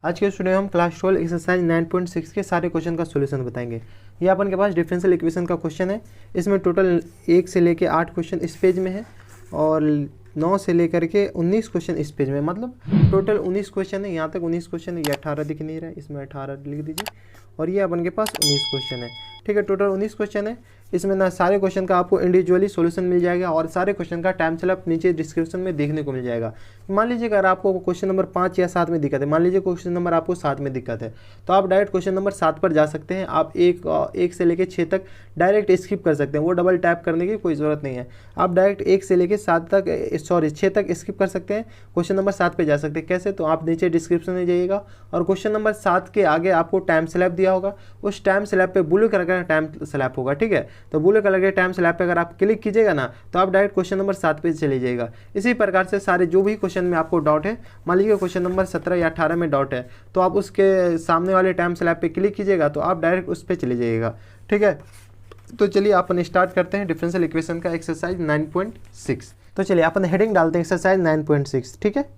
आज के स्टूडियो में हम क्लास 12 एक्सरसाइज 9.6 के सारे क्वेश्चन का सॉल्यूशन बताएंगे। ये अपन के पास डिफरेंशियल इक्वेशन का क्वेश्चन है। इसमें टोटल 1 से लेके 8 क्वेश्चन इस पेज में है और 9 से लेकर के 19 क्वेश्चन इस पेज में, मतलब टोटल 19 क्वेश्चन है। यहाँ तक 19 क्वेश्चन है, ये 18 दिख नहीं रहा है, इसमें 18 लिख दीजिए और ये अपन के पास 19 क्वेश्चन है। ठीक है, टोटल 19 क्वेश्चन है। इसमें ना सारे क्वेश्चन का आपको इंडिविजुअली सॉल्यूशन मिल जाएगा और सारे क्वेश्चन का टाइम स्लैब नीचे डिस्क्रिप्शन में देखने को मिल जाएगा। मान लीजिए अगर आपको क्वेश्चन नंबर 5 या 7 में दिक्कत है, मान लीजिए क्वेश्चन नंबर आपको 7 में दिक्कत है, तो आप डायरेक्ट क्वेश्चन नंबर 7 पर जा सकते हैं। आप एक से लेकर 6 तक डायरेक्ट स्किप कर सकते हैं, वो डबल टैप करने की कोई ज़रूरत नहीं है। आप डायरेक्ट 1 से लेकर 6 तक स्किप कर सकते हैं, क्वेश्चन नंबर 7 पे जा सकते हैं। कैसे? तो आप नीचे डिस्क्रिप्शन में जाइएगा और क्वेश्चन नंबर 7 के आगे आपको टाइम स्लैब दिया होगा, उस टाइम स्लैब पे ब्लू कलर का टाइम स्लैब होगा। ठीक है, तो ब्लू कलर के टाइम स्लैब पे अगर आप क्लिक कीजिएगा ना, तो आप डायरेक्ट क्वेश्चन नंबर 7 पे चले जाइएगा। इसी प्रकार से सारे जो भी क्वेश्चन में आपको डाउट है, मान लीजिए क्वेश्चन नंबर 17 या 18 में डाउट है, तो आप उसके सामने वाले टाइम स्लैब पे क्लिक कीजिएगा, तो आप डायरेक्ट उस पर चले जाइएगा। ठीक है, तो चलिए अपन स्टार्ट करते हैं डिफरेंशियल इक्वेशन का एक्सरसाइज 9.6। तो चलिए अपन हेडिंग डालते हैं एक्सरसाइज 9.6। ठीक है,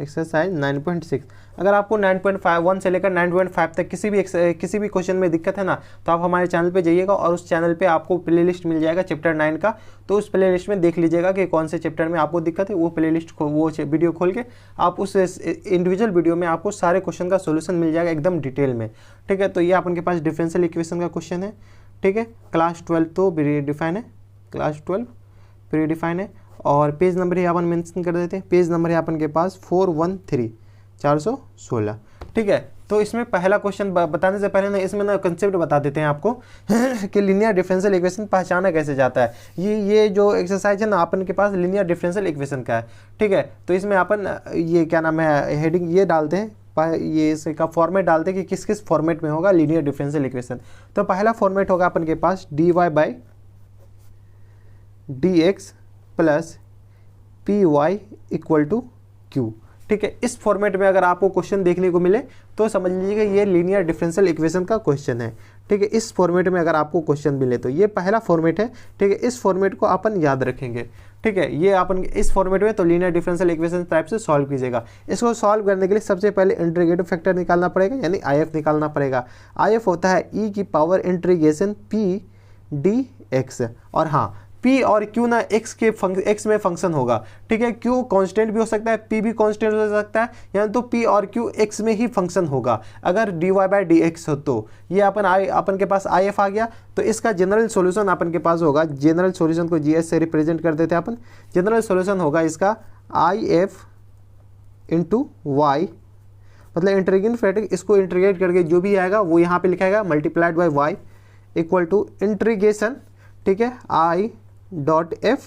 एक्सरसाइज 9.6। अगर आपको 9.51 से लेकर 9.5 तक किसी भी क्वेश्चन में दिक्कत है ना, तो आप हमारे चैनल पे जाइएगा और उस चैनल पे आपको प्लेलिस्ट मिल जाएगा चैप्टर 9 का। तो उस प्लेलिस्ट में देख लीजिएगा कि कौन से चैप्टर में आपको दिक्कत है, वो प्लेलिस्ट वो वीडियो खोल के आप उस इंडिविजुअल वीडियो में आपको सारे क्वेश्चन का सोल्यूशन मिल जाएगा एकदम डिटेल में। ठीक है, तो ये अपन के पास डिफरेंशियल इक्वेशन का क्वेश्चन है। ठीक है, क्लास 12 तो डिफाइन है, क्लास 12 प्री डिफाइन है और पेज नंबर ही अपन मेंशन कर देते हैं। पेज नंबर है अपन के पास 416। ठीक है, तो इसमें पहला क्वेश्चन बताने से पहले ना इसमें ना कंसेप्ट बता देते हैं आपको कि लीनियर डिफरेंशियल इक्वेशन पहचाना कैसे जाता है। ये जो एक्सरसाइज है ना अपन के पास लीनियर डिफरेंशियल इक्वेशन का है। ठीक है, तो इसमें अपन ये क्या नाम है हेडिंग ये डालते हैं, ये इसका फॉर्मेट डालते हैं कि किस किस फॉर्मेट में होगा लीनियर डिफरेंशियल इक्वेशन। तो पहला फॉर्मेट होगा अपन के पास dy/dx plus py equal to q। ठीक है, इस फॉर्मेट में अगर आपको क्वेश्चन देखने को मिले तो समझ लीजिएगा ये लीनियर डिफरेंशियल इक्वेशन का क्वेश्चन है। ठीक है, इस फॉर्मेट में अगर आपको क्वेश्चन मिले तो ये पहला फॉर्मेट है। ठीक है, इस फॉर्मेट को अपन याद रखेंगे। ठीक है, ये अपन इस फॉर्मेट में तो लीनियर डिफरेंशियल इक्वेशन टाइप से सॉल्व कीजिएगा। इसको सॉल्व करने के लिए सबसे पहले इंटीग्रेटिव फैक्टर निकालना पड़ेगा, यानी IF निकालना पड़ेगा। IF होता है e की पावर इंटीग्रेशन p dx। और हाँ, p और q ना x में फंक्शन होगा। ठीक है, q कांस्टेंट भी हो सकता है, p भी कांस्टेंट हो सकता है, यानी तो p और q x में ही फंक्शन होगा अगर dy/dx हो तो। ये अपन के पास IF आ गया। तो इसका जनरल सॉल्यूशन अपन के पास होगा, जनरल सॉल्यूशन को GS से रिप्रेजेंट कर देते हैं अपन। जनरल सॉल्यूशन होगा इसका IF इंटू y, मतलब इंटीग्रेटिंग फैक्टर, इसको इंटीग्रेट करके जो भी आएगा वो यहाँ पे लिखाएगा multiplied by y equal to integration. ठीक है, I डॉट f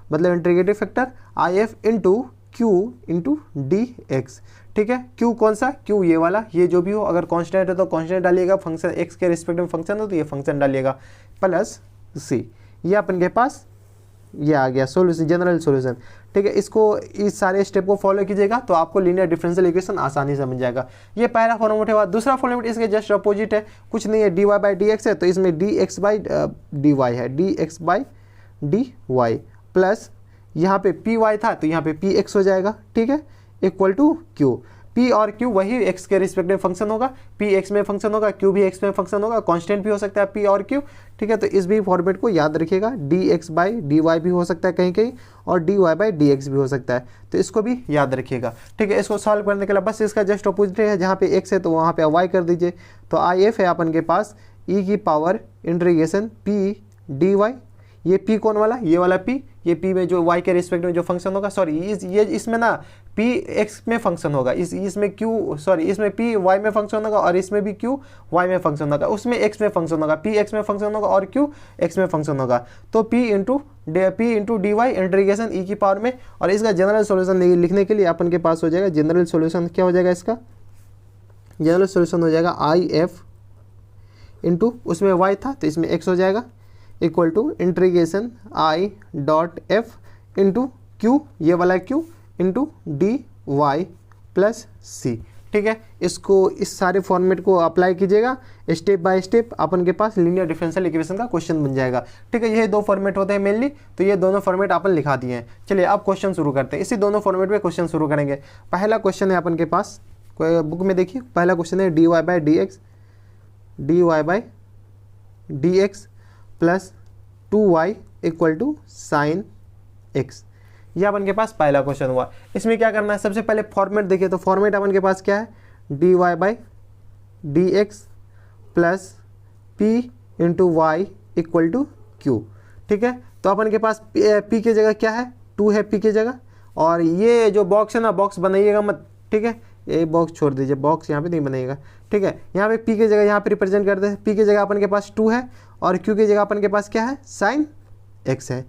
मतलब integrative factor IF into q into dx। ठीक है, q कौन सा? q ये वाला, ये जो भी हो, अगर कांस्टेंट है तो कांस्टेंट डालिएगा, फंक्शन x के रिस्पेक्ट में फंक्शन हो तो ये फंक्शन डालिएगा, प्लस c। ये अपन के पास ये आ गया सॉल्यूशन, जनरल सॉल्यूशन। ठीक है, इसको इस सारे स्टेप को फॉलो कीजिएगा तो आपको लीनियर डिफरेंशियल इक्वेशन आसानी से मिल जाएगा। ये पहला फॉर्मेट है। दूसरा फॉर्मेट इसके जस्ट अपोजिट है, कुछ नहीं है, dy/dx है तो इसमें dx/dy है, dx/dy प्लस यहाँ पे py था तो यहाँ पे px हो जाएगा। ठीक है, इक्वल टू q। p और q वही x के रिस्पेक्ट में फंक्शन होगा, p x में फंक्शन होगा, q भी x में फंक्शन होगा, कांस्टेंट भी हो सकता है p और q। ठीक है, तो इस भी फॉर्मेट को याद रखिएगा। dx/dy भी हो सकता है कहीं कहीं और dy/dx भी हो सकता है, तो इसको भी याद रखिएगा। ठीक है, इसको सॉल्व करने के लिए बस इसका जस्ट अपोजिट है, जहाँ पे x है तो वहाँ पे y कर दीजिए। तो IF है अपन के पास e की पावर इंटीग्रेशन p dy। ये p कौन वाला? ये वाला p, ये p में जो y के रिस्पेक्ट में जो फंक्शन होगा, सॉरी ये इसमें ना p x में फंक्शन होगा, इसमें q सॉरी इसमें p y में फंक्शन होगा और इसमें भी q y में फंक्शन होगा, उसमें x में फंक्शन होगा, p x में फंक्शन होगा और q x में फंक्शन होगा। तो p into dy integration e की पावर में। और इसका जनरल सॉल्यूशन लिखने के लिए अपन के पास हो जाएगा, जनरल सॉल्यूशन क्या हो जाएगा इसका? जनरल सॉल्यूशन हो जाएगा IF इंटू उसमें y था तो इसमें x हो जाएगा, equal to integration I dot f into q, ये वाला q into dy plus c। ठीक है, इसको इस सारे फॉर्मेट को अप्लाई कीजिएगा, स्टेप बाय स्टेप अपन के पास लीनियर डिफरेंशियल इक्वेशन का क्वेश्चन बन जाएगा। ठीक है, ये 2 फॉर्मेट होते हैं मेनली, तो ये दोनों फॉर्मेट अपन लिखा दिए हैं। चलिए अब क्वेश्चन शुरू करते हैं, इसी दोनों फॉर्मेट में क्वेश्चन शुरू करेंगे। पहला क्वेश्चन है अपन के पास, बुक में देखिए, पहला क्वेश्चन है dy by d x plus 2y equal to sine x. यह अपन के पास पहला क्वेश्चन हुआ। इसमें क्या करना है, सबसे पहले फॉर्मेट देखिए, तो फॉर्मेट अपन के पास क्या है, dy by d x plus p into y equal to q. ठीक है, तो अपन के पास p की जगह क्या है, 2 है p की जगह, और ये जो बॉक्स है ना, बॉक्स बनाइएगा मत। ठीक है, ये बॉक्स छोड़ दीजिए, बॉक्स यहाँ पे नहीं बनाइएगा। ठीक है, यहाँ पे p की जगह यहाँ पे रिप्रेजेंट करते हैं, p की जगह अपन के पास 2 है और q की जगह अपन के पास क्या है, साइन x है।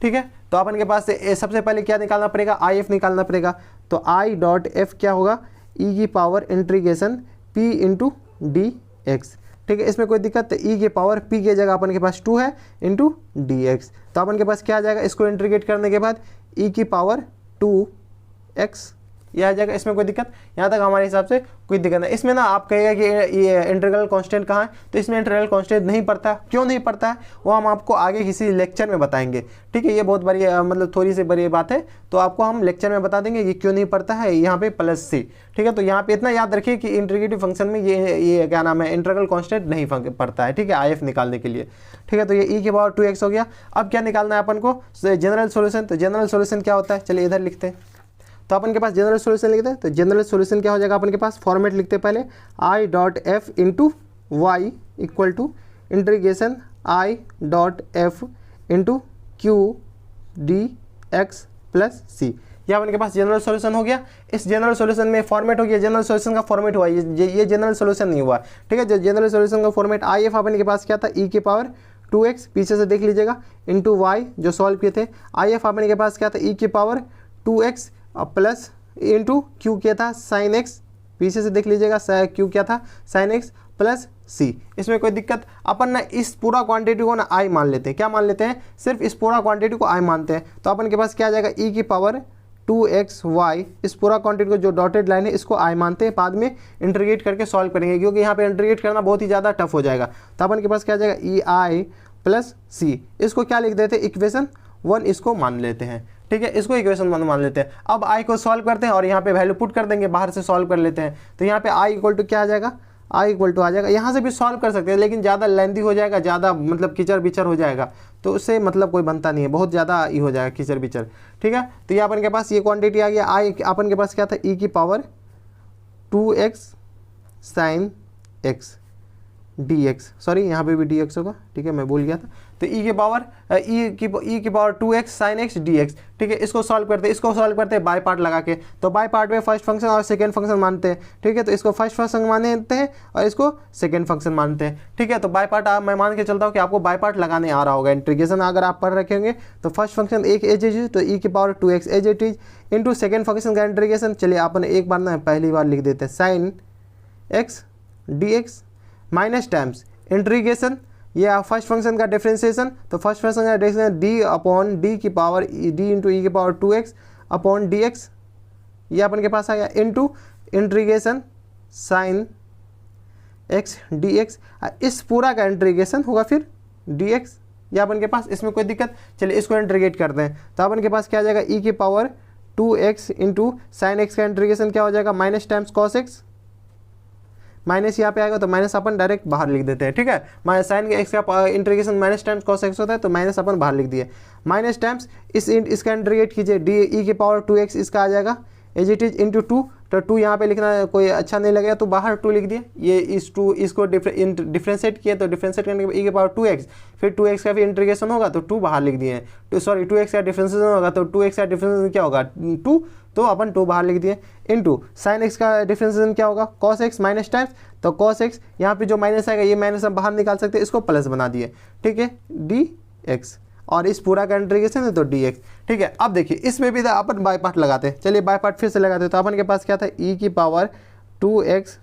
ठीक है, तो अपन के पास सबसे पहले क्या निकालना पड़ेगा, IF निकालना पड़ेगा। तो I डॉट एफ क्या होगा, e की power integration p into d x. ठीक है, इसमें कोई दिक्कत, तो e की पावर p की जगह अपन के पास 2 है इंटू डी एक्स। तो अपन के पास क्या आ जाएगा, इसको इंटीग्रेट करने के बाद e की पावर 2x यह आ जाएगा। इसमें कोई दिक्कत, यहाँ तक हमारे हिसाब से कोई दिक्कत नहीं। इसमें ना आप कहेगा कि ये इंटीग्रल कांस्टेंट कहाँ है, तो इसमें इंटीग्रल कांस्टेंट नहीं पड़ता। क्यों नहीं पड़ता है वो हम आपको आगे किसी लेक्चर में बताएंगे। ठीक है, ये बहुत बड़ी मतलब थोड़ी सी बड़ी बात है, तो आपको हम लेक्चर में बता देंगे कि क्यों नहीं पड़ता है यहाँ पे +c। ठीक है, तो यहाँ पे इतना याद रखिए कि इंटीग्रेटिव फंक्शन में ये क्या नाम है, इंटीग्रल कांस्टेंट नहीं पड़ता है। ठीक है, IF निकालने के लिए। ठीक है, तो ये e की पावर 2x हो गया। अब क्या निकालना है अपन को, जनरल सोल्यूशन। तो जनरल सोल्यूशन क्या होता है, चलिए इधर लिखते हैं। तो अपन के पास जनरल सॉल्यूशन लिखते हैं, तो जनरल सॉल्यूशन क्या हो जाएगा, अपन के पास फॉर्मेट लिखते हैं पहले, I dot F into y equal to integration I dot F into q d x plus c. यह अपन के पास जनरल सॉल्यूशन हो गया। इस जनरल सॉल्यूशन में फॉर्मेट हो गया, जनरल सॉल्यूशन का फॉर्मेट हुआ, ये जनरल सॉल्यूशन नहीं हुआ। ठीक है, जो जनरल सॉल्यूशन का फॉर्मेट IF अपन के पास क्या था, e की पावर 2x, पीछे से देख लीजिएगा, इंटू वाई जो सॉल्व किए थे। IF अपन के पास क्या था, e की power 2x plus into Q क्या था, साइन एक्स, पीछे से देख लीजिएगा, क्यू क्या था, साइन एक्स प्लस सी। इसमें कोई दिक्कत, अपन ना इस पूरा क्वांटिटी को ना I मान लेते हैं। क्या मान लेते हैं, सिर्फ इस पूरा क्वांटिटी को I मानते हैं। तो अपन के पास क्या आ जाएगा, e की पावर 2xy, इस पूरा क्वांटिटी को जो डॉटेड लाइन है इसको I मानते हैं, बाद में इंटीग्रेट करके सॉल्व करेंगे, क्योंकि यहाँ पे इंटीग्रेट करना बहुत ही ज़्यादा टफ हो जाएगा। तो अपन के पास क्या आ जाएगा, EI प्लस सी। इसको क्या लिख देते हैं, इक्वेशन 1 इसको मान लेते हैं। ठीक है, इसको इक्वेशन 1 मान लेते हैं। अब I को सॉल्व करते हैं और यहाँ पे वैल्यू पुट कर देंगे, बाहर से सॉल्व कर लेते हैं। तो यहाँ पे I इक्वल टू क्या आ जाएगा, I इक्वल टू आ जाएगा, यहाँ से भी सॉल्व कर सकते हैं, लेकिन ज़्यादा लेंथी हो जाएगा, ज़्यादा मतलब कीचड़ बिचर हो जाएगा, तो उससे मतलब कोई बनता नहीं है, बहुत ज़्यादा ही हो जाएगा कीचड़ बिचर। ठीक है, तो ये अपन के पास ये क्वांटिटी आ गया। I अपन के पास क्या था, e की power 2x sine x d x, sorry यहाँ पे भी डी एक्स होगा। ठीक है, मैं भूल गया था। तो e की power 2x sine x d x. ठीक है, इसको सॉल्व करते हैं बाय पार्ट लगा के। तो बाय पार्ट में फर्स्ट फंक्शन और सेकंड फंक्शन मानते हैं। ठीक है, तो इसको फर्स्ट फंक्शन मानते हैं और इसको सेकंड फंक्शन मानते हैं। ठीक है, तो बाय पार्ट मैं मान के चलता हूँ कि आपको बाय पार्ट लगाने आ रहा होगा। इंटीग्रेशन अगर आप पढ़ रखे होंगे तो फर्स्ट फंक्शन एक एज इज, तो e की power 2x as it is into second function का इंटीग्रेशन। चलिए अपन एक बार ना पहली बार लिख देते हैं, sine x d x minus times integration, ये फर्स्ट फंक्शन का डिफरेंशिएशन। तो फर्स्ट फंक्शन का डिफरेंशिएशन डी अपॉन डी की पावर डी इंटू ई की power 2x upon D x, ये अपन के पास आ गया, into integration sine x d x. इस पूरा का इंटीग्रेशन होगा फिर डी एक्स, ये अपन के पास, इसमें कोई दिक्कत। चलिए इसको इंटीग्रेट करते हैं, तो अपन के पास क्या आ जाएगा, ई की power 2x into sine x का इंटीग्रेशन क्या हो जाएगा, minus times cos x, minus यहाँ पे आएगा तो माइनस अपन डायरेक्ट बाहर लिख देते हैं। ठीक है, माइनस साइन एक्स का integration minus times cos x होता है, तो माइनस अपन बाहर लिख दिए, माइनस टाइम्स इसका इंटीग्रेट कीजिए, डी ई की पावर 2x इसका आ जाएगा एज इट इज इंटू 2। तो 2 यहाँ पे लिखना कोई अच्छा नहीं लगेगा, तो बाहर 2 लिख दिए। ये इस 2 इसको डिफ्रेंशिएट किए, तो डिफ्रेंशिएट करने के बाद ई की पावर 2x, फिर 2x का भी इंटीग्रेशन होगा तो 2 बाहर लिख दिए, तो सॉरी 2x का डिफ्रेंशिएशन होगा, तो 2x का डिफ्रेंशिएशन क्या होगा 2, तो अपन 2 बाहर लिख दिए, इंटू साइन एक्स का डिफ्रेंशिएशन क्या होगा, कॉस एक्स माइनस टाइम्स, तो कॉस एक्स यहाँ पे जो माइनस आएगा ये माइनस हम बाहर निकाल सकते हैं, इसको प्लस बना दिए। ठीक है, डी एक्स, और इस पूरा का इंटीग्रेशन है तो डी एक्स। ठीक है, अब देखिए इसमें भी अपन बाय पार्ट लगाते हैं। चलिए बाय पार्ट फिर से लगाते हैं, तो अपन के पास क्या था, ई की power 2x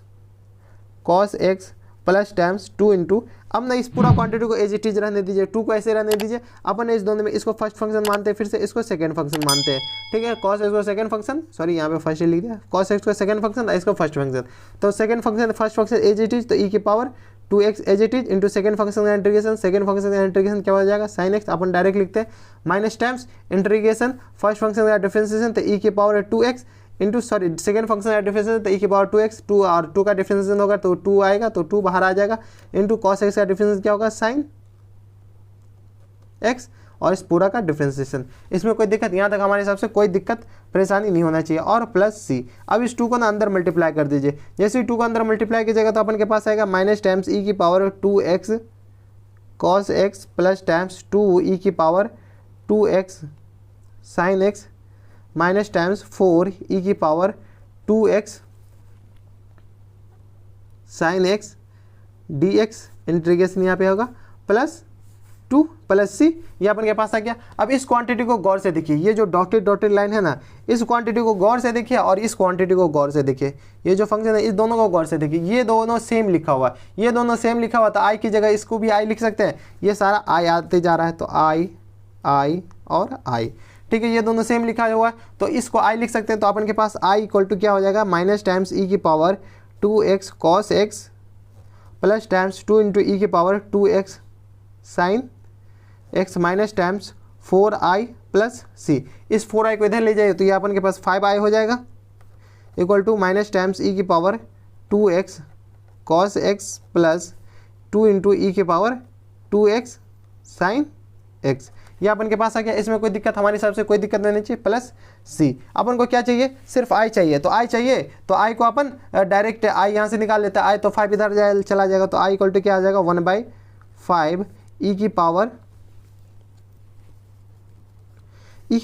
cos x plus times 2 into, अब ना इस पूरा क्वांटिटी को एज इट इज रहने दीजिए, 2 को ऐसे रहने दीजिए। अपन इस दोनों में इसको फर्स्ट फंक्शन मानते हैं, फिर से इसको सेकंड फंक्शन मानते हैं, ठीक है। कॉस एक्स को सेकंड फंक्शन, सॉरी यहाँ पे फर्स्ट लिख दिया, कॉस एक्स को सेकंड फंक्शन, इसको फर्स्ट फंक्शन। तो second function first function as it is, तो ई की power 2x as it is into second function का इंटीग्रेशन, सेकंड फंक्शन का इंटीग्रेशन क्या हो जाएगा साइन एक्स, अपन डायरेक्ट लिखते हैं, minus times integration first function का डिफरेंशिएशन, तो ई की power 2x into, sorry second function का डिफरेंशिएशन, तो ई की पावर 2x, 2 और 2 का डिफरेंशिएशन होगा तो 2 आएगा, तो 2 बाहर आ जाएगा, इंटू कॉस एक्स का डिफरेंशिएशन क्या होगा साइन एक्स, और इस पूरा का डिफरेंशिएशन। इसमें कोई दिक्कत, यहाँ तक हमारे हिसाब से कोई दिक्कत परेशानी नहीं होना चाहिए। और प्लस सी, अब इस 2 को ना अंदर मल्टीप्लाई कर दीजिए, जैसे ही 2 को अंदर मल्टीप्लाई कीजिएगा तो अपन के पास आएगा माइनस टाइम्स ई की power 2x cos x plus times 2 ई की power 2x sine x minus times 4 ई की power 2x sine x d x, integration यहाँ पे होगा प्लस 2 प्लस सी, ये अपन के पास आ गया। अब इस क्वांटिटी को गौर से देखिए, ये जो डॉटेड डॉटेड लाइन है ना, इस क्वांटिटी को गौर से देखिए और इस क्वांटिटी को गौर से देखिए, ये जो फंक्शन है इस दोनों को गौर से देखिए, ये दोनों सेम लिखा हुआ है, ये दोनों सेम लिखा हुआ, तो आई की जगह इसको भी आई लिख सकते हैं, ये सारा आई आते जा रहा है, तो आई आई और आई, ठीक है, ये दोनों सेम लिखा हुआ है, तो इसको आई लिख सकते हैं। तो अपन के पास आई इक्वल टू क्या हो जाएगा माइनस टाइम्स ई की power 2x cos x plus times 2 into e की power 2x sine x minus times 4i plus c, इस 4i को इधर ले जाइए तो ये अपन के पास 5i हो जाएगा, equal to minus times e की power 2x cos x plus 2 into e की पावर 2x साइन एक्स, ये अपन के पास आ गया। इसमें कोई दिक्कत हमारे हिसाब से कोई दिक्कत नहीं चाहिए। प्लस सी, अपन को क्या चाहिए, सिर्फ आई चाहिए, तो आई चाहिए तो आई को अपन डायरेक्ट आई यहाँ से निकाल लेते हैं, आई तो 5 इधर चला जाएगा, तो आई इक्वल टू क्या आ जाएगा 1/5 ई की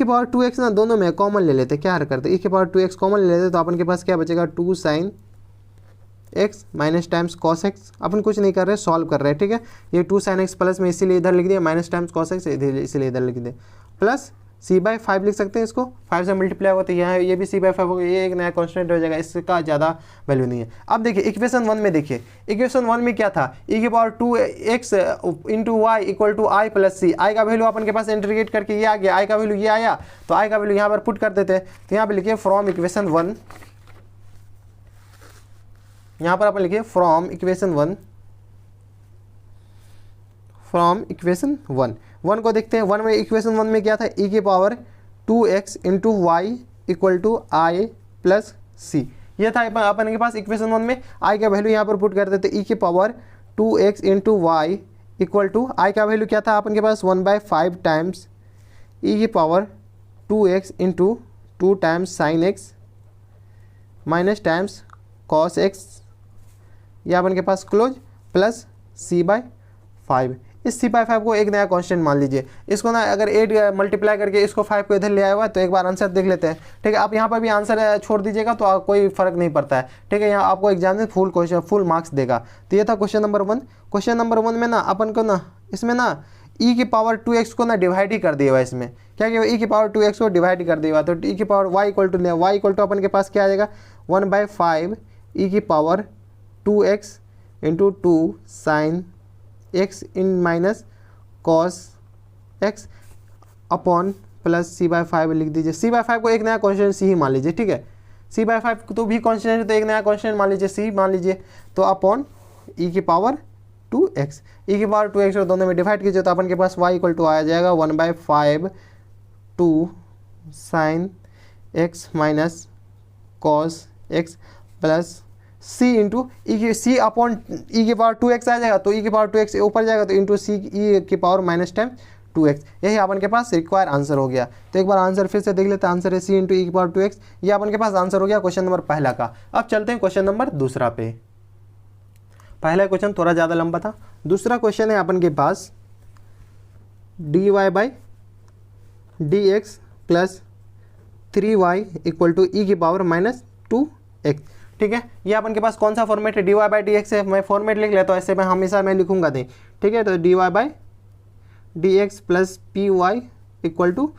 पावर 2x ना दोनों में कॉमन ले लेते, क्या करते ई की पावर 2x कॉमन ले लेते, तो अपन के पास क्या बचेगा 2 sine x minus times cos x, अपन कुछ नहीं कर रहे सॉल्व कर रहे हैं, ठीक है। ये 2 साइन एक्स प्लस में इसीलिए इधर लिख दिया, माइनस टाइम्स कॉस एक्स इसीलिए इधर लिख दिया, प्लस c/5 लिख सकते हैं, इसको 5 से मल्टीप्लाई होता है, यहाँ ये भी c/5 होगा, ये एक नया कांस्टेंट हो जाएगा, इसका ज़्यादा वैल्यू नहीं है। अब देखिए इक्वेशन 1 में, देखिए इक्वेशन 1 में क्या था, ई की power 2x into y equal to I plus c, I का वैल्यू अपन के पास इंटीग्रेट करके ये आ गया, आई का वैल्यू ये आया, तो आई का वैल्यू यहाँ पर पुट कर देते हैं, तो यहाँ पर लिखिए फ्रॉम इक्वेशन 1, यहाँ पर अपन लिखिए फ्रॉम इक्वेशन 1, फ्रॉम इक्वेशन 1 को देखते हैं। 1 में इक्वेशन 1 में क्या था, ई की power 2x into y equal to I plus c, ये था अपन के पास इक्वेशन 1 में। आई का वैल्यू यहाँ पर पुट कर देते, ई की power 2x into y equal to, I का वैल्यू क्या था अपन के पास 1/5 टाइम्स ई की power 2x into 2 times sign x minus times cos x, ये अपन के पास क्लोज प्लस c/5, इस c/5 को एक नया कांस्टेंट मान लीजिए, इसको ना अगर 8 मल्टीप्लाई करके इसको 5 को इधर ले आया हुआ है, तो एक बार आंसर देख लेते हैं, ठीक है। आप यहाँ पर भी आंसर छोड़ दीजिएगा तो कोई फर्क नहीं पड़ता है, ठीक है। यहाँ आपको एग्जाम में फुल मार्क्स देगा। तो ये था क्वेश्चन नंबर 1। क्वेश्चन नंबर 1 में ना अपन को ना इसमें ना ई की पावर 2x को ना डिवाइड ही कर दिया हुआ, इसमें क्या किया, ई की पावर 2x को डिवाइड ही कर दिया हुआ, तो ई की पावर वाई इक्वल टू अपन के पास क्या आ जाएगा 1/5 ई की power 2x into 2 sine x in minus cos x upon plus c/5 लिख दीजिए। c/5 को एक नया कॉन्स्टेंट c ही मान लीजिए, ठीक है। c/5 तो भी कॉन्स्टेंट है, तो एक नया कॉन्स्टेंट मान लीजिए c मान लीजिए, तो अपॉन ई की पावर 2x, ई की पावर 2x और दोनों में डिवाइड कीजिए, तो अपन के पास y इक्वल टू आ जाएगा 1/5 2 sine x minus cos x plus c into c upon e की पावर 2x आ जाएगा, तो ई की पावर 2x ऊपर जाएगा, तो इंटू सी ई की पावर माइनस टाइम 2x, यही अपन के पास रिक्वायर आंसर हो गया। तो एक बार आंसर फिर से देख लेते हैं, आंसर है c इंटू ई की पावर 2x, ये अपन के पास आंसर हो गया क्वेश्चन नंबर पहला का। अब चलते हैं क्वेश्चन नंबर दूसरा पे। पहला क्वेश्चन थोड़ा ज़्यादा लंबा था, दूसरा क्वेश्चन है अपन के पास dy/dx plus 3y equal to e की पावर माइनस 2x, ठीक है। ये अपन के पास कौन सा फॉर्मेट है, dy/dx है, मैं फॉर्मेट लिख लेता हूँ, ऐसे मैं हमेशा लिखूंगा नहीं, ठीक है। तो dy/dx plus py equal to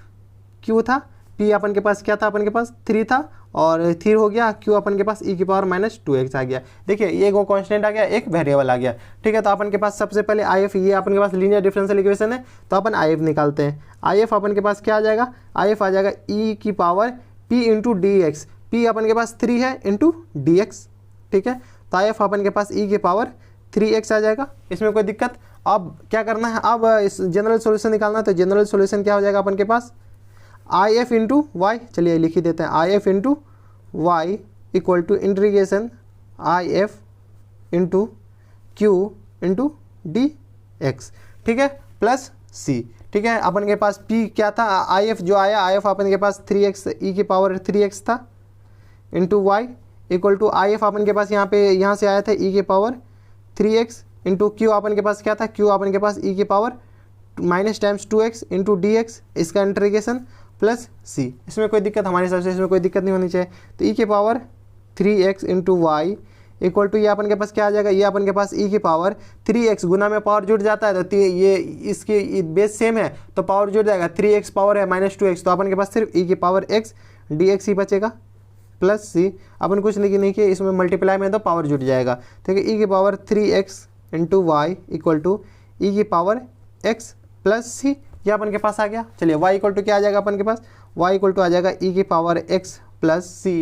q था, p अपन के पास क्या था, अपन के पास 3 था, और 3 हो गया, q अपन के पास e की पावर माइनस 2x आ गया। देखिए ये वो कांस्टेंट आ गया, एक वेरिएबल आ गया, ठीक है। तो अपन के पास सबसे पहले IF, ये अपन के पास लीनियर डिफरेंशियल इक्वेशन है, तो अपन IF निकालते हैं। IF अपन के पास क्या आ जाएगा, IF आ जाएगा e की power p into d x, p अपन के पास 3 है इंटू डी एक्स, ठीक है। तो IF अपन के पास e की पावर 3x आ जाएगा, इसमें कोई दिक्कत। अब क्या करना है, अब इस जनरल सॉल्यूशन निकालना है, तो जनरल सॉल्यूशन क्या हो जाएगा अपन के पास, IF इंटू वाई, चलिए लिख ही देते हैं, IF into y equal to integration IF into q into d x, ठीक है, प्लस c, ठीक है। अपन के पास p क्या था, IF जो आया, IF अपन के पास 3x e की पावर 3x था into y equal to IF अपन के पास यहाँ से आया था e की पावर 3x इंटू क्यू अपन के पास क्या था, q अपन के पास e की power minus times 2x into d x, इसका इंटीग्रेशन प्लस c। इसमें कोई दिक्कत, हमारे हिसाब से इसमें कोई दिक्कत नहीं होनी चाहिए। तो e की power 3x into y equal to ये अपन के पास क्या आ जाएगा, ये अपन के पास e की पावर 3x, गुना में पावर जुड़ जाता है तो ये इसकी बेस सेम है तो पावर जुड़ जाएगा, 3x पावर है माइनस 2x, तो अपन के पास सिर्फ e की पावर x डी एक्स ही बचेगा प्लस c। अपन कुछ नहीं किया, इसमें मल्टीप्लाई में तो पावर जुड़ जाएगा, ठीक है। e की power 3x into y equal to e की पावर x प्लस c, यह अपन के पास आ गया। चलिए y इक्वल टू क्या आ जाएगा अपन के पास, y इक्वल टू आ जाएगा e की power x plus c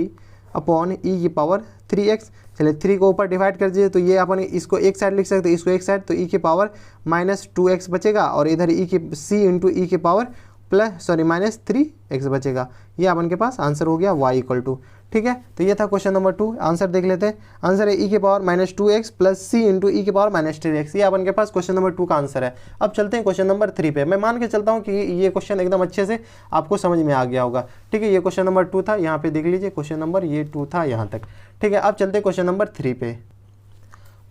upon e की पावर 3x। चलिए 3 को ऊपर डिवाइड कर दीजिए, तो ये अपन इसको एक साइड लिख सकते हैं, इसको एक साइड, तो e की पावर माइनस 2x बचेगा और इधर e की c इंटू ई की पावर माइनस 3x बचेगा। ये अपन के पास आंसर हो गया y इक्वल टू, ठीक है। तो ये था क्वेश्चन नंबर 2, आंसर देख लेते हैं। आंसर है e की power minus 2x plus c into e की पावर माइनस 3x, ये अपन के पास क्वेश्चन नंबर 2 का आंसर है। अब चलते हैं क्वेश्चन नंबर 3 पे। मैं मान के चलता हूँ कि ये क्वेश्चन एकदम अच्छे से आपको समझ में आ गया होगा, ठीक है। ये क्वेश्चन नंबर 2 था, यहाँ पे देख लीजिए क्वेश्चन नंबर ये 2 था यहाँ तक, ठीक है। अब चलते हैं क्वेश्चन नंबर 3 पे।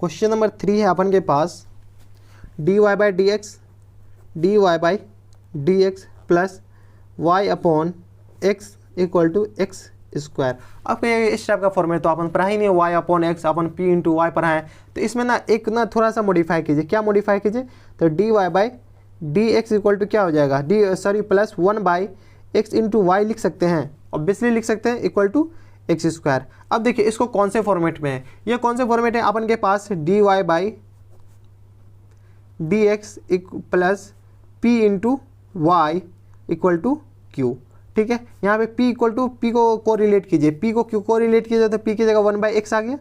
क्वेश्चन नंबर 3 है अपन के पास dy by d x plus y upon x equal to x square. आपको ये इस टाइप का फॉर्मेट तो अपन पढ़ा ही नहीं, y अपॉन एक्स, अपन p इंटू वाई पढ़ा है। तो इसमें ना एक ना थोड़ा सा मॉडिफाई कीजिए, क्या मॉडिफाई कीजिए, तो dy by d x equal to क्या हो जाएगा, plus 1 by x into y लिख सकते हैं, ऑब्वियसली लिख सकते हैं, इक्वल टू एक्स स्क्वायर। अब देखिए इसको कौन से फॉर्मेट में है, ये कौन से फॉर्मेट है, अपन के पास dy by d x plus p into y equal to q, ठीक है। यहाँ पे p इक्वल टू p को कोरिलेट कीजिए, p को q को रिलेट कीजिए तो p की जगह 1 बाई एक्स आ गया,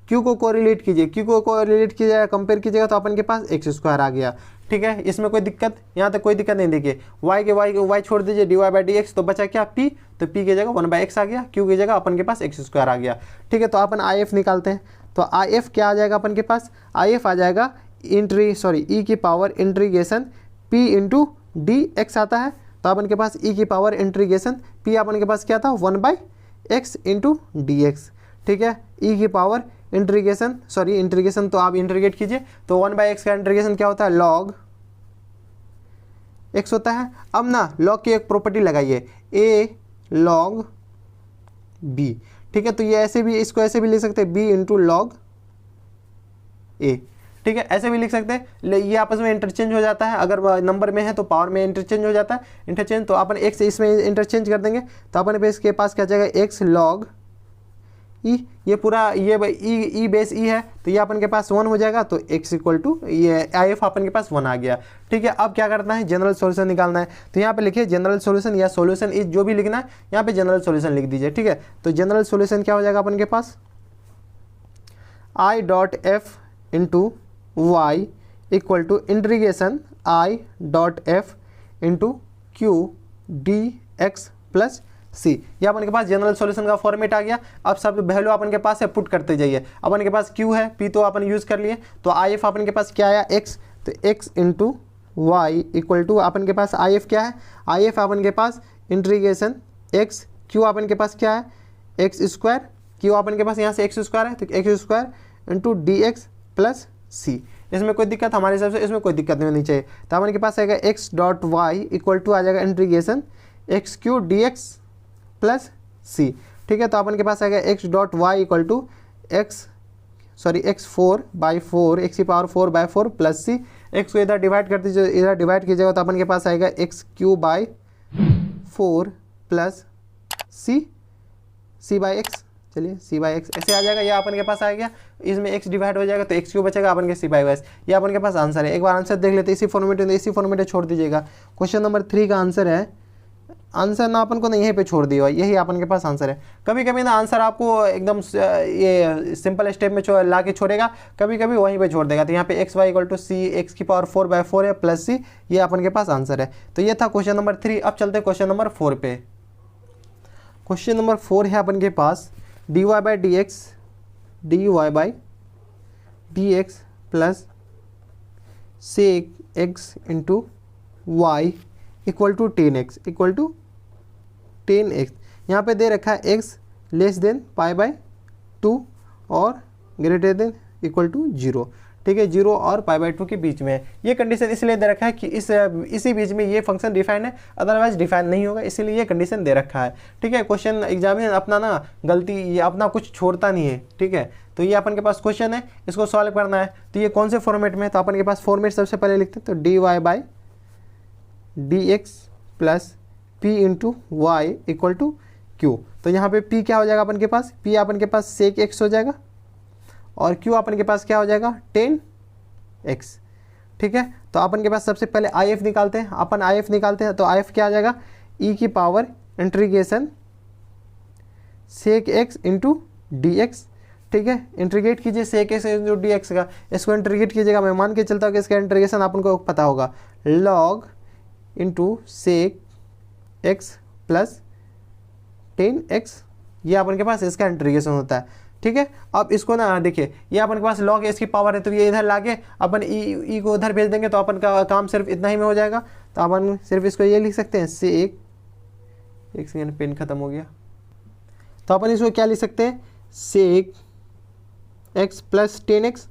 q को कोरिलेट कीजिए, q को कोरिलेट कीजिएगा, कंपेयर कीजिएगा तो अपन के पास एक्स स्क्वायर आ गया, ठीक है। इसमें कोई दिक्कत, यहाँ तक कोई दिक्कत नहीं। देखिए y छोड़ दीजिए, dy बाई डी एक्स, तो बचा क्या p, तो p की जगह 1 बाई एक्स आ गया, q की जगह अपन के पास एक्स स्क्वायर आ गया, ठीक है। तो अपन IF निकालते हैं, तो IF क्या आ जाएगा अपन के पास, IF आ जाएगा e की power integration p into d x आता है, तो अपन के पास e की पावर इंटीग्रेशन p अपन के पास क्या था 1 by x into d x, ठीक है। e की पावर इंटीग्रेशन तो आप इंटीग्रेट कीजिए, तो 1 बाई एक्स का इंटीग्रेशन क्या होता है, लॉग x होता है। अब ना लॉग की एक प्रॉपर्टी लगाइए, a लॉग b, ठीक है। तो ये ऐसे भी, इसको ऐसे भी लिख सकते हैं b इंटू लॉग a, ठीक है, ऐसे भी लिख सकते हैं। ये आपस में इंटरचेंज हो जाता है, अगर नंबर में है तो पावर में इंटरचेंज हो जाता है, इंटरचेंज तो अपन x इसमें इंटरचेंज कर देंगे, तो अपन पे इसके पास क्या जाएगा, x लॉग e, ये पूरा ये e बेस e है, तो ये अपन के पास 1 हो जाएगा, तो x इक्वल टू ये IF अपन के पास 1 आ गया, ठीक है। अब क्या करना है, जनरल सॉल्यूशन निकालना है, तो यहाँ पे लिखिए जनरल सॉल्यूशन या सॉल्यूशन इज, जो भी लिखना है यहाँ पे जनरल सॉल्यूशन लिख दीजिए, ठीक है। तो जनरल सॉल्यूशन क्या हो जाएगा अपन के पास, I dot F into y equal to integration I dot F into q d x plus c, ये अपन के पास जनरल सॉल्यूशन का फॉर्मेट आ गया। अब सब वैल्यू अपन के पास है, पुट करते जाइए। अपन के पास q है, p तो अपन यूज़ कर लिए, तो IF अपन के पास क्या आया x, तो x into y equal to अपन के पास IF क्या है, IF अपन के पास इंटीग्रेशन x, q अपन के पास क्या है एक्स स्क्वायर, q अपन के पास यहाँ से एक्स स्क्वायर है, तो x square into d x plus c. इसमें कोई दिक्कत, हमारे हिसाब से इसमें कोई दिक्कत नहीं होनी चाहिए। तो अपन के पास आएगा x dot y equal to आ जाएगा integration x q d x plus c, ठीक है। तो अपन के पास आएगा x dot y equal to x 4 by 4 x की power 4 by 4 plus c, x को इधर डिवाइड कर दीजिए, इधर डिवाइड कीजिएगा तो अपन के पास आएगा x q by 4 plus c, c by x, चलिए सी बाई एक्स ऐसे आ जाएगा, ये अपन के पास आ गया, इसमें एक्स डिवाइड हो जाएगा तो एक्स क्यों बचेगा अपन के सी बाई एक्स, ये अपन के पास आंसर है। एक बार आंसर देख लेते हैं, इसी फॉर्मेट में, इसी फॉर्मेट में छोड़ दीजिएगा। क्वेश्चन नंबर 3 का आंसर है, आंसर ना अपन को ना यहीं पे छोड़ दिया, यही अपन के पास आंसर है। कभी कभी ना आंसर आपको एकदम ये सिंपल स्टेप में ला के छोड़ेगा, कभी कभी वहीं पे छोड़ देगा। तो यहाँ पे x y equal to c x की पावर 4/4 है प्लस सी, ये अपन के पास आंसर है। तो ये था क्वेश्चन नंबर 3। अब चलते हैं क्वेश्चन नंबर 4 पे। क्वेश्चन नंबर 4 है अपन के पास dy by d x plus sec x into y equal to 10x equal to 10x। यहाँ पे दे रखा है x लेस देन π/2 और ग्रेटर देन इक्वल टू 0, ठीक है, 0 और π/2 के बीच में है। ये कंडीशन इसलिए दे रखा है कि इसी बीच में ये फंक्शन डिफाइन है, अदरवाइज डिफाइन नहीं होगा, इसीलिए ये कंडीशन दे रखा है, ठीक है। क्वेश्चन एग्जामिनर अपना ना गलती, ये अपना कुछ छोड़ता नहीं है, ठीक है। तो ये अपन के पास क्वेश्चन है, इसको सॉल्व करना है। तो ये कौन से फॉर्मेट में है, तो अपन के पास फॉर्मेट सबसे पहले लिखते हैं, तो dy by d x plus p into y equal to q. तो यहाँ पे p क्या हो जाएगा अपन के पास, p अपन के पास सेक x हो जाएगा और q अपन के पास क्या हो जाएगा 10x, ठीक है। तो अपन के पास सबसे पहले if निकालते हैं, अपन if निकालते हैं, तो if क्या आ जाएगा e की power integration sec x into d x, ठीक है। इंटीग्रेट कीजिए sec x into d x का, इसको इंटीग्रेट कीजिएगा। मैं मान के चलता हूँ कि इसका इंटीग्रेशन अपन को पता होगा, log into sec x plus 10x, ये अपन के पास इसका इंटीग्रेशन होता है, ठीक है। अब इसको ना देखिए, ये अपन के पास log x की पावर है, तो ये इधर लाके अपन e को उधर भेज देंगे, तो अपन का काम सिर्फ इतना ही में हो जाएगा। तो अपन सिर्फ इसको ये लिख सकते हैं, सेक, एक सेकेंड पेन खत्म हो गया, तो अपन इसको क्या लिख सकते हैं, सेक x प्लस 10x।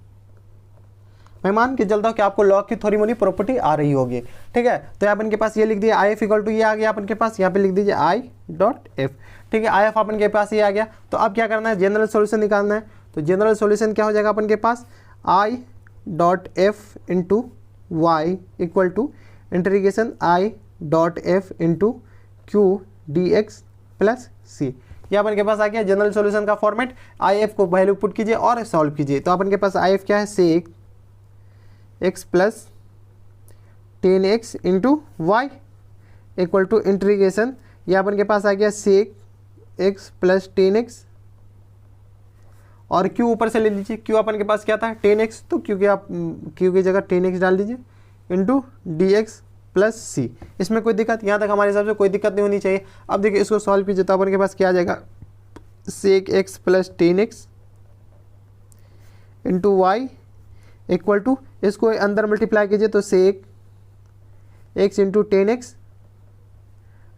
मैं मान के चलता हूँ कि आपको लॉग की थोड़ी मोड़ी प्रॉपर्टी आ रही होगी, ठीक है। तो अपन के पास ये लिख दिया आई एफ इक्वल टू, ये आ गया अपन के पास, यहाँ पे लिख दीजिए आई डॉट एफ, ठीक है। आई एफ अपन के पास ये आ गया। तो अब क्या करना है, जनरल सॉल्यूशन निकालना है। तो जनरल सॉल्यूशन क्या हो जाएगा अपन के पास, I dot F into y equal to integration I dot F into q d x plus c. ये अपन के पास आ गया जनरल सॉल्यूशन का फॉर्मेट। आई एफ को वैल्यू पुट कीजिए और सॉल्व कीजिए। तो अपन के पास आई एफ क्या है, sec x plus 10x into y equal to integration, ये अपन के पास आ गया सेक x प्लस 10x और q ऊपर से ले लीजिए, q अपन के पास क्या था 10x, तो क्योंकि आप q की जगह 10x डाल दीजिए into d x plus c. इसमें कोई दिक्कत, यहाँ तक हमारे हिसाब से कोई दिक्कत नहीं होनी चाहिए। अब देखिए इसको सॉल्व कीजिए, तो अपन के पास क्या आ जाएगा, sec x plus 10x into y equal to, इसको अंदर मल्टीप्लाई कीजिए, तो sec x into 10x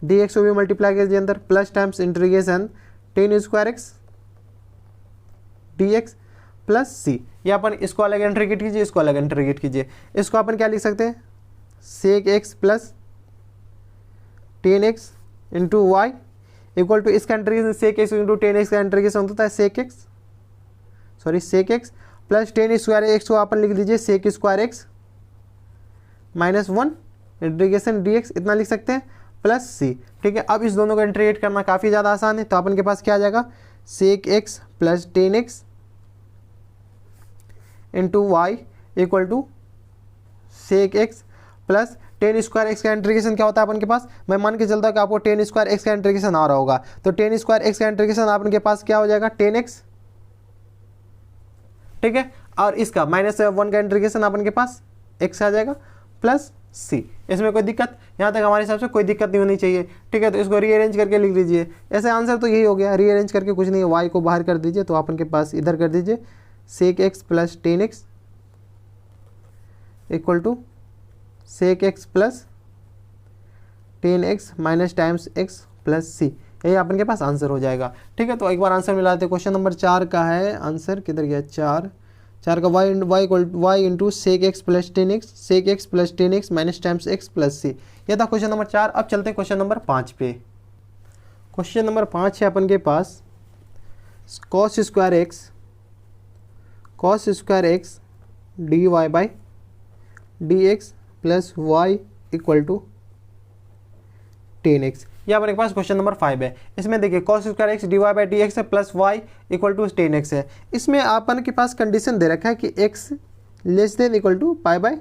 d x को भी मल्टीप्लाई कीजिए अंदर, plus times integration 10 square x d x plus c. ये अपन इसको अलग इंटीग्रेट कीजिए, इसको अलग इंटीग्रेट कीजिए। इसको अपन क्या लिख सकते हैं, sec x plus 10x into y equal to, इसका integration sec x into 10x का इंटीग्रेशन होता है sec x plus 10 square x को अपन लिख दीजिए sec square x minus 1 integration d x, इतना लिख सकते हैं प्लस सी, ठीक है। अब इस दोनों को इंटीग्रेट करना काफ़ी ज़्यादा आसान है। तो अपन के पास क्या आ जाएगा, sec x plus 10x into y equal to sec x plus 10 square x का इंटीग्रेशन क्या होता है अपन के पास, मैं मान के चलता हूँ कि आपको 10 स्क्वायर एक्स का इंटीग्रेशन आ रहा होगा। तो 10 स्क्वायर एक्स का इंटीग्रेशन अपन के पास क्या हो जाएगा 10x, ठीक है। और इसका -1 का इंटीग्रेशन अपन के पास x आ जाएगा प्लस c। इसमें कोई दिक्कत, यहाँ तक हमारे हिसाब से कोई दिक्कत नहीं होनी चाहिए, ठीक है। तो इसको रीअरेंज करके लिख लीजिए, ऐसे आंसर तो यही हो गया। रीअरेंज करके कुछ नहीं है, y को बाहर कर दीजिए, तो अपन के पास इधर कर दीजिए sec x plus 10x equal to sec x plus 10x minus times x plus c. यही अपन के पास आंसर हो जाएगा, ठीक है। तो एक बार आंसर मिलाते हैं। क्वेश्चन नंबर 4 का है आंसर, किधर गया, 4 का y into sec x plus 10x sec x plus 10x minus times x plus c. यह था क्वेश्चन नंबर 4। अब चलते हैं क्वेश्चन नंबर 5 पे। क्वेश्चन नंबर 5 है अपन के पास cos square x d y by d x plus y equal to 10x। ये अपने पास क्वेश्चन नंबर 5 है। इसमें देखिए cos square x d y by d x plus y equal to 10x है। इसमें अपन के पास कंडीशन दे रखा है कि x less than equal to pi by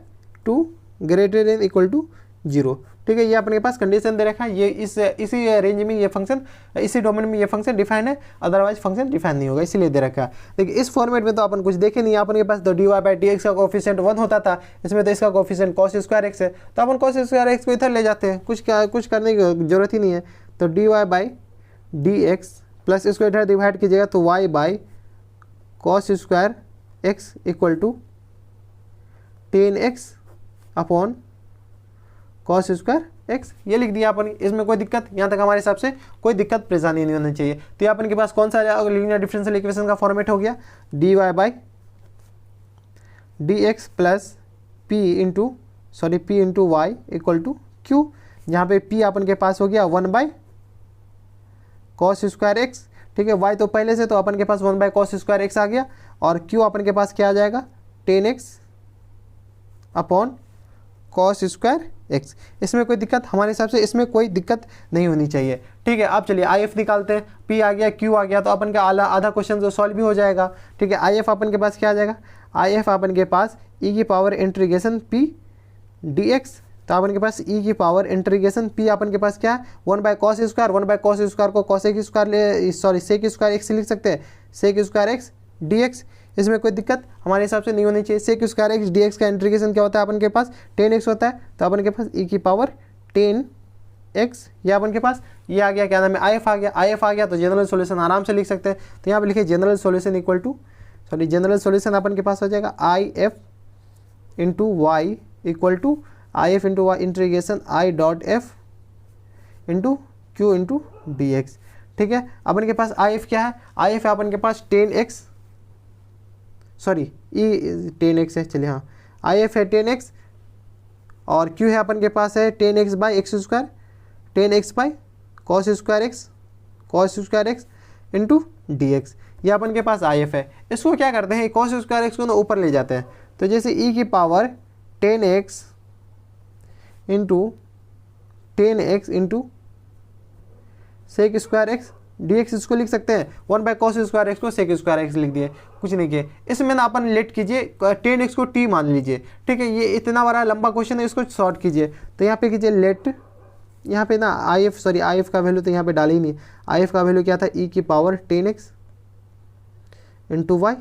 2 greater than equal to 0। ठीक है, ये अपने पास कंडीशन दे रखा है। ये इसी रेंज में ये फंक्शन, इसी डोमेन में ये फंक्शन डिफाइन है, अदरवाइज फंक्शन डिफाइन नहीं होगा, इसीलिए दे रखा है। देखिए इस फॉर्मेट में तो अपन कुछ देखे नहीं, अपन के पास तो d y by d x का कोफिशिएंट 1 होता था, इसमें तो इसका कोफिशिएंट cos स्क्वायर एक्स है, तो अपन cos स्क्वायर एक्स को इधर ले जाते हैं, कुछ करने की जरूरत ही नहीं है। तो d y by d x plus इसको इधर डिवाइड कीजिएगा तो y by cos square x equal to 10x upon cos square x, ये लिख दिया अपन। इसमें कोई दिक्कत, यहाँ तक हमारे हिसाब से कोई दिक्कत परेशानी नहीं होनी चाहिए। तो ये अपन के पास कौन सा लीनियर डिफरेंशियल इक्वेशन का फॉर्मेट हो गया, d y by d x plus p into y equal to q, जहाँ पे p अपन के पास हो गया 1 बाई cos स्क्वायर एक्स। ठीक है, y तो पहले से, तो अपन के पास 1 बाई cos स्क्वायर एक्स आ गया, और q अपन के पास क्या आ जाएगा 10x upon cos square x. इसमें कोई दिक्कत, हमारे हिसाब से इसमें कोई दिक्कत नहीं होनी चाहिए। ठीक है, अब चलिए आई एफ निकालते हैं। p आ गया, q आ गया, तो अपन का आधा क्वेश्चन तो सॉल्व भी हो जाएगा। ठीक है, आई एफ अपन के पास क्या आ जाएगा, आई एफ अपन के पास e की पावर इंटीग्रेशन p dx, तो अपन के पास e की पावर इंटीग्रेशन p अपन के पास क्या है 1 by cos square, 1 by cos square को cosec square sec square x लिख सकते हैं, sec स्क्वायर एक्स dx। इसमें कोई दिक्कत हमारे हिसाब से नहीं होनी चाहिए। sec स्क्वायर एक्स dx का इंटीग्रेशन क्या होता है अपन के पास 10x होता है, तो अपन के पास e की पावर 10x, ये अपन के पास ये आ गया, क्या नाम है IF आ गया। IF आ गया तो जनरल सॉल्यूशन आराम से लिख सकते हैं। तो यहाँ पे लिखे general solution equal to general solution अपन के पास हो जाएगा IF into y equal to IF into y integration I dot F into q into d x. ठीक है, अपन के पास IF क्या है, IF है अपन के पास 10x, सॉरी e 10x है, चलिए हाँ IF है 10x, और Q है अपन के पास है 10x by x square, 10x by cos square x into d x, ये अपन के पास IF है। इसको क्या करते हैं, cos स्क्वायर एक्स को ना ऊपर ले जाते हैं, तो जैसे e की power 10x into 10x into sec square x dx, इसको लिख सकते हैं 1 बाई cos स्क्वायर एक्स को सेक स्क्वायर एक्स लिख दिए, कुछ नहीं किए। इसमें ना अपन लेट कीजिए 10x को t मान लीजिए। ठीक है, ये इतना बड़ा लंबा क्वेश्चन है, इसको शॉर्ट कीजिए। तो यहाँ पे कीजिए लेट, यहाँ पे ना IF का वैल्यू तो यहाँ पे डाल ही नहीं, IF का वैल्यू क्या था e की power 10x into y,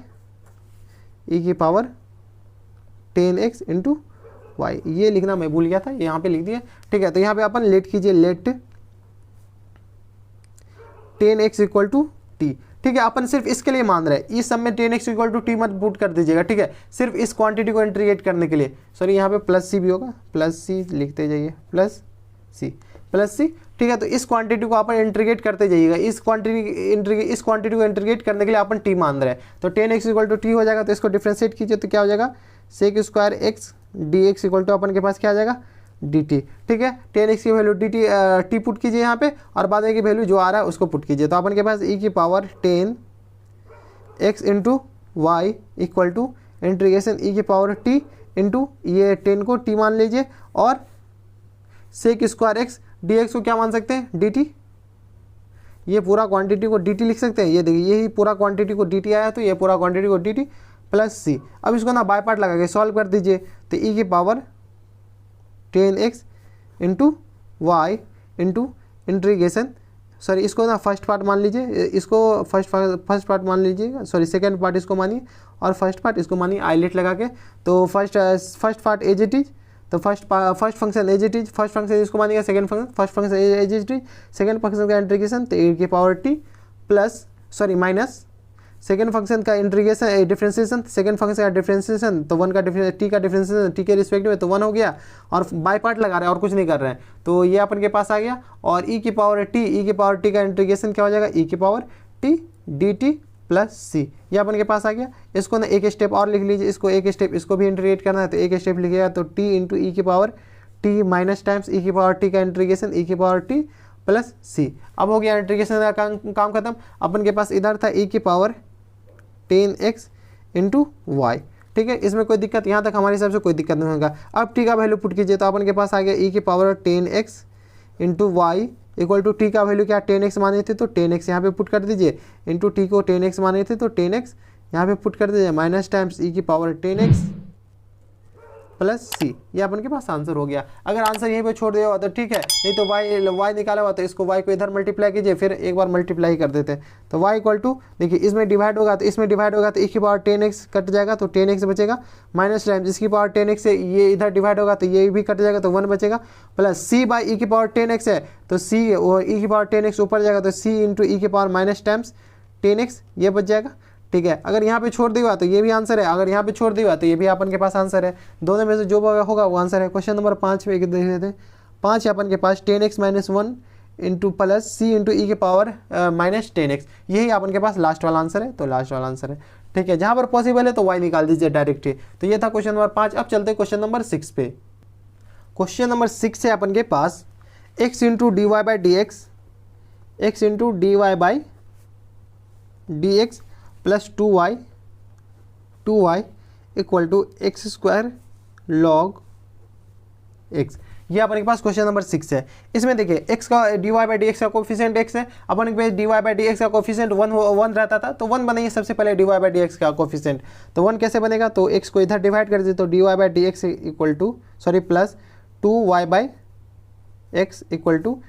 e की पावर 10x इंटू वाई, ये लिखना मैं भूल गया था, यहाँ पे लिख दिया। ठीक है, तो यहाँ पे अपन लेट कीजिए, let 10x equal to t. ठीक है, अपन सिर्फ इसके लिए मान रहे हैं, इस सब में 10x इक्वल टू टी मत पुट कर दीजिएगा। ठीक है, सिर्फ इस क्वांटिटी को इंटीग्रेट करने के लिए, सॉरी यहाँ पे प्लस सी भी होगा, प्लस सी लिखते जाइए, प्लस सी। ठीक है, तो इस क्वांटिटी को अपन इंटीग्रेट करते जाइएगा, इस क्वांटिटी को इंटीग्रेट करने के लिए अपन टी मान रहे हैं। तो 10x इक्वल टू टी हो जाएगा, तो इसको डिफ्रेंशिएट कीजिए तो क्या हो जाएगा sec square x dx equal to अपन के पास क्या आ जाएगा dt। ठीक है, 10x की वैल्यू टी पुट कीजिए यहाँ पे, और बाद में की वैल्यू जो आ रहा है उसको पुट कीजिए। तो अपन के पास e की power 10x into y equal to integration e की पावर t इंटू ये 10 को t मान लीजिए, और सेक स्क्वायर एक्स dx को क्या मान सकते हैं dt, ये पूरा क्वांटिटी को dt लिख सकते हैं। ये देखिए यही पूरा क्वांटिटी को dt आया, तो ये पूरा क्वांटिटी को dt प्लस सी। अब इसको ना बाय पार्ट लगा के सॉल्व कर दीजिए, तो e की power 10x into y into integration, sorry इसको ना फर्स्ट पार्ट मान लीजिए, इसको फर्स्ट पार्ट मान लीजिए, सॉरी सेकंड पार्ट इसको मानिए, और फर्स्ट पार्ट इसको मानिए आइलेट लगा के। तो first part as it is, तो first function as it is, first function इसको मानिएगा, second function first function as it is, second function का इंटीग्रेशन तो e की power t plus sorry minus second function का इंटीग्रेशन डिफरेंशिएशन, सेकेंड फंक्शन का differentiation, तो one का t का डिफरेंशिएशन टी के रिस्पेक्ट में तो 1 हो गया, और बाय पार्ट लगा रहे हैं और कुछ नहीं कर रहे हैं, तो ये अपन के पास आ गया। और e की पावर टी का इंटीग्रेशन क्या हो जाएगा e की power t d t plus c, ये अपन के पास आ गया। इसको ना एक स्टेप और लिख लीजिए, इसको एक स्टेप इसको भी इंटीग्रेट करना है, तो एक स्टेप लिखिएगा, तो टी इंटू ई की power T minus times e की पावर टी का इंटीग्रेशन ई की पावर टी प्लस सी। अब हो गया इंटीग्रेशन का काम खत्म। अपन के पास इधर था e की पावर 10x इंटू वाई। ठीक है, इसमें कोई दिक्कत, यहाँ तक हमारे हिसाब से कोई दिक्कत नहीं होगा। अब टी का वैल्यू पुट कीजिए, तो अपन के पास आ गया e की power 10x into y equal to t का वैल्यू क्या 10x माने थे तो 10x यहाँ पे पुट कर दीजिए, इंटू टी को 10x माने थे तो 10x यहाँ पे पुट कर दीजिए, माइनस टाइम्स ई की पावर 10x प्लस सी। ये अपन के पास आंसर हो गया। अगर आंसर यहीं पे छोड़ दिया हुआ तो ठीक है, नहीं तो y निकाला हुआ तो इसको y को इधर मल्टीप्लाई कीजिए, फिर एक बार मल्टीप्लाई कर देते हैं तो y इक्वल टू, देखिए इसमें डिवाइड होगा तो इसमें डिवाइड होगा तो e की पावर 10x कट जाएगा तो 10x बचेगा, माइनस टाइम्स इसकी पावर 10x से ये इधर डिवाइड होगा तो ये भी कट जाएगा तो 1 बचेगा, प्लस c बाई ई की पावर 10x है तो c और e की पावर 10x ऊपर जाएगा तो c इंटू ई की पावर माइनस टाइम्स 10x ये बच जाएगा। ठीक है, अगर यहाँ पे छोड़ दिया तो ये भी आंसर है, अगर यहाँ पे छोड़ दिया तो ये भी अपन के पास आंसर है। दोनों में से जो होगा वो आंसर है। क्वेश्चन नंबर 5 पे देख लेते हैं। 5 है अपन के पास 10x minus 1 into plus c into ई के पावर माइनस 10x, यही अपन के पास लास्ट वाला आंसर है, तो लास्ट वाला आंसर है। ठीक है, जहाँ पर पॉसिबल है तो y निकाल दीजिए डायरेक्ट ही। तो ये था क्वेश्चन नंबर 5। अब चलते हैं क्वेश्चन नंबर 6 पे। क्वेश्चन नंबर 6 है अपन के पास x into d y by d x, x into d y by d x plus 2y equal to x square log x. ये अपन के पास क्वेश्चन नंबर 6 है। इसमें देखिए x का dy बाई डी एक्स का कोफिशिएंट x है, अपन के पास dy बाई डी एक्स का कोफिशिएंट 1 रहता था तो 1 बनाइए सबसे पहले dy बाई डी एक्स का कोफिशिएंट। तो 1 कैसे बनेगा, तो x को इधर डिवाइड कर दीजिए तो dy by d x equal to plus 2y by x equal to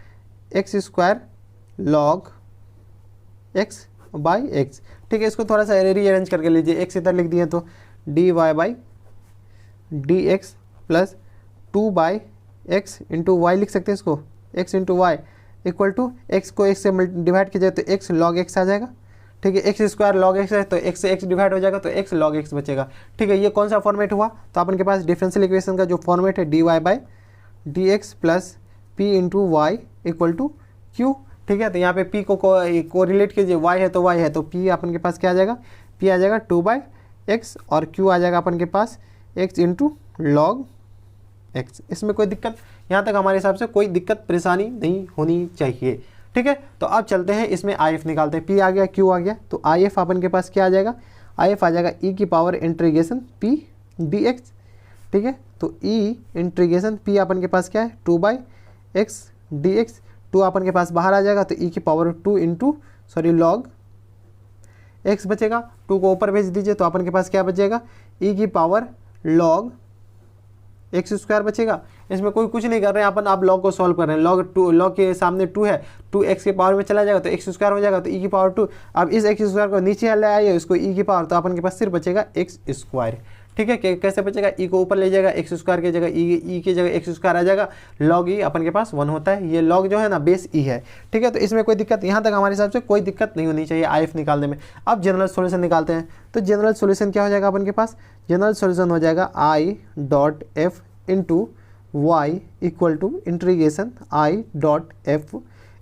x square log x by x. ठीक है, इसको थोड़ा सा रीअरेंज करके लीजिए, x इधर लिख दिए तो dy by d x plus 2 by x into y लिख सकते हैं इसको, x into y equal to x को x से डिवाइड कीजिए तो x लॉग x आ जाएगा। ठीक है, एक्स स्क्वायर लॉग एक्स है तो x से x डिवाइड हो जाएगा तो x लॉग x बचेगा। ठीक है, ये कौन सा फॉर्मेट हुआ, तो अपन के पास डिफरेंशियल इक्वेशन का जो फॉर्मेट है dy by d x plus p into y equal to q. ठीक है, तो यहाँ पे p को रिलेट कीजिए, y है तो y है तो p अपन के पास क्या आ जाएगा, p आ जाएगा 2 बाई एक्स और q आ जाएगा अपन के पास x इंटू लॉग x। इसमें कोई दिक्कत, यहाँ तक हमारे हिसाब से कोई दिक्कत परेशानी नहीं होनी चाहिए। ठीक है, तो अब चलते हैं इसमें if निकालते हैं। p आ गया, q आ गया, तो if अपन के पास क्या आ जाएगा, if आ जाएगा e की पावर इंटीग्रेशन p dx। ठीक है, तो e इंटीग्रेशन p अपन के पास क्या है 2 बाई एक्स डी एक्स, 2 अपन के पास बाहर आ जाएगा तो e की पावर 2 इंटू लॉग x बचेगा। 2 को ऊपर भेज दीजिए तो अपन के पास क्या बचेगा, e की पावर लॉग एक्स स्क्वायर बचेगा। इसमें कोई कुछ नहीं कर रहे हैं अपन, आप लॉग को सॉल्व कर रहे हैं। लॉग के सामने 2 है, 2 एक्स के पावर में चला जाएगा तो एक्स स्क्वायर हो जाएगा तो ई की पावर 2। अब इस एक्स स्क्वायर को नीचे ले आइए, इसको ई की पावर, तो अपन के पास सिर्फ बचेगा एक्स स्क्वायर। ठीक है, कैसे बचेगा, ई को ऊपर ले जाएगा, एक्स स्क्वायर की जगह ई की जगह एक्स स्क्वायर आ जाएगा, लॉग ई अपन के पास 1 होता है। ये लॉग जो है ना बेस ई है। ठीक है, तो इसमें कोई दिक्कत, यहाँ तक हमारे हिसाब से कोई दिक्कत नहीं होनी चाहिए आईएफ निकालने में। अब जनरल सॉल्यूशन निकालते हैं। तो जनरल सॉल्यूशन क्या हो जाएगा अपन के पास, जनरल सॉल्यूशन हो जाएगा I dot F into y equal to integration I dot F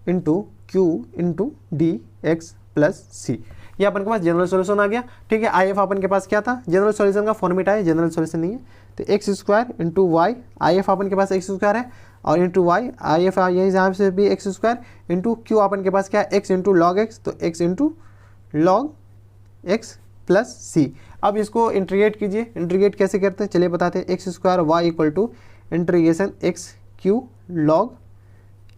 into q into d x plus c. ये अपन के पास जनरल सॉल्यूशन आ गया। ठीक है, आई एफ अपन के पास क्या था, जनरल सॉल्यूशन का फॉर्मेट है, जनरल सॉल्यूशन नहीं है तो x square into y, I F अपन के पास एक्स स्क्वायर है और इंटू वाई, आई एफ यही यहाँ से भी एक्स स्क्वायर इंटू क्यू अपन के पास क्या है एक्स इंटू लॉग एक्स, तो x into log x plus c. अब इसको इंटीग्रेट कीजिए, इंटीग्रेट कैसे करते हैं चलिए बताते हैं। X square y equal to integration x q log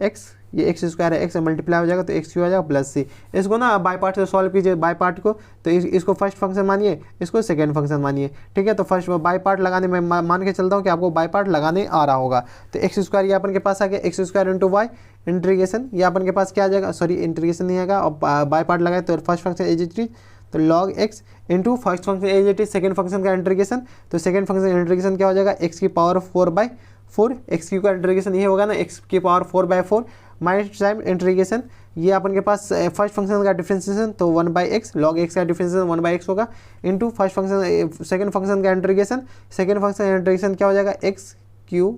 x, ये एक्स स्क्वायर है, एक्स से मल्टीप्लाई हो जाएगा तो एक्स क्यू आ जाएगा प्लस सी। इसको ना बाय पार्ट से सॉल्व कीजिए, बाय पार्ट को, तो इसको फर्स्ट फंक्शन मानिए, इसको सेकंड फंक्शन मानिए। ठीक है, तो फर्स्ट बाय पार्ट लगाने में मान के चलता हूँ कि आपको बाय पार्ट लगाने आ रहा होगा। तो एक्स स्क्वायर ये अपन के पास आ गया, x square into y integration, ये अपन के पास क्या आ जाएगा, सॉरी इंटीग्रेशन नहीं आएगा, और बाय पार्ट लगाए तो first function as it is, तो log x into first function as it is second function का इंटीग्रेशन, तो सेकंड फंक्शन इंटीग्रेशन क्या हो जाएगा एक्स की पावर 4/4, एक्स क्यू का इंटीग्रेशन ये होगा ना एक्स की पावर 4/4 माइनस टाइम इंटीग्रेशन, ये अपन के पास फर्स्ट फंक्शन का डिफरेंशिएशन तो 1/x, लॉग एक्स का डिफरेंशिएशन 1/x होगा into first function second function का इंटीग्रेशन, सेकंड फंक्शन इंटीग्रेशन क्या हो जाएगा x q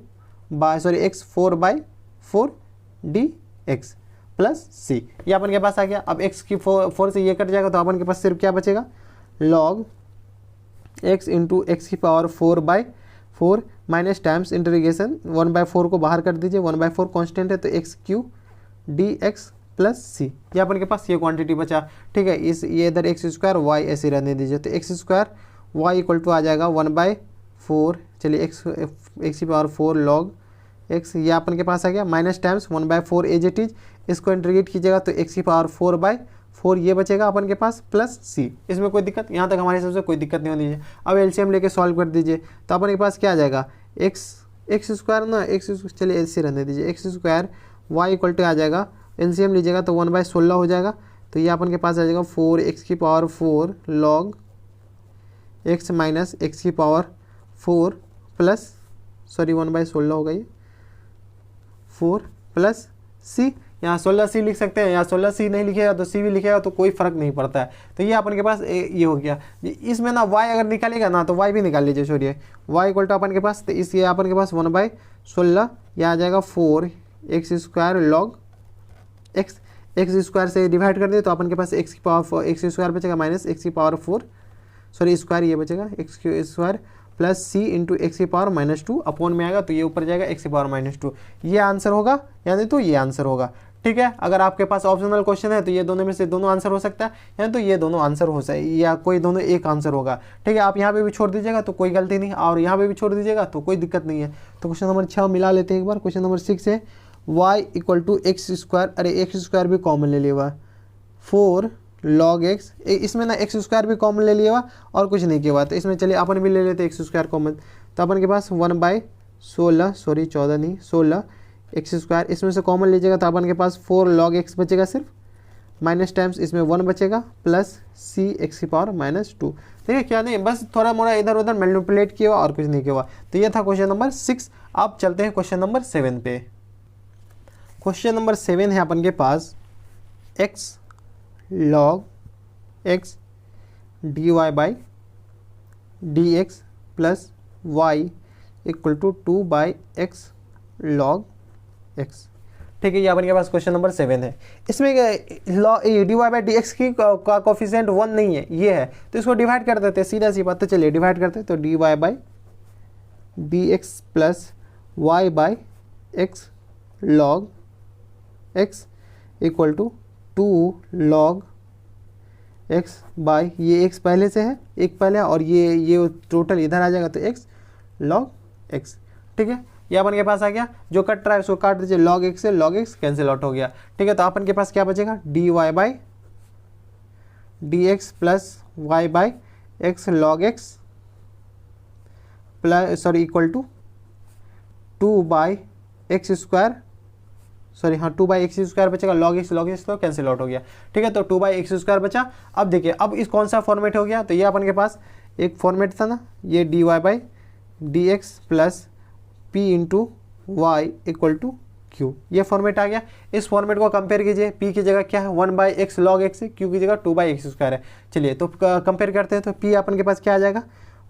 by sorry x 4/4 d x plus c. ये अपन के पास आ गया। अब x की 4 से ये कट जाएगा तो अपन के पास सिर्फ क्या बचेगा, log x इंटू एक्स की पावर 4/4 माइनस टाइम्स इंटीग्रेशन 1/4 को बाहर कर दीजिए, 1/4 कांस्टेंट है तो x q d x plus c. ये अपन के पास ये क्वांटिटी बचा। ठीक है, ये इधर एक्स स्क्वायर वाई ऐसे रहने दीजिए, तो x square y equal to आ जाएगा 1/4, चलिए एक्स की पावर 4 log एक्स, ये अपन के पास आ गया minus times 1/4 as it is इसको इंटीग्रेट कीजिएगा तो एक्स की पावर 4/4 ये बचेगा अपन के पास, प्लस सी। इसमें कोई दिक्कत, यहाँ तक हमारे हिसाब से कोई दिक्कत नहीं होनी चाहिए। अब एलसीएम लेके सॉल्व कर दीजिए तो अपन के पास क्या आ जाएगा, एक्स स्क्वायर ना, चलिए ऐसे रहने दीजिए, x square y equal to आ जाएगा, एलसीएम लीजिएगा तो 1/16 हो जाएगा। तो ये अपन के पास आ जाएगा 4x की power 4 log x minus x की पावर 4 प्लस, सॉरी 1/16 होगा ये, 4 प्लस सी। यहाँ 16c लिख सकते हैं, यहाँ 16c नहीं लिखेगा तो c भी लिखेगा तो कोई फर्क नहीं पड़ता है। तो ये अपन के पास ये हो गया। इसमें ना y अगर निकालेगा ना तो y भी निकाल लीजिए, छोड़िए, y इक्वल टू अपन के पास, तो इस ये अपन के पास 1/16 यह आ जाएगा 4x square log x square से डिवाइड कर दिए तो अपन के पास एक्स की पावर एक्स स्क्वायर बचेगा माइनस एक्स की पावर 4, सॉरी स्क्वायर ये बचेगा x square plus c into x की पावर -2 अपॉन में आएगा तो ये ऊपर जाएगा एक्स की पावर -2। ये आंसर होगा, यानी तो ये आंसर होगा। ठीक है, अगर आपके पास ऑप्शनल क्वेश्चन है तो ये दोनों में से दोनों आंसर हो सकता है, यानी तो ये दोनों आंसर हो सकता है, या कोई दोनों एक आंसर होगा। ठीक है, आप यहाँ पे भी छोड़ दीजिएगा तो कोई गलती नहीं, और यहाँ पे भी छोड़ दीजिएगा तो कोई दिक्कत नहीं है। तो क्वेश्चन नंबर 6 मिला लेते हैं एक बार। क्वेश्चन नंबर 6 है y equal to x square, अरे एक्स स्क्वायर भी कॉमन ले लिया हुआ, 4 log x, इसमें ना एक्स स्क्वायर भी कॉमन ले लिया हुआ और कुछ नहीं किया हुआ, तो इसमें चलिए अपन भी ले लेते एक्स स्क्वायर कॉमन। तो अपन के पास 1/16, सॉरी 14 नहीं 16 एक्स स्क्वायर, इसमें से कॉमन लीजिएगा तो अपन के पास 4 log x बचेगा सिर्फ, माइनस टाइम्स इसमें 1 बचेगा प्लस सी एक्स की पावर -2। ठीक है, क्या नहीं, बस थोड़ा मोड़ा इधर उधर मैनिपुलेट किया हुआ और कुछ नहीं किया हुआ। तो ये था क्वेश्चन नंबर 6। अब चलते हैं क्वेश्चन नंबर 7 पे। क्वेश्चन नंबर 7 है अपन के पास x log x dy/dx plus y equal to 2/x log x। ठीक है, ये अपन के पास क्वेश्चन नंबर 7 है। इसमें dy/dx की का कोफिशिएंट 1 नहीं है, ये है, तो इसको डिवाइड कर देते हैं, सीधा सी बात। तो चलिए डिवाइड करते हैं, तो dy/dx plus y/x log x equal to 2 log x by, ये x पहले से है, एक पहले, और ये टोटल इधर आ जाएगा तो x log x। ठीक है, ये अपन के पास आ गया। जो कट रहा है उसको काट दीजिए, log x से log x कैंसिल आउट हो गया। ठीक है, तो अपन के पास क्या बचेगा, dy/dx plus y/x log x plus, sorry equal to 2/x square, sorry हाँ 2/x स्क्वायर बचेगा, log x तो कैंसिल आउट हो गया। ठीक है, तो 2/x स्क्वायर बचा। अब देखिए, अब इस कौन सा फॉर्मेट हो गया, तो ये अपन के पास एक फॉर्मेट था ना, ये dy/dx plus p into y equal to q, ये फॉर्मेट आ गया। इस फॉर्मेट को कंपेयर कीजिए, p की जगह क्या है 1/x log x है, q की जगह 2/x स्क्वायर है। चलिए तो कंपेयर करते हैं, तो p अपन के पास क्या आ जाएगा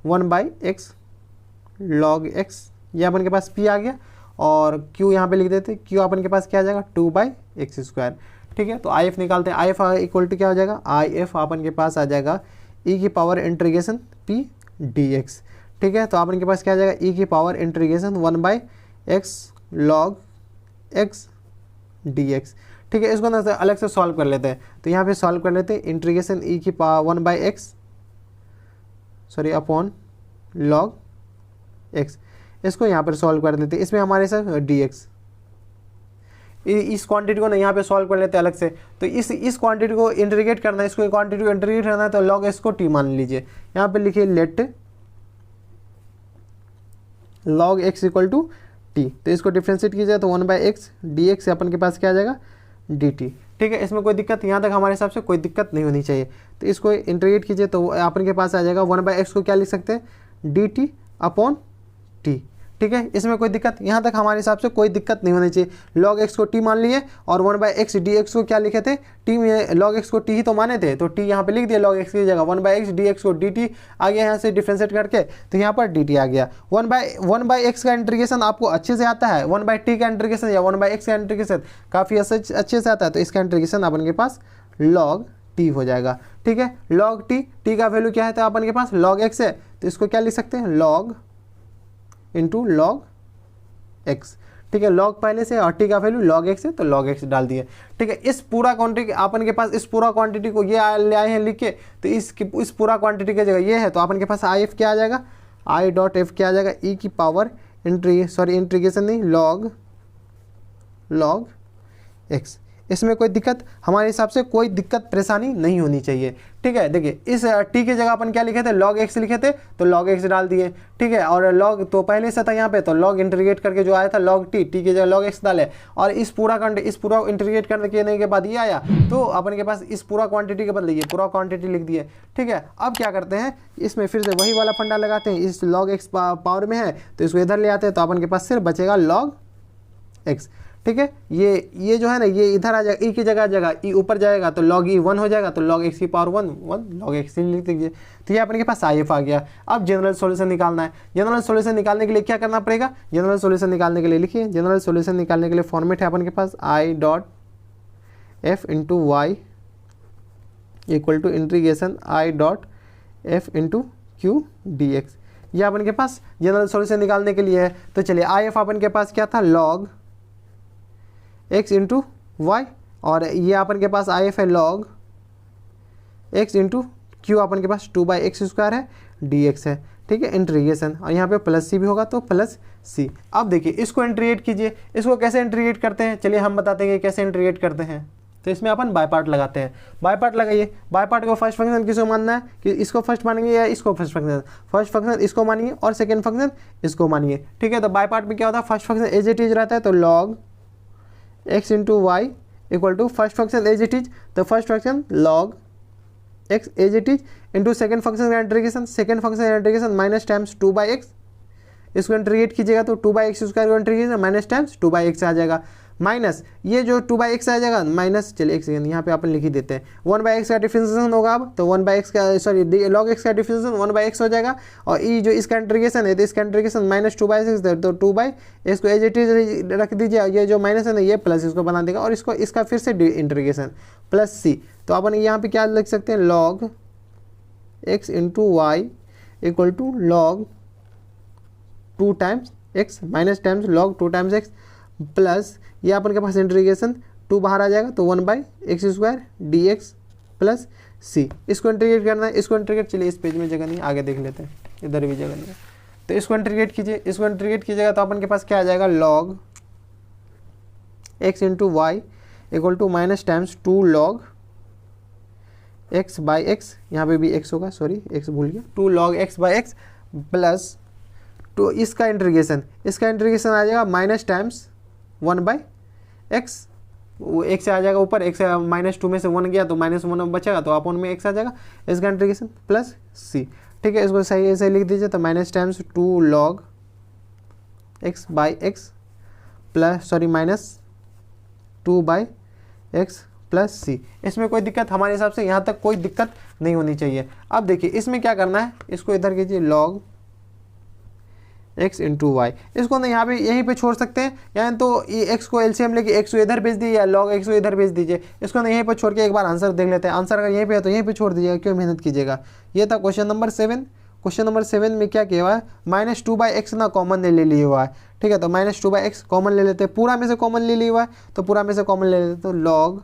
1/x log x, ये अपन के पास p आ गया, और q यहाँ पे लिख देते हैं, q अपन के पास क्या आ जाएगा 2/x स्क्वायर। ठीक है, तो if निकालते हैं, if इक्वल टू क्या हो जाएगा, if अपन के पास आ जाएगा e की पावर इंटीग्रेशन p dx। ठीक है, तो अपन के पास क्या आ जाएगा e की power integration 1/x log x dx। ठीक है, इसको ना अलग से सॉल्व कर लेते हैं, तो यहाँ पे सॉल्व कर लेते हैं, इंटीग्रेशन e की power 1/x, sorry upon log x, इसको यहाँ पर सॉल्व कर देते हैं। इसमें हमारे साथ dx, इस क्वांटिटी को ना यहाँ पे सॉल्व कर लेते हैं अलग से। तो इस क्वांटिटी को इंटीग्रेट करना है, इसको क्वांटिटी को इंटीग्रेट करना है, तो log x को t मान लीजिए। यहाँ पे लिखिए let log x equal to t, तो इसको डिफ्रेंशिएट कीजिए तो 1/x dx से अपन के पास क्या आ जाएगा dt। ठीक है, इसमें कोई दिक्कत, यहाँ तक हमारे हिसाब से कोई दिक्कत नहीं होनी चाहिए। तो इसको इंटीग्रेट कीजिए तो अपन के पास आ जाएगा 1/x को क्या लिख सकते हैं dt अपॉन t। ठीक है, इसमें कोई दिक्कत, यहाँ तक हमारे हिसाब से कोई दिक्कत नहीं होनी चाहिए। log x को t मान लिए और 1/x dx को क्या लिखे थे, t में log x को t ही तो माने थे, तो t यहाँ पे लिख दिया, log x की जगह 1/x dx को dt आ गया, यहाँ से डिफ्रेंशिएट करके तो यहाँ पर dt आ गया। 1/x का इंटीग्रेशन आपको अच्छे से आता है, 1/t का इंटीग्रेशन या 1/x का इंटीग्रेशन काफ़ी अच्छे से आता है, तो इसका इंटीग्रेशन अपन के पास log t हो जाएगा। ठीक है, log t का वैल्यू क्या है, तो अपन के पास log x है, तो इसको क्या लिख सकते हैं log इंटू log x। ठीक है, log पहले से और t का वैल्यू log x है, तो log x डाल दिए। ठीक है, इस पूरा क्वांटिटी अपन के पास, इस पूरा क्वांटिटी को ये ले आए हैं लिख के, तो इस पूरा क्वांटिटी की जगह ये है, तो अपन के पास if क्या आ जाएगा, i डॉट एफ क्या आ जाएगा e की पावर इंटीग्रेशन नहीं log x। इसमें कोई दिक्कत, हमारे हिसाब से कोई दिक्कत परेशानी नहीं होनी चाहिए। ठीक है, देखिए इस टी की जगह अपन क्या लिखे थे, log x लिखे थे, तो log x डाल दिए। ठीक है, और log तो पहले से था यहाँ पे, तो log इंटीग्रेट करके जो आया था log t की जगह log x डाले, और इस पूरा इंटीग्रेट करने के बाद ये आया, तो अपन के पास इस पूरा क्वांटिटी के बदले ये पूरा क्वांटिटी लिख दिए। ठीक है, अब क्या करते हैं, इसमें फिर से वही वाला फंडा लगाते हैं, इस log x पावर में है तो इसको इधर ले आते हैं, तो अपन के पास सिर्फ बचेगा log x। ठीक है, ये जो है ना, ये इधर आ जाएगा, ई की जगह ई ऊपर जाएगा तो log e 1 हो जाएगा, तो log x की पावर 1 log x लिख दीजिए। तो ये अपन के पास IF आ गया। अब जनरल सॉल्यूशन निकालना है। जनरल सॉल्यूशन निकालने के लिए क्या करना पड़ेगा, जनरल सॉल्यूशन निकालने के लिए लिखिए, जनरल सॉल्यूशन निकालने के लिए फॉर्मेट है अपन के पास I dot f into y equal to integration I dot f into q d x. ये अपन के पास जनरल सॉल्यूशन निकालने के लिए है। तो चलिए IF अपन के पास क्या था, log x इंटू वाई, और ये अपन के पास IF है log x इंटू क्यू, अपन के पास 2/x² है, dx है। ठीक है, इंटीग्रेशन, और यहाँ पे प्लस सी भी होगा तो प्लस सी। अब देखिए इसको इंटीग्रेट कीजिए, इसको कैसे इंटीग्रेट करते हैं, चलिए हम बताते हैं कि कैसे इंटीग्रेट करते हैं। तो इसमें अपन बाय पार्ट लगाते हैं, बाय पार्ट लगाइए। बाय पार्ट को फर्स्ट फंक्शन किसको मानना है, कि इसको फर्स्ट मानेंगे या इसको फर्स्ट फंक्शन इसको मानिए, और सेकेंड फंक्शन इसको मानिए। ठीक है, तो बाय पार्ट में क्या होता है, first function as it is रहता है, तो log x into y equal to first function as it is, तो first function log x as it is into second function का इंटीग्रेशन, सेकेंड फंक्शन का इंटीग्रेशन माइनस टाइम्स 2/x, इसको integrate कीजिएगा तो 2/x² को इंटीग्रेशन माइनस टाइम्स 2/x आ जाएगा, minus ये जो 2/x आ जाएगा माइनस, चलिए एक सेकेंड यहाँ पे अपन लिख ही देते हैं, 1/x का डिफरेंशिएशन होगा अब, तो 1/x का सॉरी log x का डिफरेंशिएशन 1/x हो जाएगा, और ये जो इसका इंटीग्रेशन है तो इसका इंटीग्रेशन माइनस 2/6 है, तो 2/x को एज इट इज रख दीजिए, ये जो माइनस है ना ये प्लस इसको बना देगा, और इसको इसका फिर से इंटीग्रेशन प्लस सी। तो अपन यहाँ पे क्या लिख सकते हैं, log x into y equal to log 2 times x minus times log 2 times x plus ये अपन के पास इंटीग्रेशन 2 बाहर आ जाएगा, तो 1/x² dx प्लस सी। इसको इंटीग्रेट करना है, इसको इंटीग्रेट, चलिए इस पेज में जगह नहीं, आगे देख लेते हैं, इधर भी जगह नहीं है, तो इसको इंटीग्रेट कीजिए। इसको इंटीग्रेट कीजिएगा तो अपन के पास क्या आ जाएगा, log x into y equal to minus times 2 log x/x, यहाँ पे भी x होगा, सॉरी x भूल गया, 2 log x/x प्लस तो इसका इंटीग्रेशन आ जाएगा माइनस टाइम्स 1/x, वो x से आ जाएगा ऊपर, x से माइनस 2 में से 1 गया तो माइनस 1 बचेगा, तो अपन में x आ जाएगा, इसका इंटीग्रेशन प्लस सी। ठीक है, इसको सही ऐसे लिख दीजिए, तो minus times 2 log x/x plus sorry minus 2/x plus c. इसमें कोई दिक्कत, हमारे हिसाब से यहाँ तक कोई दिक्कत नहीं होनी चाहिए। अब देखिए इसमें क्या करना है, इसको इधर कीजिए, log x इंटू वाई, इसको ना यहाँ पे यहीं पे छोड़ सकते हैं, यानी तो ये x को एलसीएम लेके x को इधर भेज दीजिए, या log x को इधर भेज दीजिए। इसको ना यहीं पे छोड़ के एक बार आंसर देख लेते हैं, आंसर अगर यहीं पे है तो यहीं पे छोड़ दीजिएगा, क्यों मेहनत कीजिएगा। ये था क्वेश्चन नंबर 7। क्वेश्चन नंबर 7 में क्या किया हुआ है, माइनस 2/x ना कॉमन ले लिया हुआ है। ठीक है, तो माइनस 2/x कॉमन ले लेते हैं, पूरा में से कॉमन ले लिया हुआ है, तो पूरा में से कॉमन ले लेते हैं, तो log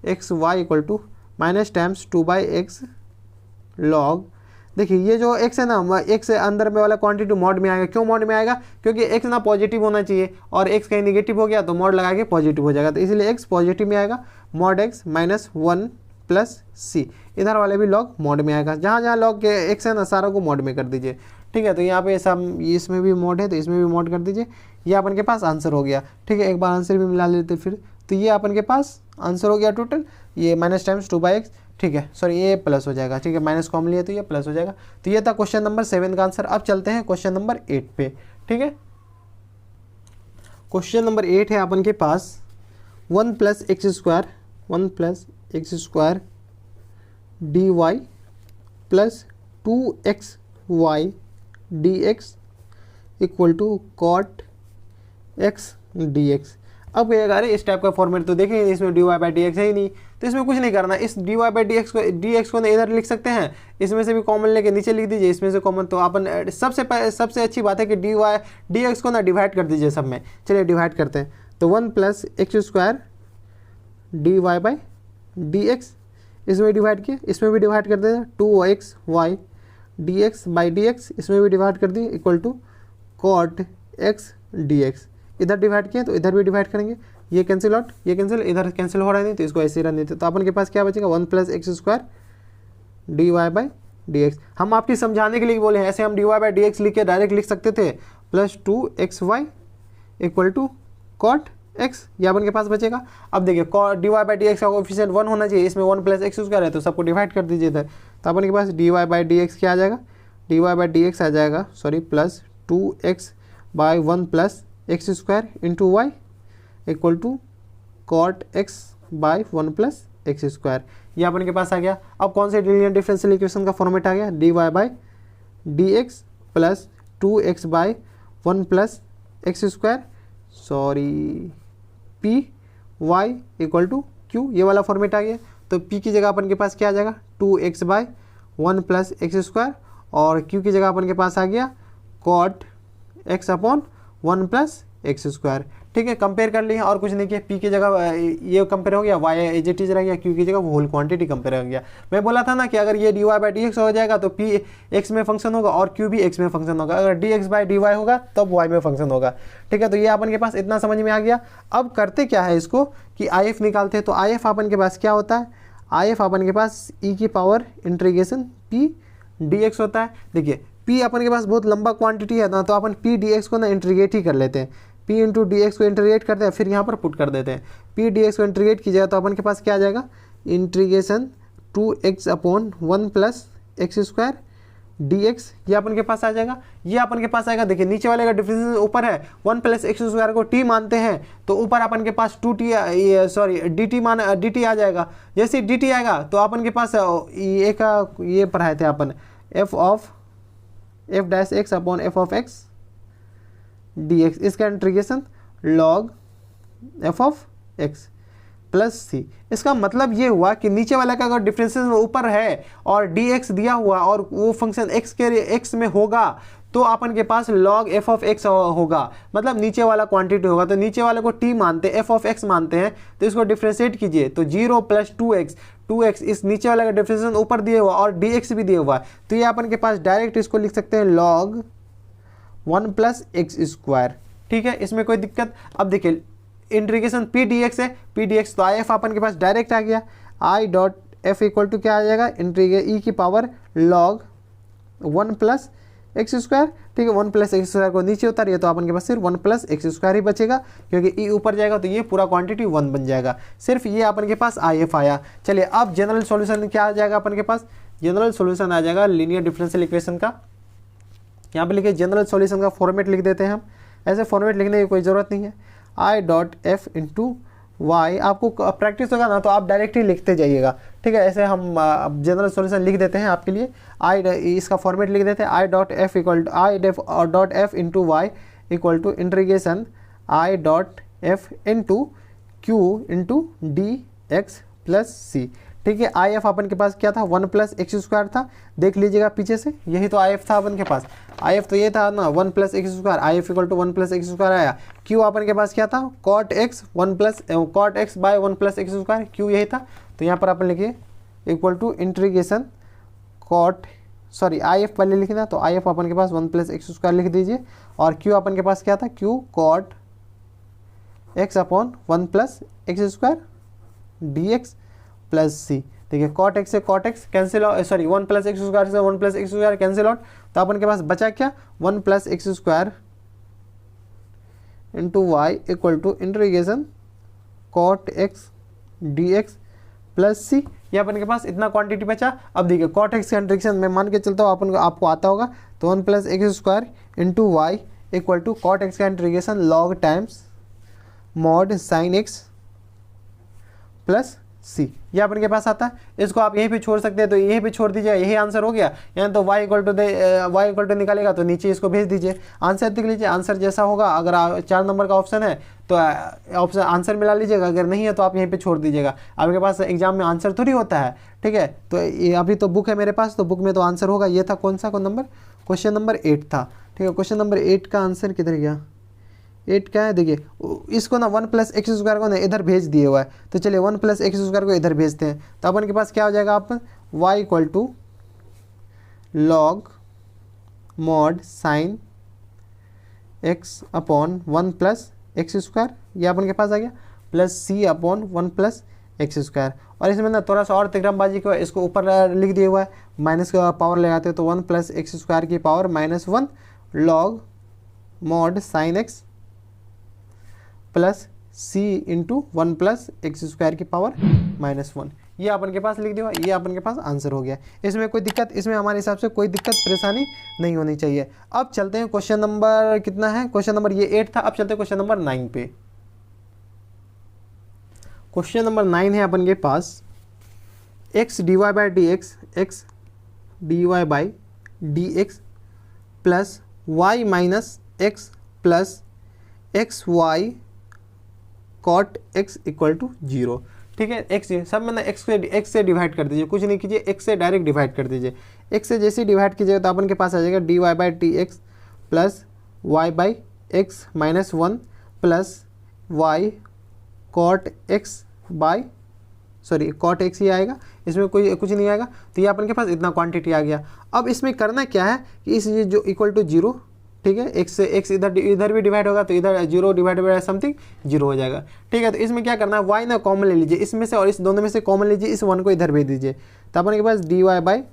x y equal to minus times 2/x log, देखिए ये जो x है ना, x से अंदर में वाला क्वांटिटी मॉड में आएगा। क्यों मॉड में आएगा, क्योंकि x ना पॉजिटिव होना चाहिए, और x कहीं नेगेटिव हो गया तो मॉड लगा के पॉजिटिव हो जाएगा, तो इसलिए x पॉजिटिव में आएगा, मॉड x माइनस 1 प्लस सी। इधर वाले भी log मॉड में आएगा, जहाँ जहाँ log के x है ना सारों को मॉड में कर दीजिए। ठीक है, तो यहाँ पे सब इसमें भी मॉड है तो इसमें भी मॉड कर दीजिए। ये अपन के पास आंसर हो गया। ठीक है, एक बार आंसर भी मिला लेते फिर, तो ये अपन के पास आंसर हो गया टोटल, ये माइनस टाइम्स 2/x। ठीक है, सॉरी ये प्लस हो जाएगा। ठीक है, माइनस कॉमन लिया तो ये प्लस हो जाएगा। तो ये था क्वेश्चन नंबर 7 का आंसर। अब चलते हैं क्वेश्चन नंबर 8 पे। ठीक है, क्वेश्चन नंबर 8 है अपन के पास 1 + x² dy plus 2xy dx equal to cot x dx। अब कहिएगा अरे इस टाइप का फॉर्मेट तो देखें, इसमें dy/dx है ही नहीं, तो इसमें कुछ नहीं करना। इस dy/dx को इधर लिख सकते हैं, इसमें से भी कॉमन लेके नीचे लिख दीजिए, इसमें से कॉमन। तो अपन सबसे अच्छी बात है कि dx को ना डिवाइड कर दीजिए सब में। चलिए डिवाइड करते हैं, तो 1 + x² dy/dx, इसमें डिवाइड किए, इसमें भी डिवाइड कर दें, 2xy dx/dx, इसमें भी डिवाइड कर दिए, equal to cot x dx। इधर डिवाइड किए तो इधर भी डिवाइड करेंगे, ये कैंसिल आउट, ये कैंसिल, इधर कैंसिल हो रहा है नहीं तो इसको ऐसे ही रहने देते। तो अपन के पास क्या बचेगा 1 + x² dy/dx। हम आपकी समझाने के लिए बोले हैं, ऐसे हम dy/dx लिख के डायरेक्ट लिख सकते थे +2xy = cot x, ये अपन के पास बचेगा। अब देखिए dy/dx का कोएफिशिएंट 1 होना चाहिए, इसमें 1 + x² है तो सबको डिवाइड कर दीजिए इधर। तो अपन के पास dy/dx क्या आ जाएगा, dy/dx आ जाएगा +2x/1 + x² × y = cot x/1 + x²। ये अपन के पास आ गया। अब कौन से लीनियर डिफरेंशियल इक्वेशन का फॉर्मेट आ गया, dy/dx +2x/1 + x², sorry py = q, ये वाला फॉर्मेट आ गया। तो p की जगह अपन के पास क्या आ जाएगा 2x/1 + x² और q की जगह अपन के पास आ गया cot x/1 + x²। ठीक है, कंपेयर कर लिए और कुछ नहीं किया। p की जगह ये कंपेयर हो गया, y एज इट इज रह गया, q की जगह होल क्वांटिटी कंपेयर हो गया। मैं बोला था ना कि अगर ये dy/dx हो जाएगा तो p x में फंक्शन होगा और q भी x में फंक्शन होगा, अगर dx/dy होगा तब y में फंक्शन होगा। ठीक है, तो ये अपन के पास इतना समझ में आ गया। अब करते क्या है इसको कि if निकालते हैं। तो if अपन के पास क्या होता है, if अपन के पास e∫p dx होता है। देखिए p अपन के पास बहुत लंबा क्वांटिटी है ना, तो अपन p dx को ना इंटीग्रेट ही कर लेते हैं, p × dx को इंटीग्रेट करते हैं, फिर यहाँ पर पुट कर देते हैं। p dx को इंटीग्रेट कीजिएगा तो अपन के पास क्या आ जाएगा, ∫2x/1 + x² dx, ये अपन के पास आ जाएगा। ये अपन के पास आएगा। देखिए नीचे वाले का डिफरेंस ऊपर है, 1 + x² को t मानते हैं तो ऊपर अपन के पास 2t dt आ जाएगा। जैसे dt आएगा तो अपन के पास ये पढ़ाए थे अपन f(x/f(x) dx, इसका इंटीग्रेशन log f(x) + c। इसका मतलब ये हुआ कि नीचे वाला का अगर डिफरेंसेस ऊपर है और dx दिया हुआ और वो फंक्शन x में होगा तो अपन के पास log f(x) होगा, मतलब नीचे वाला क्वांटिटी होगा। तो नीचे वाले को t मानते हैं, f(x) मानते हैं, तो इसको डिफ्रेंशिएट कीजिए तो 0 + 2x, इस नीचे वाले का डिफरेंशिएशन ऊपर दिए हुआ और dx भी दिया हुआ है, तो ये अपन के पास डायरेक्ट इसको लिख सकते हैं log 1 + x²। ठीक है, इसमें कोई दिक्कत। अब देखिए इंटीग्रेशन p dx है, p dx तो if अपन के पास डायरेक्ट आ गया, i.f = क्या आ जाएगा e∫log 1 + x²। ठीक है, 1 + x² को नीचे उतारिए तो अपन के पास सिर्फ 1 + x² ही बचेगा, क्योंकि e ऊपर जाएगा तो ये पूरा क्वांटिटी 1 बन जाएगा। सिर्फ ये अपन के पास if आया। चलिए अब जनरल सॉल्यूशन क्या आ जाएगा अपन के पास, जनरल सॉल्यूशन आ जाएगा लीनियर डिफरेंशियल इक्वेशन का। यहाँ पे लिखिए जनरल सॉल्यूशन का फॉर्मेट लिख देते हैं हम, ऐसे फॉर्मेट लिखने की कोई ज़रूरत नहीं है। i.f × y, आपको प्रैक्टिस होगा ना तो आप डायरेक्ट ही लिखते जाइएगा। ठीक है, ऐसे हम जनरल सॉल्यूशन लिख देते हैं आपके लिए। इसका फॉर्मेट लिख देते हैं i.f × y = i.f × q × dx + c। ठीक है, if अपन के पास क्या था 1 + x² था, देख लीजिएगा पीछे से, यही तो if था अपन के पास। if तो ये था ना 1 + x², if = 1 + x² आया। q अपन के पास क्या था cot x/1 + x², q यही था। तो यहाँ पर अपन लिखिए = if पहले लिखना, तो if अपन के पास 1 + x² लिख दीजिए और q अपन के पास क्या था q cot x/1 + x² dx + c। देखिए cot x से cot x कैंसिल, 1 + x² से 1 + x² कैंसिल आउट, तो अपन के पास बचा क्या 1 + x² × y = cot x dx + c। ये अपन के पास इतना क्वांटिटी बचा। अब देखिए cot x का इंटीग्रेशन मैं मान के चलता हूँ आपको आता होगा, तो 1 + x² × y = cot x का integration log times mod sin x + c, ये अपन के पास आता है। इसको आप यहीं पे छोड़ सकते हैं तो यहीं पे छोड़ दीजिए, यही आंसर हो गया। यानी तो y = निकालेगा तो नीचे इसको भेज दीजिए, आंसर देख लीजिए। आंसर जैसा होगा, अगर 4 नंबर का ऑप्शन है तो ऑप्शन आंसर मिला लीजिएगा, अगर नहीं है तो आप यहीं पे छोड़ दीजिएगा। आपके पास एग्जाम में आंसर थोड़ी होता है। ठीक है, तो ये अभी तो बुक है मेरे पास, तो बुक में तो आंसर होगा। ये था कौन नंबर, क्वेश्चन नंबर 8 था। ठीक है, क्वेश्चन नंबर 8 का आंसर किधर गया, 8 क्या है, देखिए इसको ना 1 + x² को ना इधर भेज दिए हुआ है, तो चलिए 1 + x² को इधर भेजते हैं। तो अपन के पास क्या हो जाएगा, आप y = log mod sin x/1 + x², ये अपन के पास आ गया, plus c upon 1 plus x square. और इसमें ना थोड़ा सा और तिग्रमबाजी को इसको ऊपर लिख दिया हुआ है, माइनस का पावर लगाते हो तो 1 प्लस एक्स स्क्वायर की power -1 log mod sine x plus c into 1 plus x square की पावर -1। ये अपन के पास लिख दिया, ये अपन के पास आंसर हो गया। इसमें कोई दिक्कत, इसमें हमारे हिसाब से कोई दिक्कत परेशानी नहीं होनी चाहिए। अब चलते हैं क्वेश्चन नंबर कितना है, क्वेश्चन नंबर ये 8 था। अब चलते हैं क्वेश्चन नंबर 9 पे। क्वेश्चन नंबर 9 है अपन के पास x dy by d x plus y minus x plus x y cot x equal to 0। ठीक है, x सब में ना x से डिवाइड कर दीजिए, कुछ नहीं कीजिए, x से डायरेक्ट डिवाइड कर दीजिए। x से जैसे डिवाइड कीजिएगा तो अपन के पास आ जाएगा dy by d x plus y by x minus 1 plus y cot x by cot x ही आएगा, इसमें कोई कुछ नहीं आएगा। तो ये अपन के पास इतना क्वांटिटी आ गया। अब इसमें करना क्या है कि इस ये जो इक्वल टू 0, ठीक है, x से x इधर भी डिवाइड होगा तो इधर 0 डिवाइड बाई समथिंग 0 हो जाएगा। ठीक है, तो इसमें क्या करना है, y ना कॉमन ले लीजिए इसमें से और इस दोनों में से कॉमन लीजिए, इस 1 को इधर भेज दीजिए। तो अपन के पास dy बाई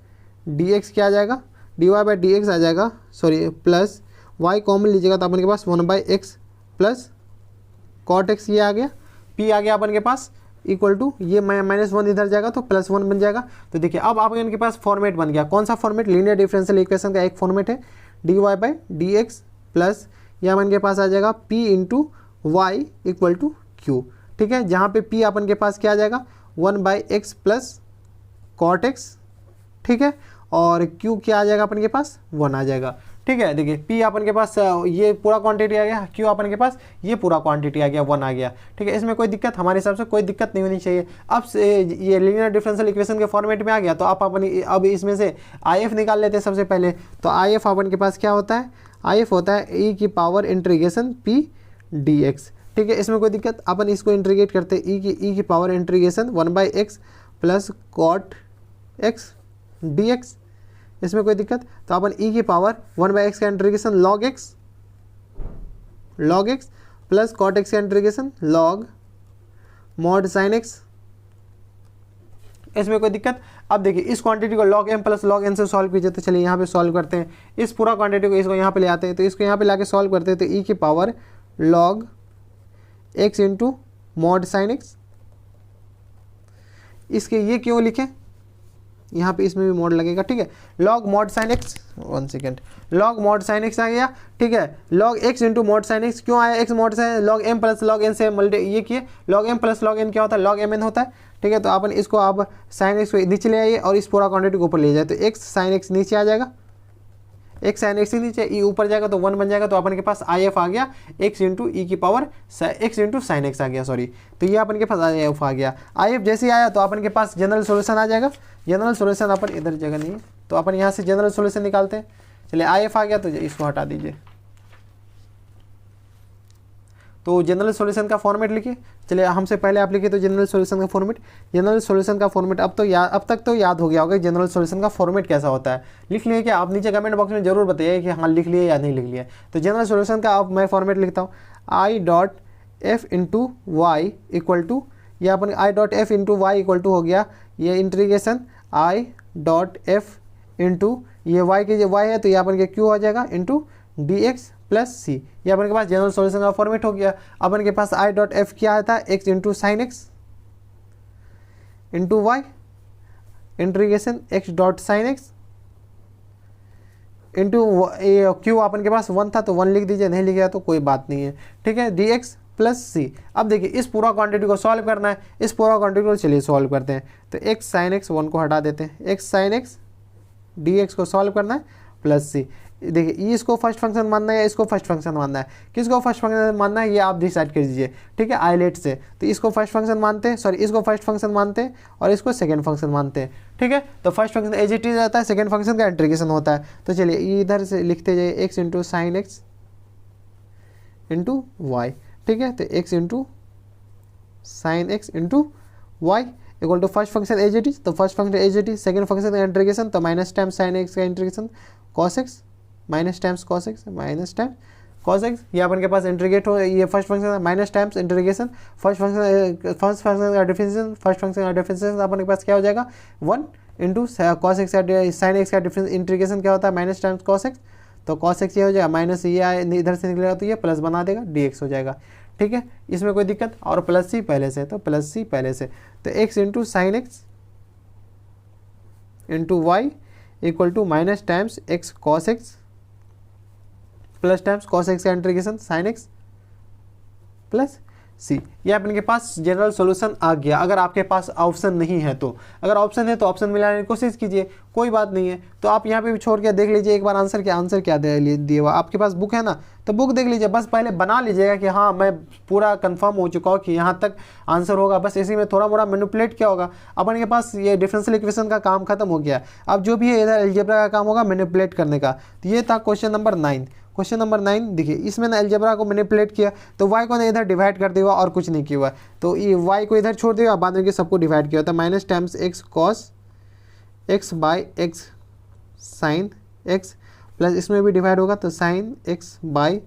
डी एक्स क्या आ जाएगा, dy बाई डी एक्स आ जाएगा, प्लस y कॉमन लीजिएगा तो अपन के पास 1 by x plus cot x ये आ गया, p आ गया अपन के पास इक्वल टू ये -1 इधर जाएगा तो +1 बन जाएगा। तो देखिए अब आप इनके पास फॉर्मेट बन गया। कौन सा फॉर्मेट, लीनियर डिफरेंशियल इक्वेशन का एक फॉर्मेट है dy by d x plus यह अपन के पास आ जाएगा p into y equal to q. ठीक है, जहाँ पे p अपन के पास क्या आ जाएगा 1 by x plus cot x. ठीक है, और q क्या आ जाएगा अपन के पास 1 आ जाएगा। ठीक है, देखिए p अपन के पास ये पूरा क्वांटिटी आ गया, q अपन के पास ये पूरा क्वांटिटी आ गया 1 आ गया। ठीक है, इसमें कोई दिक्कत, हमारे हिसाब से कोई दिक्कत नहीं होनी चाहिए। अब से ये लीनियर डिफरेंशियल इक्वेशन के फॉर्मेट में आ गया तो आप अपन अब इसमें से IF निकाल लेते हैं सबसे पहले। तो IF अपन के पास क्या होता है, IF होता है e की पावर इंटीग्रेशन p dx। ठीक है, इसमें कोई दिक्कत, अपन इसको इंटीग्रेट करते हैं e की power integration 1 by x plus cot x dx, इसमें कोई दिक्कत। तो अपन e की पावर 1 बाई एक्स का integration log x plus cot x का integration log mod sine x, इसमें कोई दिक्कत। अब देखिए इस क्वांटिटी को log m plus log n से सॉल्व कीजिए। तो चलिए यहाँ पे सॉल्व करते हैं, इस पूरा क्वांटिटी को इसको यहाँ पे ले आते हैं। तो इसको यहाँ पे लाके सॉल्व करते हैं तो e की power log x into mod sine x, इसके ये क्यों लिखे, यहाँ पे इसमें भी मॉड लगेगा। ठीक है, log mod sine x, 1 second, log mod sine x आ गया। ठीक है, log x into mod sine x क्यों आया, x mod sine log m plus log n से मल्टी ये किए, log m plus log n क्या होता है, लॉग एम एन होता है। ठीक है, तो अपन इसको आप साइन एक्स को नीचे ले आइए और इस पूरा क्वांटिटी को ऊपर ले जाए तो एक्स साइन एक्स नीचे आ जाएगा, एक्स साइन एक्स नीचे ई ऊपर जाएगा तो 1 बन जाएगा। तो अपन के पास IF आ गया x इंटू ई की power x into sine x आ गया, तो ये अपन के पास IF आ गया। IF जैसे ही आया तो अपन के पास जनरल सोल्यूशन आ जाएगा। जनरल सोल्यूशन अपन इधर जगह नहीं है तो अपन यहाँ से जनरल सोल्यूशन निकालते हैं। चलिए IF आ गया तो इसको हटा दीजिए। तो जनरल सॉल्यूशन का फॉर्मेट लिखिए। चलिए हमसे पहले आप लिखिए तो जनरल सॉल्यूशन का फॉर्मेट, जनरल सॉल्यूशन का फॉर्मेट अब तक तो याद हो गया होगा जनरल सॉल्यूशन का फॉर्मेट कैसा होता है। लिख लिए क्या आप, नीचे कमेंट बॉक्स में जरूर बताइए कि हाँ लिख लिए या नहीं लिख लिया। तो जनरल सॉल्यूशन का अब मैं फॉर्मेट लिखता हूँ I dot F into y equal to, या अपन I dot F into y equal to हो गया ये integration I dot F into ये वाई के जो वाई है तो ये अपन के क्यू हो जाएगा into d x plus c. ये अपन के पास जनरल सॉल्यूशन का फॉर्मेट हो गया। अपन के पास आई डॉट एफ क्या आता है x into sine x into y integration x dot sine x into q अपन के पास 1 था तो 1 लिख दीजिए, नहीं लिखा तो कोई बात नहीं है। ठीक है, डी एक्स प्लस सी। अब देखिए इस पूरा क्वांटिटी को सॉल्व करना है, इस पूरा क्वांटिटी को चलिए सॉल्व करते हैं। तो एक्स साइन एक्स 1 को हटा देते हैं, x sine x d x को सॉल्व करना है प्लस सी। देखिए इसको फर्स्ट फंक्शन मानना है या इसको फर्स्ट फंक्शन मानना है, किसको फर्स्ट फंक्शन मानना है ये आप डिसाइड कर दीजिए। ठीक है, आइलेट से तो इसको फर्स्ट फंक्शन मानते हैं, इसको फर्स्ट फंक्शन मानते हैं और इसको सेकंड फंक्शन मानते हैं। ठीक है, तो first function as it is रहता है, सेकंड फंक्शन का इंटीग्रेशन होता है। तो चलिए इधर से लिखते जाइए x into sine x into y. ठीक है, तो x into sine x into y equal to first function as it is, तो first function as it is, second function का इंटीग्रेशन तो माइनस टाइम साइन एक्स का integration cos x minus times cos x minus times cos x, ये अपन के पास integrate हो, ये फर्स्ट फंक्शन है minus times integration first function का डिफरेंशिएशन, फर्स्ट फंक्शन का डिफरेंशिएशन अपन के पास क्या हो जाएगा 1 into cos x sine x का डिफरेंस इंटीग्रेशन क्या होता है माइनस टाइम्स कॉस एक्स, तो कॉस एक्स ये हो जाएगा माइनस ये आए इधर से निकलेगा तो ये प्लस बना देगा dx हो जाएगा। ठीक है, इसमें कोई दिक्कत, और प्लस सी पहले से, तो प्लस सी पहले से, तो x into sine x into y equal to minus times x cos x plus times cos x का integration sine x plus c. ये अपन के पास जनरल सॉल्यूशन आ गया। अगर आपके पास ऑप्शन नहीं है तो, अगर ऑप्शन है तो ऑप्शन मिलाने की कोशिश कीजिए, कोई बात नहीं है। तो आप यहाँ पे भी छोड़ के देख लीजिए एक बार आंसर क्या दिया हुआ। आपके पास बुक है ना, तो बुक देख लीजिए, बस पहले बना लीजिएगा कि हाँ मैं पूरा कंफर्म हो चुका हूँ कि यहाँ तक आंसर होगा। बस इसी में थोड़ा मोड़ा मैनिपुलेट क्या होगा, अपन के पास ये डिफरेंशियल इक्वेशन का काम खत्म हो गया। अब जो भी है इधर अलजेब्रा का काम होगा मैनिपुलेट करने का। तो ये था क्वेश्चन नंबर 9। क्वेश्चन नंबर 9 देखिए, इसमें ना अलजेब्रा को मैनिपुलेट किया तो y को ना इधर डिवाइड कर दिया हुआ और कुछ नहीं किया हुआ, तो ये y को इधर छोड़ दिया, बाद में सबको डिवाइड किया होता है minus times x cos x by x sine x, plus इसमें भी डिवाइड होगा तो sine x by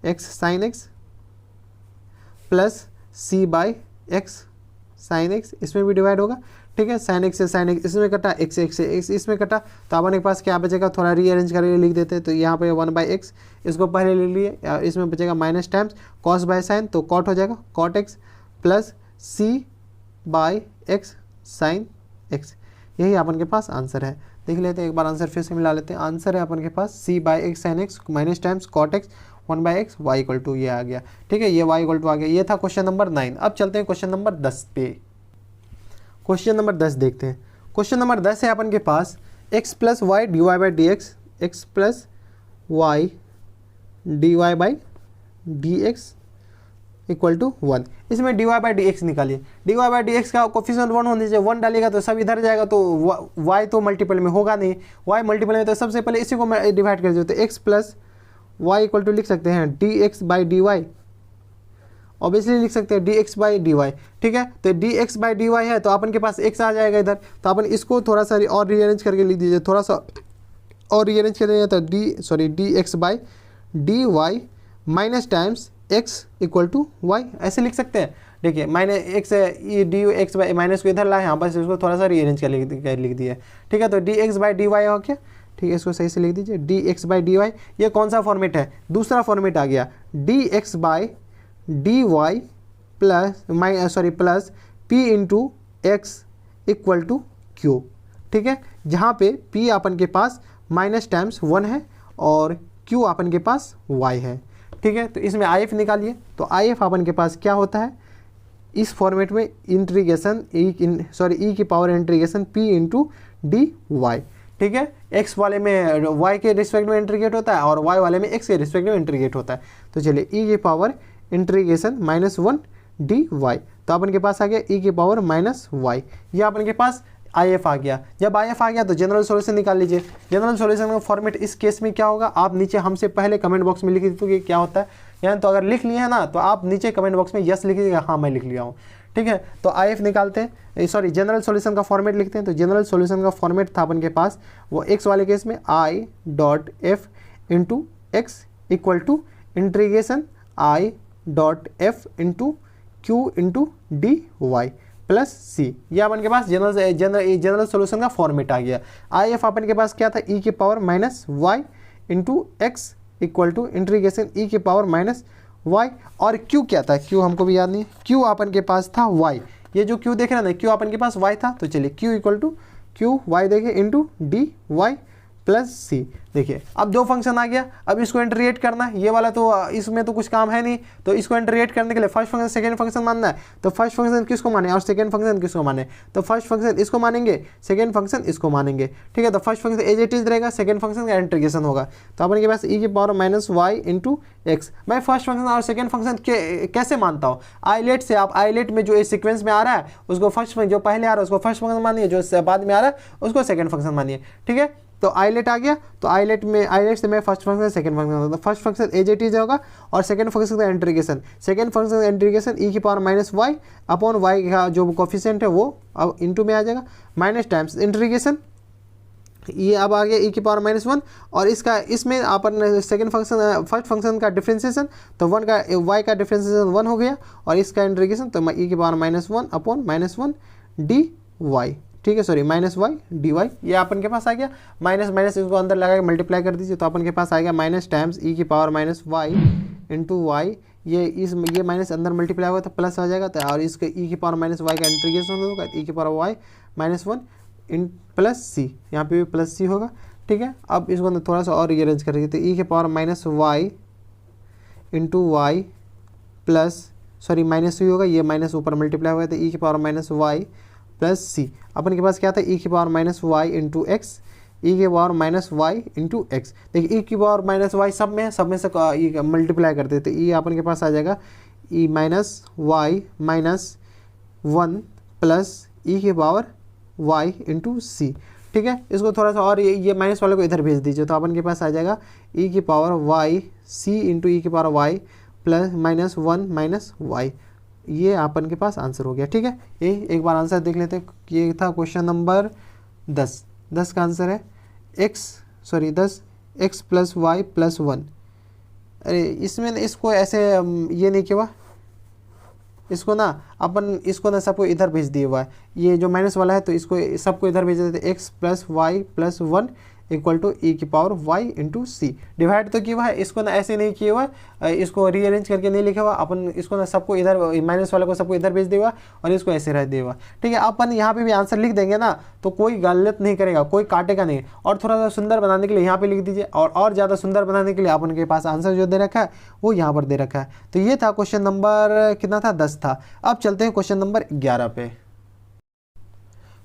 x sine x plus c by x sine x, इसमें भी डिवाइड होगा। ठीक है, साइन एक्स से साइन एक्स, इसमें कटा एक्स एक्स से एक्स इसमें कटा, तो अपन के पास क्या बचेगा, थोड़ा रीअरेंज करके लिख देते हैं। तो यहाँ पे 1/x इसको पहले ले लिए, इसमें बचेगा minus times cos by sine, तो कॉट हो जाएगा cot x plus c by x sine x. यही अपन के पास आंसर है। देख लेते हैं एक बार आंसर फिर से मिला लेते हैं। आंसर है अपन के पास c by x sine x minus times cot x 1/x y equal to ये आ गया। ठीक है, ये y इक्वल टू आ गया। ये था क्वेश्चन नंबर 9। अब चलते हैं क्वेश्चन नंबर 10 पे। क्वेश्चन नंबर 10 देखते हैं। क्वेश्चन नंबर 10 है अपन के पास x plus y d y by d x, x plus y d y by d x equal to 1। इसमें d y by d x निकालिए। D y by d x का coefficient 1 होने चाहिए, 1 डालेगा तो सब इधर जाएगा, तो y तो मल्टीपल में होगा नहीं, y मल्टीपल में, तो सबसे पहले इसी को डिवाइड कर दो, तो x plus y equal to लिख सकते हैं d x by d y, obviously लिख सकते हैं d x by d y. ठीक है, तो d x by d y है तो अपन के पास x आ जाएगा इधर, तो अपन इसको थोड़ा सा और रीअरेंज करके लिख दीजिए, थोड़ा सा और रीअरेंज करेंगे तो d x by d y minus times x equal to y, ऐसे लिख सकते हैं। देखिए minus x d x by minus को इधर लाए, यहाँ बस इसको थोड़ा सा रीअरेंज कर लिख दिया। ठीक है, तो d x by d y हो क्या, ठीक है, इसको सही से लिख दीजिए d x by d y. ये कौन सा फॉर्मेट है, दूसरा फॉर्मेट आ गया, d x by d y plus plus p into x equal to q. ठीक है, जहाँ पे p अपन के पास माइनस टाइम्स 1 है और q अपन के पास y है। ठीक है, तो इसमें if निकालिए, तो if अपन के पास क्या होता है, इस फॉर्मेट में इंटीग्रेशन e की power integration p into d y. ठीक है, x वाले में y के रिस्पेक्ट में इंटीग्रेट होता है और y वाले में x के रिस्पेक्ट में इंटीग्रेट होता है। तो चलिए e की पावर इंटीग्रेशन -1 डी वाई, तो अपन के पास आ गया e की पावर -y। ये अपन के पास IF आ गया। जब IF आ गया तो जनरल सॉल्यूशन निकाल लीजिए। जनरल सॉल्यूशन का फॉर्मेट इस केस में क्या होगा, आप नीचे हमसे पहले कमेंट बॉक्स में लिख दीजिए क्या होता है, यानी तो अगर लिख लिए हैं ना तो आप नीचे कमेंट बॉक्स में यस लिख दीजिएगा, हाँ मैं लिख लिया हूँ। ठीक है, तो IF निकालते हैं, जनरल सॉल्यूशन का फॉर्मेट लिखते हैं। तो जनरल सॉल्यूशन का फॉर्मेट था अपन के पास वो x वाले केस में I dot F into x equal to integration I dot F into q into d y plus c. ये अपन के पास जनरल सॉल्यूशन का फॉर्मेट आ गया। IF अपन के पास क्या था, e की power -y into x equal to integration e की पावर -y, और q क्या था, q हमको भी याद नहीं, q अपन के पास था y। ये जो q देख रहे हैं ना, q अपन के पास y था, तो चलिए q equal to q y देखिए into d y plus c. देखिए अब दो फंक्शन आ गया, अब इसको इंटीग्रेट करना है। ये वाला तो इसमें तो कुछ काम है नहीं, तो इसको इंटीग्रेट करने के लिए फर्स्ट फंक्शन सेकंड फंक्शन मानना है। तो फर्स्ट फंक्शन किसको माने और सेकंड फंक्शन किसको माने, तो फर्स्ट फंक्शन इसको मानेंगे, सेकंड फंक्शन इसको मानेंगे। ठीक है, तो first function as it is रहेगा, सेकंड फंक्शन का इंटीग्रेशन होगा। तो अपन के पास e की पावर -y इंटू एक्स। मैं फर्स्ट फंक्शन और सेकंड फंक्शन कैसे मानता हूँ, आइलेट से। आप आइलेट में जो इस सीक्वेंस में आ रहा है उसको फर्स्ट, जो पहले आ रहा है उसको फर्स्ट फंक्शन मानिए, जो बाद में आ रहा है उसको सेकंड फंक्शन मानिए। ठीक है, तो आइलेट आ गया, तो आइलेट से मैं फर्स्ट फंक्शन सेकंड फंक्शन होता है। First function as it is होगा और सेकंड फंक्शन का इंटीग्रेशन, सेकंड फंक्शन का इंटीग्रेशन e की पावर -y अपॉन y का जो कोफिशिएंट है वो अब इंटू में आ जाएगा, माइनस टाइम्स इंटीग्रेशन ये अब आ गया e की पावर -1 और इसका इसमें अपन सेकंड फंक्शन फर्स्ट फंक्शन का डिफ्रेंसिएशन, तो 1 का y का डिफ्रेंसिएशन 1 हो गया और इसका इंटीग्रेशन तो e की पावर -1 अपॉन -1 dy, ठीक है, सॉरी -y dy, ये अपन के पास आ गया। माइनस माइनस इसको अंदर लगा के मल्टीप्लाई कर दीजिए तो अपन के पास आ गया माइनस टाइम्स e की पावर -y इंटू वाई, ये माइनस अंदर मल्टीप्लाई होगा तो प्लस आ जाएगा, तो और इसके e की पावर -y का इंटीग्रेशन होगा e की power y -1 in plus c, यहाँ पे भी प्लस सी होगा, ठीक है। अब इसको अंदर थोड़ा सा और रीअरेंज करेंगे तो e की power -y into y plus, sorry -c होगा, ये माइनस ऊपर मल्टीप्लाई होगा तो e की पावर -y प्लस सी, अपन के पास क्या था e की power -y into x, e की पावर -y इंटू एक्स। देखिए e की पावर -y सब में है, सब में से मल्टीप्लाई करते हैं तो e अपन के पास आ जाएगा e -y -1 प्लस e की पावर y इंटू सी, ठीक है। इसको थोड़ा सा और ये माइनस वाले को इधर भेज दीजिए तो अपन के पास आ जाएगा e की power y c into e की पावर y प्लस -1 -y, ये अपन के पास आंसर हो गया, ठीक है। ये एक बार आंसर देख लेते हैं, ये था क्वेश्चन नंबर 10 का आंसर है x प्लस y प्लस 1। अरे इसमें इसको ऐसे ये नहीं किया, इसको ना अपन इसको ना सबको इधर भेज दिए हुआ है, ये जो माइनस वाला है तो इसको सबको इधर भेज देते, x plus y plus 1 equal to e की power y into c. Divide तो किया हुआ है, इसको ना ऐसे नहीं किया हुआ है, इसको रीअरेंज करके नहीं लिखा हुआ, अपन इसको ना सबको इधर माइनस वाले को सबको इधर भेज दिया हुआ और इसको ऐसे रह दिया हुआ, ठीक है। अपन यहाँ पे भी आंसर लिख देंगे ना तो कोई गलत नहीं करेगा, कोई काटेगा नहीं। और थोड़ा सा सुंदर बनाने के लिए यहाँ पे लिख दीजिए, और ज़्यादा सुंदर बनाने के लिए अपन के पास आंसर जो दे रखा है वो यहाँ पर दे रखा है। तो ये था क्वेश्चन नंबर कितना था, 10 था। अब चलते हैं क्वेश्चन नंबर 11 पे।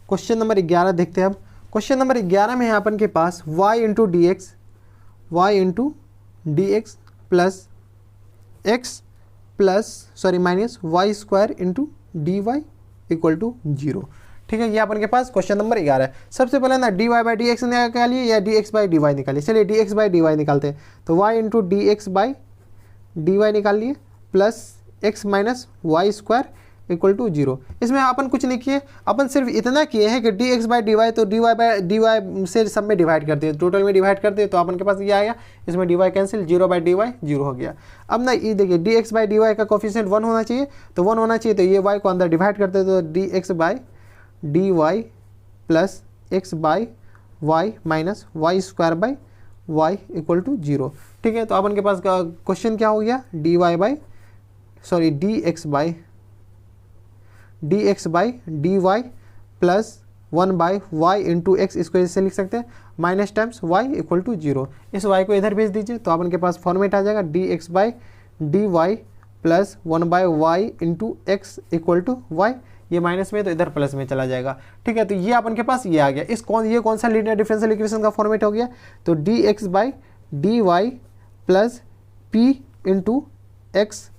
क्वेश्चन नंबर 11 देखते हैं। अब क्वेश्चन नंबर 11 में है अपन के पास y into d x plus minus y square into d y equal to 0, ठीक है। ये अपन के पास क्वेश्चन नंबर 11 है। सबसे पहले ना dy बाई डी एक्स निकालिए या dx बाई dy निकालिए। चलिए dx बाई dy निकालते हैं तो y into d x by d y निकाल लिए plus x minus y square equal to 0। इसमें अपन कुछ नहीं किए, अपन सिर्फ इतना किए हैं कि dx बाई डी वाई, तो dy बाई डी वाई से सब में डिवाइड करते हैं, टोटल में डिवाइड करते हैं तो अपन के पास ये आया, इसमें dy cancel, 0 by d y 0 हो गया। अब ना ये देखिए dx बाई डी वाई का कोफिशिएंट 1 होना चाहिए, तो 1 होना चाहिए, तो ये y को अंदर डिवाइड करते हैं तो dx by d y plus x by y minus y square by y equal to 0, ठीक है। तो अपन के पास क्वेश्चन क्या हो गया, dx by d y plus 1 by y into x, इसको ऐसे लिख सकते हैं minus times y equal to 0। इस y को इधर भेज दीजिए तो अपन के पास फॉर्मेट आ जाएगा dx by d y plus 1 by y into x equal to y, ये माइनस में तो इधर प्लस में चला जाएगा, ठीक है। तो ये अपन के पास ये आ गया। ये कौन सा लीनियर डिफरेंशियल इक्वेशन का फॉर्मेट हो गया, तो dx by d y plus p into x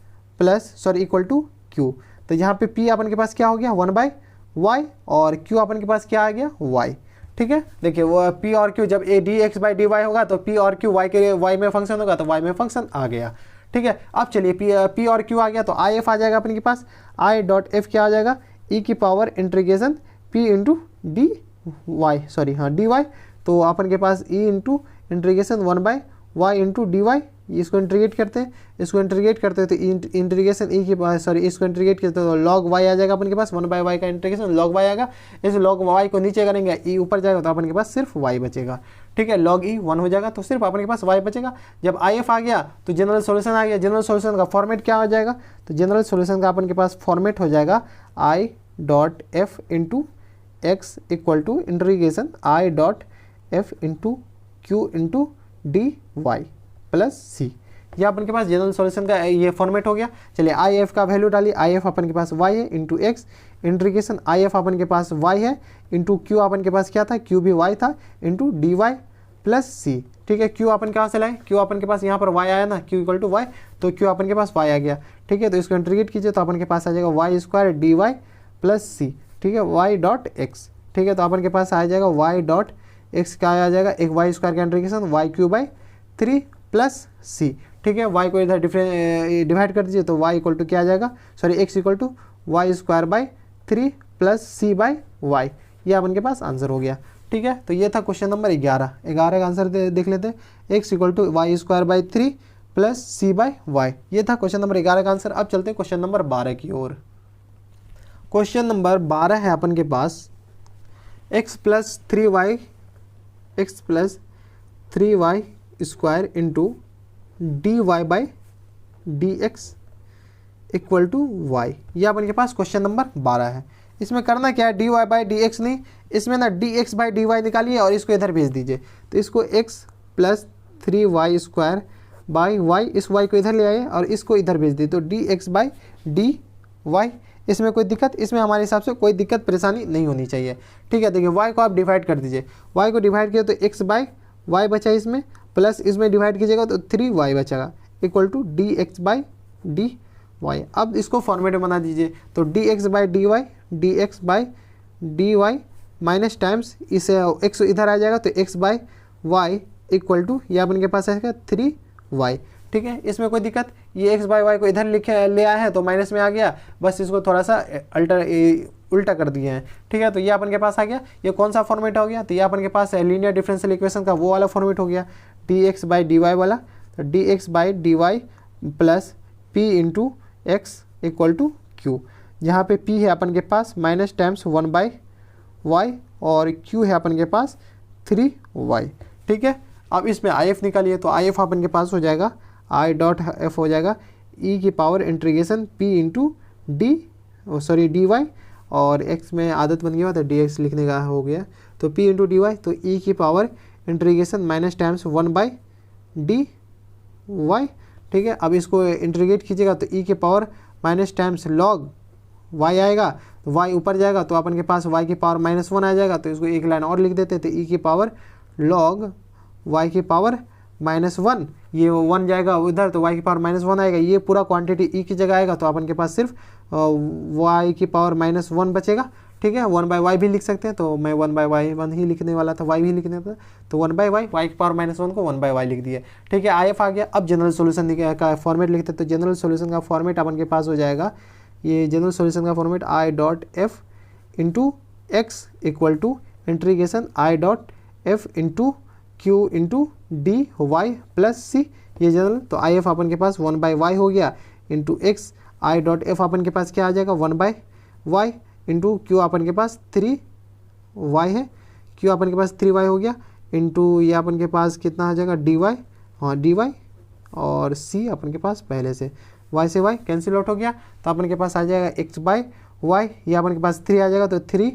equal to q। तो यहाँ पे p अपन के पास क्या हो गया 1 बाई वाई और q अपन के पास क्या आ गया y, ठीक है। देखिए वो p और q जब a dx by d y होगा तो p और q y के y में फंक्शन होगा तो y में फंक्शन आ गया, ठीक है। अब चलिए p और q आ गया तो i f आ जाएगा अपन के पास, i डॉट f क्या आ जाएगा e की power integration p into d y, d y, तो अपन के पास e into integration 1 by y into d y, इसको इंटीग्रेट करते हैं, तो इंटीग्रेशन ई की इसको इंटीग्रेट करते हैं तो लॉग वाई आ जाएगा अपन के पास, 1 बाई वाई का इंटीग्रेशन लॉग वाई आएगा। इस लॉग वाई को नीचे करेंगे ई ऊपर जाएगा तो अपन के पास सिर्फ वाई बचेगा, ठीक है। लॉग ई 1 हो जाएगा तो सिर्फ अपन के पास वाई बचेगा। जब आई एफ आ गया तो जनरल सोल्यूशन आ गया। जनरल सोल्यूशन का फॉर्मेट क्या हो जाएगा, तो जनरल सोल्यूशन का अपन के पास फॉर्मेट हो जाएगा I dot F into x equal to integration I dot F into q into d y plus c. ये अपन के पास जनरल सॉल्यूशन का ये फॉर्मेट हो गया। चलिए आई एफ का वैल्यू डालिए, आई एफ अपन के पास y है into x integration I F अपन के पास y है इंटू क्यू अपन के पास क्या था, क्यू भी y था into d y plus c, ठीक है। क्यू अपन कहाँ से लाए, क्यू अपन के पास यहाँ पर y आया ना, क्यू इक्वल टू वाई, तो क्यू अपन के पास y आ गया, ठीक है। तो इसको इंटीग्रेट कीजिए तो अपन के पास आ जाएगा y square d y plus c, ठीक है, वाई डॉट एक्स, ठीक है। तो अपन के पास आ जाएगा वाई डॉट एक्स क्या आ जाएगा, एक वाई स्क्वायर का integration y q by 3 plus c, ठीक है। y को इधर डिवाइड कर दीजिए तो y इक्वल टू क्या आ जाएगा, x equal to y square by 3 plus c by y, ये अपन के पास आंसर हो गया, ठीक है, तो ये था क्वेश्चन नंबर 11। 11 का आंसर देख लेते हैं। X equal to y square by 3 plus c by y. ये था क्वेश्चन नंबर 11 का आंसर। अब चलते हैं क्वेश्चन नंबर 12 की ओर। क्वेश्चन नंबर 12 है अपन के पास x plus 3y square into d y by d x equal to y. ये अपन के पास क्वेश्चन नंबर 12 है। इसमें करना क्या है, d y by d x नहीं, इसमें ना d x by d y निकालिए और इसको इधर भेज दीजिए। तो इसको x plus 3y square by y, इस वाई को इधर ले आइए और इसको इधर भेज दीजिए। तो d x by d y. इसमें कोई दिक्कत, इसमें हमारे हिसाब से कोई दिक्कत परेशानी नहीं होनी चाहिए। ठीक है, देखिए y को आप डिवाइड कर दीजिए। y को डिवाइड किया तो x बाई वाई बचा इसमें, प्लस इसमें डिवाइड कीजिएगा तो 3y बचेगा equal to d x by d y. अब इसको फॉर्मेट में बना दीजिए। तो d x by d y minus times इसे x इधर आ जाएगा तो x by y equal to ये अपन के पास आएगा 3y। ठीक है, इसमें कोई दिक्कत, ये x बाई वाई को इधर ले आया है तो माइनस में आ गया, बस इसको थोड़ा सा उल्टा कर दिए हैं। ठीक है, तो ये अपन के पास आ गया। ये कौन सा फॉर्मेट हो गया, तो ये अपन के पास लीनियर डिफरेंशियल इक्वेशन का वो वाला फॉर्मेट हो गया, d x by d y वाला। तो d x by d y plus p into x equal to q. यहाँ पे p है अपन के पास माइनस टाइम्स 1/y और q है अपन के पास 3y। ठीक है, अब इसमें if निकालिए। तो if अपन के पास हो जाएगा i डॉट एफ हो जाएगा e की power integration p into d y, और x में आदत बन गया तो dx लिखने का हो गया, तो p इंटू डी वाई। तो e की power integration minus times 1/dy। ठीक है, अब इसको इंटीग्रेट कीजिएगा तो e के power minus times log y आएगा, तो y ऊपर जाएगा तो अपन के पास y की पावर -1 आ जाएगा। तो इसको एक लाइन और लिख देते, तो e की पावर लॉग y की पावर -1, ये 1 जाएगा उधर तो y की पावर -1 आएगा। ये पूरा क्वांटिटी e की जगह आएगा तो अपन के पास सिर्फ y की पावर -1 बचेगा। ठीक है, 1/y भी लिख सकते हैं, तो मैं 1/y ही लिखने वाला था, y भी लिखने था, तो 1/y, y की पावर -1 को 1/y लिख दिए। ठीक है, IF आ गया। अब जनरल सोल्यूशन का फॉर्मेट लिखते हैं। तो जनरल सोल्यूशन का फॉर्मेट अपन के पास हो जाएगा, ये जनरल सोल्यूशन का format i dot F into x equal to integration i dot F into q into d y plus c. ये जनरल, तो IF अपन के पास 1/y हो गया into x, i dot F अपन के पास क्या आ जाएगा 1/y इंटू क्यू अपन के पास 3y है, क्यू अपन के पास 3y हो गया इंटू ये अपन के पास कितना आ जाएगा dy, हाँ dy, और c अपन के पास पहले से y से y कैंसिल आउट हो गया, तो अपन के पास आ जाएगा x बाई वाई, ये अपन के पास 3 आ जाएगा तो 3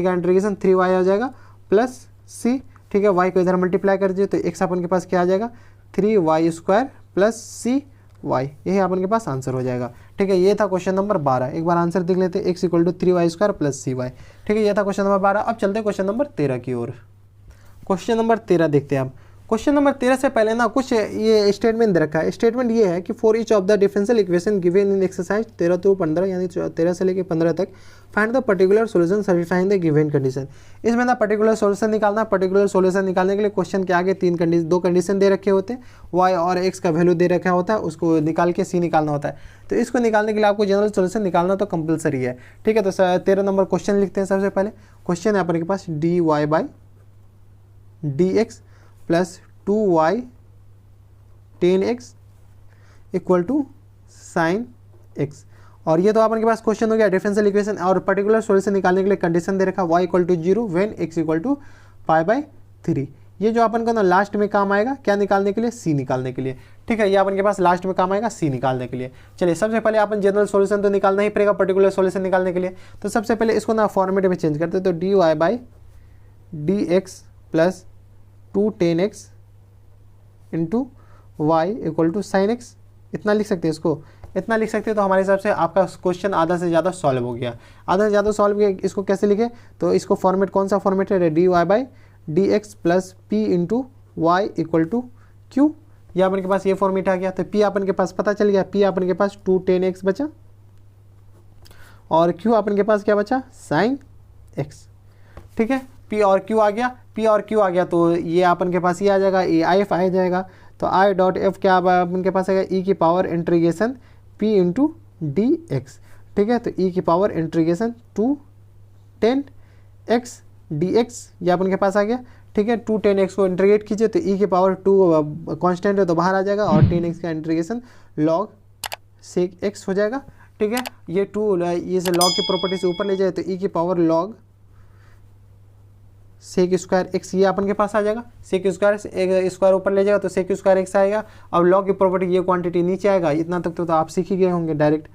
का इंटीग्रेशन 3y आ जाएगा प्लस c। ठीक है, y को इधर मल्टीप्लाई कर दीजिए तो x अपन के पास क्या आ जाएगा 3y स्क्वायर प्लस cy, यही अपन के पास आंसर हो जाएगा। ठीक है, ये था क्वेश्चन नंबर 12। एक बार आंसर देख लेते हैं, x equal to 3y square plus cy। ठीक है, ये था क्वेश्चन नंबर 12। अब चलते हैं क्वेश्चन नंबर 13 की ओर। क्वेश्चन नंबर 13 देखते हैं। अब क्वेश्चन नंबर 13 से पहले ना कुछ ये स्टेटमेंट दे रखा है। स्टेटमेंट ये है कि for each of the differential equation given in exercise 13 to 15, यानी 13 से लेकर 15 तक, find the particular solution satisfying the given condition. इसमें ना पर्टिकुलर सॉल्यूशन निकालना। पर्टिकुलर सॉल्यूशन निकालने के लिए क्वेश्चन के आगे दो कंडीशन दे रखे होते हैं, y और x का वैल्यू दे रखा होता है, उसको निकाल के c निकालना होता है। तो इसको निकालने के लिए आपको जनरल सॉल्यूशन निकालना तो कंपलसरी है। ठीक है, तो 13 नंबर क्वेश्चन लिखते हैं। सबसे पहले क्वेश्चन है अपने के पास dy by d x plus 2y 10x equal to sine x। और ये तो अपन के पास क्वेश्चन हो गया डिफरेंशियल इक्वेशन। और पर्टिकुलर सॉल्यूशन निकालने के लिए कंडीशन दे रखा y equal to 0 when x equal to π/3। ये जो अपन को ना लास्ट में काम आएगा क्या निकालने के लिए, c निकालने के लिए। ठीक है, ये अपन के पास लास्ट में काम आएगा c निकालने के लिए। चलिए, सबसे पहले अपन जनरल सॉल्यूशन तो निकालना ही पड़ेगा पर्टिकुलर सॉल्यूशन निकालने के लिए। तो सबसे पहले इसको ना फॉर्मेट में चेंज करते हैं। तो dy by d x plus 2 10x into y equal to sine x, इतना लिख सकते हैं। इसको इतना लिख सकते हैं। तो हमारे हिसाब से आपका क्वेश्चन आधा से ज़्यादा सॉल्व हो गया। आधा से ज़्यादा सॉल्व किया। इसको कैसे लिखे, तो इसको फॉर्मेट कौन सा फॉर्मेट है, dy by d x plus p into y equal to q. ये अपन के पास ये फॉर्मेट आ गया। तो p अपन के पास पता चल गया, p अपन के पास 2 10x बचा और q अपन के पास क्या बचा साइन x। ठीक है, p और q आ गया, p और q आ गया तो ये अपन के पास ये आ जाएगा, ये IF आ जाएगा। तो i डॉट एफ क्या अपन के पास आएगा e की power integration p into d x. ठीक है, तो e की power integration 2 10x d x, ये अपन के पास आ गया, ठीक है। 2 10x को इंटीग्रेट कीजिए तो e की पावर 2 कांस्टेंट है तो बाहर आ जाएगा, और 10x का इंटीग्रेशन log sec x हो जाएगा, ठीक है। ये 2 ये से log की प्रॉपर्टी से ऊपर ले जाए तो e की power log sec square x, ये अपन के पास आ जाएगा। सेक स्क्वायर ऊपर ले जाएगा तो सेक स्क्वायर एक्स आएगा। अब लॉग की प्रॉपर्टी ये क्वांटिटी नीचे आएगा। इतना तक तो आप सीख ही गए होंगे, डायरेक्ट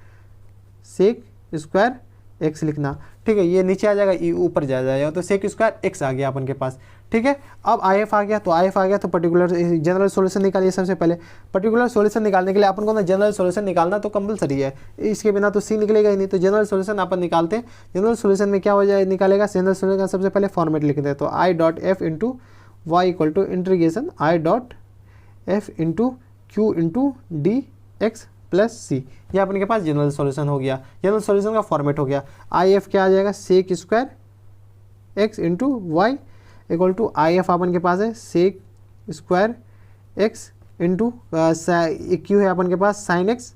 सेक स्क्वायर एक्स लिखना, ठीक है। ये नीचे आ जाएगा, ये ऊपर जा जाएगा, तो सेक स्क्वायर एक्स आ गया अपन के पास, ठीक है। अब आई एफ आ गया, तो आई एफ आ गया तो पर्टिकुलर जनरल सॉल्यूशन निकालिए। सबसे पहले पर्टिकुलर सॉल्यूशन निकालने के लिए अपन को ना जनरल सॉल्यूशन निकालना तो कंपलसरी है, इसके बिना तो सी निकलेगा ही नहीं। तो जनरल सॉल्यूशन अपन निकालते हैं। जनरल सॉल्यूशन में क्या हो जाए निकालेगा, जनरल सॉल्यूशन का सबसे पहले फॉर्मेट लिखते हैं। तो I dot F into y equal to integration I dot F into q into d x plus c, ये अपन के पास जनरल सॉल्यूशन हो गया। जनरल सॉल्यूशन का फॉर्मेट हो गया। आई एफ क्या आ जाएगा, sec square x into y equal to I F अपन के पास है sec square x into q है अपन के पास साइन एक्स,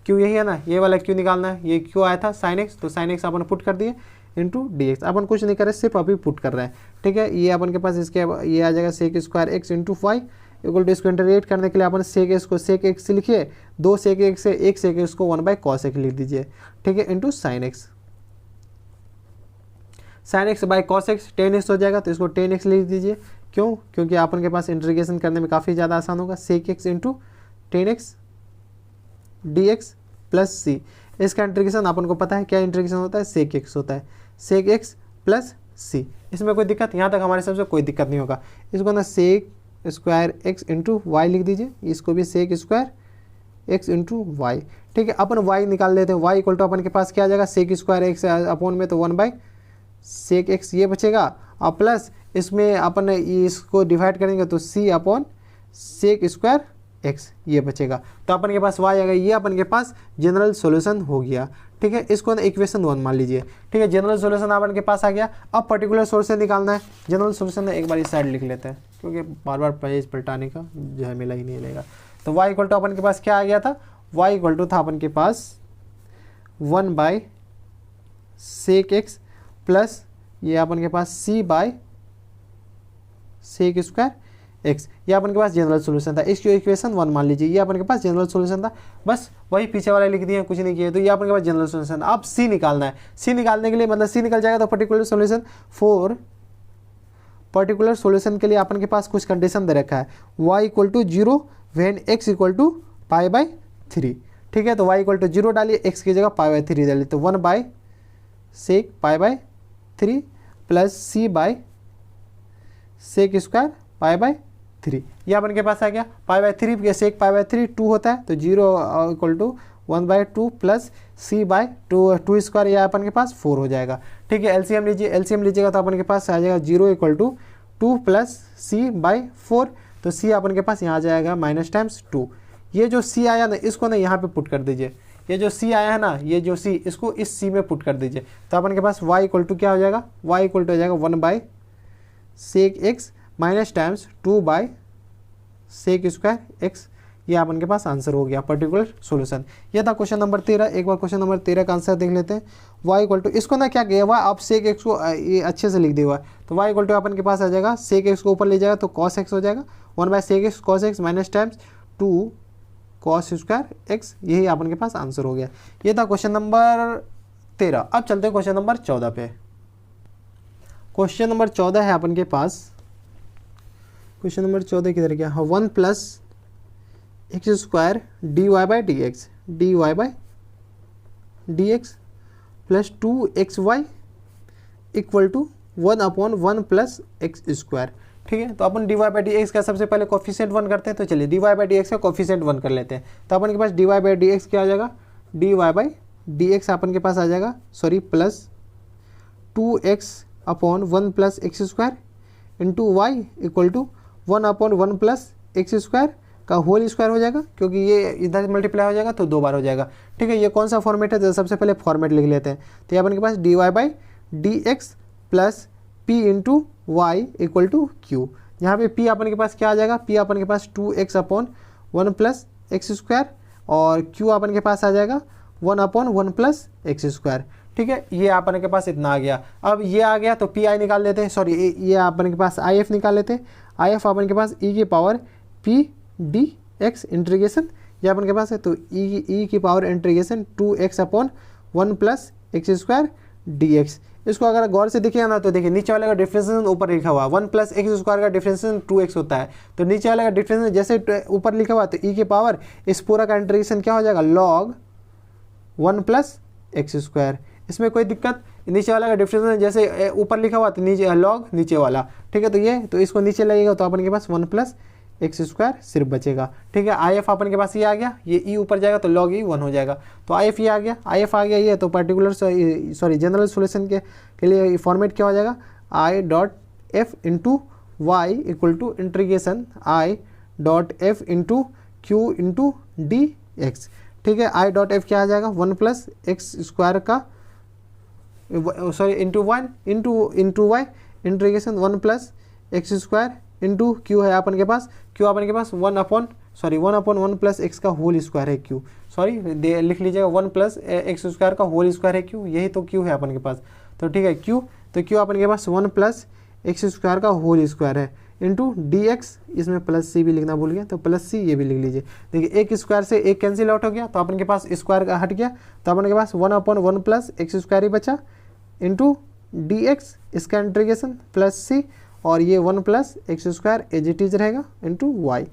क्यू यही है ना, ये वाला क्यू निकालना है। ये क्यू आया था साइन एक्स, तो साइन एक्स अपन पुट कर दिए इंटू डी एक्स। अपन कुछ नहीं कर रहे, सिर्फ अभी पुट कर रहे हैं, ठीक है। ये अपन के पास इसके ये आ जाएगा sec square x into y equal to, इसको इंटीग्रेट करने के लिए अपन सेक एक्स को सेक एक्स लिखिए, 2 सेक एक्स से 1 सेक एक्स को 1 बाई कॉस एक्स लिख दीजिए, ठीक है, into sine x. Sine x by cos x 10x हो जाएगा, तो इसको 10x लिख दीजिए। क्यों? क्योंकि अपन के पास इंटीग्रेशन करने में काफ़ी ज़्यादा आसान होगा। Sec x into 10x d x plus c, इसका इंटीग्रेशन अपन को पता है क्या इंटीग्रेशन होता है, सेक एक्स होता है, सेक एक्स प्लस सी। इसमें कोई दिक्कत, यहाँ तक हमारे सबसे कोई दिक्कत नहीं होगा। इसको ना sec square x into y लिख दीजिए, इसको भी sec square x into y, ठीक है। अपन वाई निकाल लेते हैं। वाई इक्वल टू अपन के पास क्या आ जाएगा, सेक स्क्वायर एक्स अपॉन में तो 1 बाई सेक एक्स ये बचेगा, और प्लस इसमें अपन इसको डिवाइड करेंगे तो सी अपॉन सेक स्क्वायर एक्स ये बचेगा। तो अपन के पास वाई आ गया, ये अपन के पास जनरल सॉल्यूशन हो गया, ठीक है। इसको ना इक्वेशन 1 मान लीजिए, ठीक है। जनरल सॉल्यूशन अपन के पास आ गया। अब पर्टिकुलर सॉल्यूशन निकालना है। जनरल सॉल्यूशन एक बार इस साइड लिख लेते हैं, क्योंकि बार बार पेज पलटाने का जो है मिला ही नहीं लेगा। तो वाई इक्वल टू अपन के पास क्या आ गया था, वाई इक्वल टू था अपन के पास 1 बाई सेक एक्स प्लस ये अपन के पास सी बाय सेक स्क्वायर एक्स, ये अपन के पास जनरल सॉल्यूशन था। इसकी इक्वेशन 1 मान लीजिए, ये अपन के पास जनरल सॉल्यूशन था। बस वही पीछे वाले लिख दिए, कुछ नहीं किए। तो ये अपन के पास जनरल सॉल्यूशन। अब सी निकालना है। सी निकालने के लिए मतलब सी निकल जाएगा तो particular solution for particular solution के लिए अपन के पास कुछ कंडीशन दे रखा है। y equal to 0 when x equal to pi by 3, ठीक है। तो y इक्वल टू 0 डालिए, x की जगह पाई बाई 3 डालिए, तो 1 by sec pi by 3 plus c by sec square pi by 3, ये अपन के पास आ गया। पाई बाई 3 सेक पाई बाई 3 2 होता है, तो 0 equal to 1 by 2 plus c by 2 square, यह अपन के पास 4 हो जाएगा, ठीक है। एलसीएम लीजिए, एलसीएम लीजिएगा तो अपन के पास आ जाएगा 0 equal to 2 plus c by 4, तो सी अपन के पास यहाँ आ जाएगा माइनस टाइम्स 2। ये जो सी आया ना, इसको ना यहाँ पे पुट कर दीजिए। ये जो सी आया है ना, ये जो सी, इसको इस सी में पुट कर दीजिए। तो अपन के पास y इक्वल टू क्या हो जाएगा, y इक्वल टू हो जाएगा 1 by sec x minus times 2 by sec square x, ये अपन के पास आंसर हो गया पर्टिकुलर सॉल्यूशन। ये था क्वेश्चन नंबर 13। एक बार क्वेश्चन नंबर 13 का आंसर देख लेते हैं। y इक्वल टू, इसको ना क्या किया हुआ, आप सेक एक्स को ये अच्छे से लिख दिया हुआ है। तो y इक्वल टू अपन के पास आ जाएगा, सेक एक्स को ऊपर ले जाएगा तो कॉस एक्स हो जाएगा, 1 by sec x cos x minus times 2 cos square x, यही अपन के पास आंसर हो गया। ये था क्वेश्चन नंबर 13। अब चलते हैं क्वेश्चन नंबर 14 पे। क्वेश्चन नंबर 14 है अपन के पास, क्वेश्चन नंबर 14 किधर गया, हाँ, 1 plus x square d y by d x, d y by d x plus 2xy equal to 1 upon 1 plus x square, ठीक है। तो अपन d y by d x का सबसे पहले कोफिशिएंट 1 करते हैं। तो चलिए d y by d x का कोफिशिएंट 1 कर लेते हैं। तो अपन के पास d y by d x क्या आ जाएगा, d y by d x अपन के पास आ जाएगा, sorry, plus 2x upon 1 plus x square into y equal to 1 upon 1 plus x square का होल स्क्वायर हो जाएगा, क्योंकि ये इधर मल्टीप्लाई हो जाएगा तो 2 बार हो जाएगा, ठीक है। ये कौन सा फॉर्मेट है, तो सबसे पहले फॉर्मेट लिख लेते हैं। तो ये अपन के पास d y by d x plus p into y equal to q. यहाँ पे p अपन के पास क्या आ जाएगा, p अपन के पास 2x upon 1 plus x square, और q अपन के पास आ जाएगा 1 अपॉन 1 प्लस एक्स स्क्वायर, ठीक है, ये अपन के पास इतना आ गया। अब ये आ गया तो पी आई निकाल लेते हैं, सॉरी ये अपन के पास आई एफ निकाल लेते हैं। आई एफ अपन के पास ई की power P d x integration, ये अपन के पास है तो ई की power integration 2x upon 1 plus x square D x. इसको अगर गौर से देखिए ना तो देखिए नीचे वाले का डिफरेंशिएशन ऊपर लिखा हुआ 1 प्लस एक्स स्क्वायर का डिफरेंशिएशन 2x होता है, तो नीचे वाले का डिफरेंशिएशन जैसे ऊपर लिखा हुआ तो ई की पावर इस पूरा का इंटीग्रेशन क्या हो जाएगा लॉग 1 प्लस एक्स स्क्वायर। इसमें कोई दिक्कत, नीचे वाला का डिफरेंशिएशन जैसे ऊपर लिखा हुआ तो नीचे लॉग नीचे वाला, ठीक है, तो ये तो इसको नीचे लगेगा तो अपन के पास 1 प्लस एक्स स्क्वायर सिर्फ बचेगा। ठीक है, आई एफ अपन के पास ये आ गया, ये ई ऊपर जाएगा तो लॉग ई 1 हो जाएगा, तो आई एफ ये आ गया, आई एफ आ गया ये, तो पर्टिकुलर सॉरी जनरल सोल्यूशन के लिए फॉर्मेट क्या हो जाएगा I dot F into y equal to integration I dot F into q into d x. ठीक है, आई डॉट एफ क्या आ जाएगा 1 प्लस एक्स स्क्वायर का sorry into 1 into y integration 1 plus x square into q है अपन के पास, क्यू अपन के पास 1 अपॉन 1 प्लस एक्स का होल स्क्वायर है क्यू, सॉरी लिख लीजिएगा 1 प्लस एक्स स्क्वायर का होल स्क्वायर है क्यू, यही तो क्यू है अपन के पास। तो ठीक है क्यू, तो क्यू अपन के पास 1 प्लस एक्स स्क्वायर का होल स्क्वायर है इंटू डी एक्स, इसमें प्लस सी भी लिखना भूल गया तो प्लस सी ये भी लिख लीजिए। देखिए एक स्क्वायर से एक कैंसिल आउट हो गया तो अपन के पास स्क्वायर का हट गया, तो अपन के पास 1 अपॉन 1 प्लस एक्स स्क्वायर ही बचा इंटू डी एक्स, इसका इंटीग्रेशन प्लस सी और ये 1 plus x square as it is रहेगा इंटू वाई।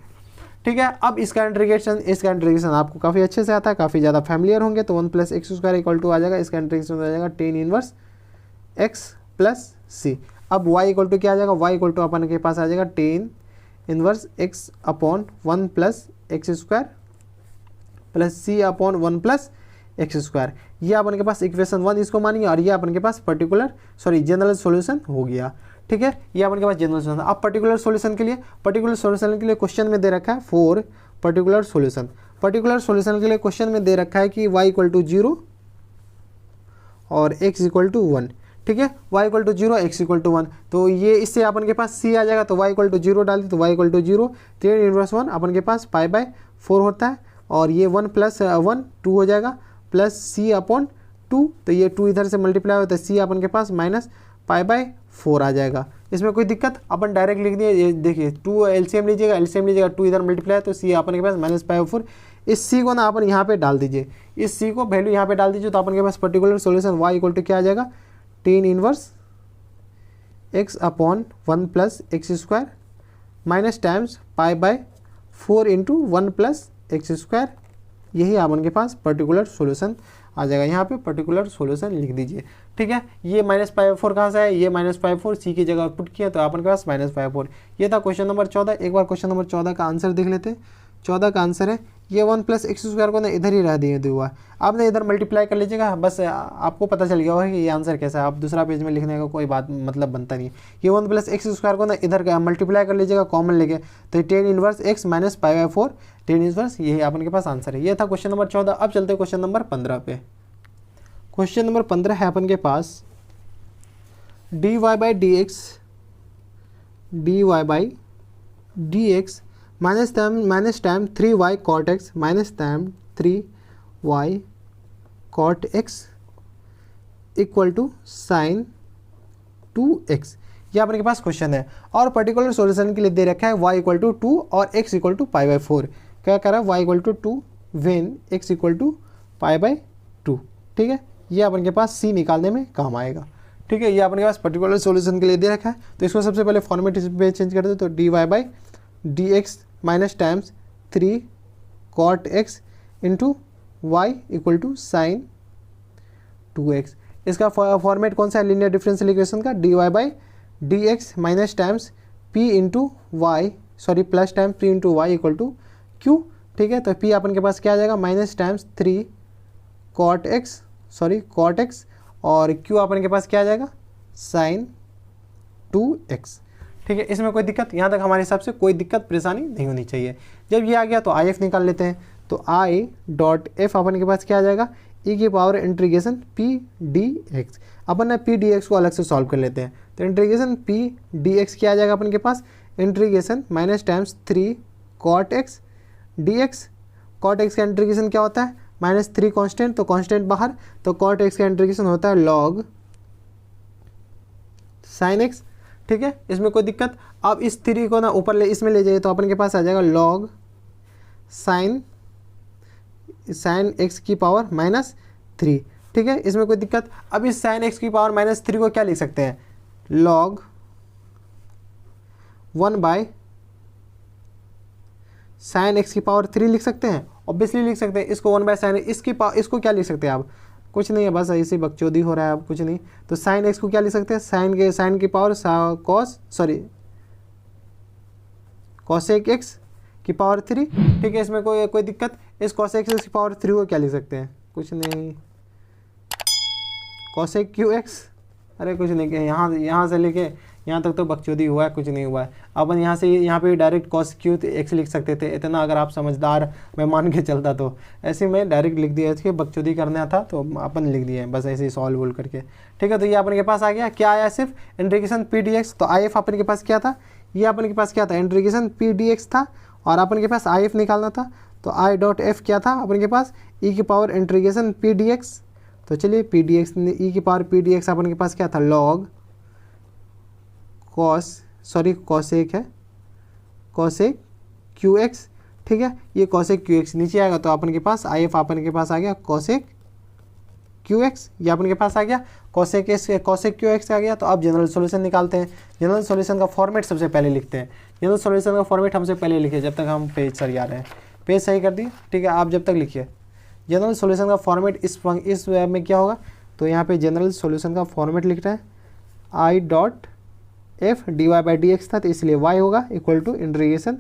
ठीक है, अब इसका इंटीग्रेशन आपको काफ़ी अच्छे से आता है, काफ़ी ज़्यादा फैमिलियर होंगे, तो 1 plus x square equal to आ जाएगा, इसका इंटीग्रेशन हो जाएगा tan inverse x plus c. अब y इक्वल टू क्या आ जाएगा, y इक्वल टू अपन के पास आ जाएगा tan inverse x upon 1 plus x square plus c upon 1 plus x square. ये अपन के पास इक्वेशन 1 इसको मानिए और ये अपन के पास जनरल सॉल्यूशन हो गया। ठीक है, ये अपन के पास जनरल सॉल्यूशन। अब पर्टिकुलर सॉल्यूशन के लिए क्वेश्चन में दे रखा है फॉर पर्टिकुलर सॉल्यूशन के लिए क्वेश्चन में दे रखा है कि y इक्वल टू 0 और x इक्वल टू 1। ठीक है, y equal to 0 x equal to 1, तो ये इससे अपन के पास c आ जाएगा, तो y इक्वल टू 0 डाल दी तो y इक्वल टू 0 3 इनवर्स 1 अपन के पास पाई बाय 4 होता है और ये 1 प्लस 1 2 हो जाएगा प्लस c अपॉन 2, तो ये 2 इधर से मल्टीप्लाई होता है, c अपन के पास माइनस पाई बाय 4 आ जाएगा। इसमें कोई दिक्कत, अपन डायरेक्ट लिख दिए, देखिए 2 एलसीएम लीजिएगा 2 इधर मल्टीप्लाई तो c अपन के पास माइनस पाई 4, इस c को ना अपन यहाँ पे डाल दीजिए, इस c को वैल्यू यहाँ पे डाल दीजिए, तो अपन के पास particular solution y equal to क्या आ जाएगा tan inverse x upon 1 plus x square minus times pi by 4 into 1 plus x square, यही अपन के पास पर्टिकुलर सॉल्यूशन आ जाएगा। यहाँ पे पर्टिकुलर सॉल्यूशन लिख दीजिए। ठीक है, ये माइनस पाई 4 कहाँ से है, ये माइनस पाई 4 सी की जगह पुट किया तो अपन के पास माइनस पाई 4। ये था क्वेश्चन नंबर 14। एक बार क्वेश्चन नंबर 14 का आंसर देख लेते हैं। 14 का आंसर है ये 1 प्लस एक्स स्क्वायर को ना इधर ही रह दिए हुआ है, आपने इधर मल्टीप्लाई कर लीजिएगा, बस आपको पता चल गया होगा कि ये आंसर कैसा है। आप दूसरा पेज में लिखने का कोई बात मतलब बनता नहीं है। ये 1 प्लस एक्स स्क्वायर को ना इधर मल्टीप्लाई कर लीजिएगा कॉमन लेके, तो ten inverse x minus pi by 4 tan inverse, यही अपन के पास आंसर है। ये था क्वेश्चन नंबर 14। अब चलते हैं क्वेश्चन नंबर 15 पे। क्वेश्चन नंबर 15 है अपन के पास dy by d x minus time 3y cot x minus time 3y cot x equal to sine 2x, ये अपने के पास क्वेश्चन है। और पर्टिकुलर सॉल्यूशन के लिए दे रखा है y इक्वल टू 2 और x equal to pi by 4। क्या कह रहा है y equal to 2 when x equal to pi by 2। ठीक है, ये अपन के पास c निकालने में काम आएगा। ठीक है, ये अपने के पास पर्टिकुलर सॉल्यूशन के लिए दे रखा है, तो इसको सबसे पहले फॉर्मेट पे चेंज कर दो, तो dy by d x minus times 3 cot x into y equal to sine 2x। इसका फॉर्मेट कौन सा है लीनियर डिफरेंशियल इक्वेशन का, dy by d x minus times p into y sorry plus times p into y equal to q। ठीक है, तो p अपन के पास क्या आ जाएगा माइनस टाइम्स 3 कॉट एक्स और q अपन के पास क्या आ जाएगा साइन 2x। ठीक है, इसमें कोई दिक्कत, यहाँ तक हमारे हिसाब से कोई दिक्कत परेशानी नहीं होनी चाहिए। जब ये आ गया तो आई एफ निकाल लेते हैं, तो आई डॉट एफ अपन के पास क्या आ जाएगा ई की power integration p d x. अपन ना पी डी एक्स को अलग से सॉल्व कर लेते हैं, तो इंटीग्रेशन पी डी एक्स क्या आ जाएगा अपन के पास integration minus times 3 cot x d x. Cot x का इंटीग्रेशन क्या होता है -3 कांस्टेंट, तो कांस्टेंट बाहर, तो कॉट एक्स का इंटीग्रेशन होता है लॉग साइन एक्स। ठीक है, इसमें कोई दिक्कत। अब इस 3 को ना ऊपर ले, इसमें ले जाइए तो अपन के पास आ जाएगा लॉग साइन एक्स की पावर -3। ठीक है, इसमें कोई दिक्कत। अब इस साइन एक्स की पावर -3 को क्या लिख सकते हैं, लॉग 1 साइन एक्स की पावर 3 लिख सकते हैं, ऑब्वियसली लिख सकते हैं। इसको 1 साइन, इसको क्या लिख सकते हैं आप, कुछ नहीं है, बस ऐसे बकचोदी हो रहा है, अब कुछ नहीं। तो साइन एक्स को क्या लिख सकते हैं, साइन की पावर कॉसेक एक्स की पावर 3। ठीक है, इसमें कोई दिक्कत। इस कॉसेक एक्स की पावर 3 को क्या लिख सकते हैं, कुछ नहीं, कॉसेक क्यू एक्स। अरे कुछ नहीं, यहाँ से लेके यहाँ तक तो बकचोदी हुआ है, कुछ नहीं हुआ है। अपन यहाँ पे डायरेक्ट कॉस क्यू एक्स लिख सकते थे, इतना अगर आप समझदार मैं मान के चलता तो। ऐसे मैं डायरेक्ट लिख दिया था, बकचोदी करना था तो अपन लिख दिए बस ऐसे ही सॉल्व वोल्व करके। ठीक है, तो ये अपन के पास आ गया, क्या आया, सिर्फ इंटीग्रेशन पी डी एक्स। तो आई एफ अपन के पास क्या था, ये अपन के पास क्या था, इंटीग्रेशन पी डी एक्स था, और अपन के पास आई एफ निकालना था। तो आई डॉट एफ क्या था अपन के पास, ई की power integration p d x. तो चलिए पी डी एक्स, ई की पावर पी डी एक्स अपन के पास क्या था, लॉग कॉसेक है, कॉसेक क्यू एक्स। ठीक है, ये कॉसेक क्यू एक्स नीचे आएगा, तो अपन के पास आई एफ अपन के पास आ गया कॉसेक क्यू एक्स, ये अपन के पास आ गया कॉसेक क्यू एक्स आ गया। तो अब जनरल सॉल्यूशन निकालते हैं। जनरल सॉल्यूशन का फॉर्मेट सबसे पहले लिखते हैं। जनरल सॉल्यूशन का फॉर्मेट हमसे पहले लिखिए, जब तक हम पेज सर आ रहे हैं। पेज सही कर दिए, ठीक है, आप जब तक लिखिए। जनरल सॉल्यूशन का फॉर्मेट इस में क्या होगा, तो यहाँ पे जनरल सॉल्यूशन का फॉर्मेट लिख रहे हैं, I dot F d y by d x था, तो इसलिए वाई होगा equal to integration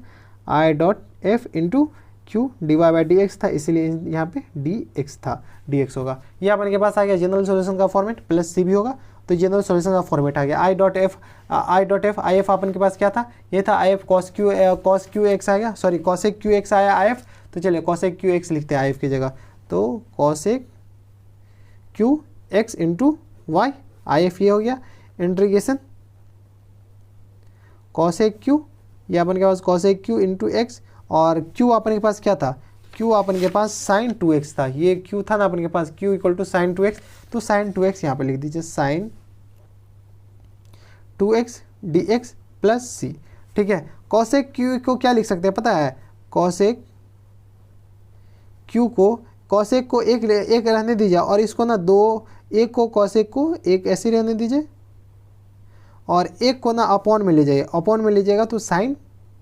I dot F into q d y by d x था, इसलिए यहाँ पे डी एक्स था, डी एक्स होगा। ये अपन के पास आ गया जनरल सॉल्यूशन का फॉर्मेट, प्लस सी भी होगा, तो जनरल सॉल्यूशन का फॉर्मेट आ गया। आई डॉट एफ अपन के पास क्या था, ये था I F cos q x आ गया, सॉरी कॉसेक क्यू एक्स आया आई एफ। तो चलिए कॉसेक क्यू एक्स लिखते हैं आई एफ की जगह, तो cosec Q x into y, I F ये हो गया, इंटीग्रेशन कॉसेक क्यू, ये अपन के पास कॉसेक क्यू इंटू एक्स, और क्यू अपन के पास क्या था, क्यू अपन के पास साइन 2x था, ये क्यू था ना अपन के पास, q equal to sine 2x, तो साइन 2x यहाँ पे लिख दीजिए, sign 2x dx plus c. ठीक है, कॉसेक क्यू को क्या लिख सकते हैं पता है, कॉसेक क्यू को, कॉसेक को एक रहने दीजिए, और इसको ना दो, एक को कॉसेक को एक ऐसे रहने दीजिए, और एक को ना अपॉन में ले जाइए, अपॉन में लीजिएगा तो साइन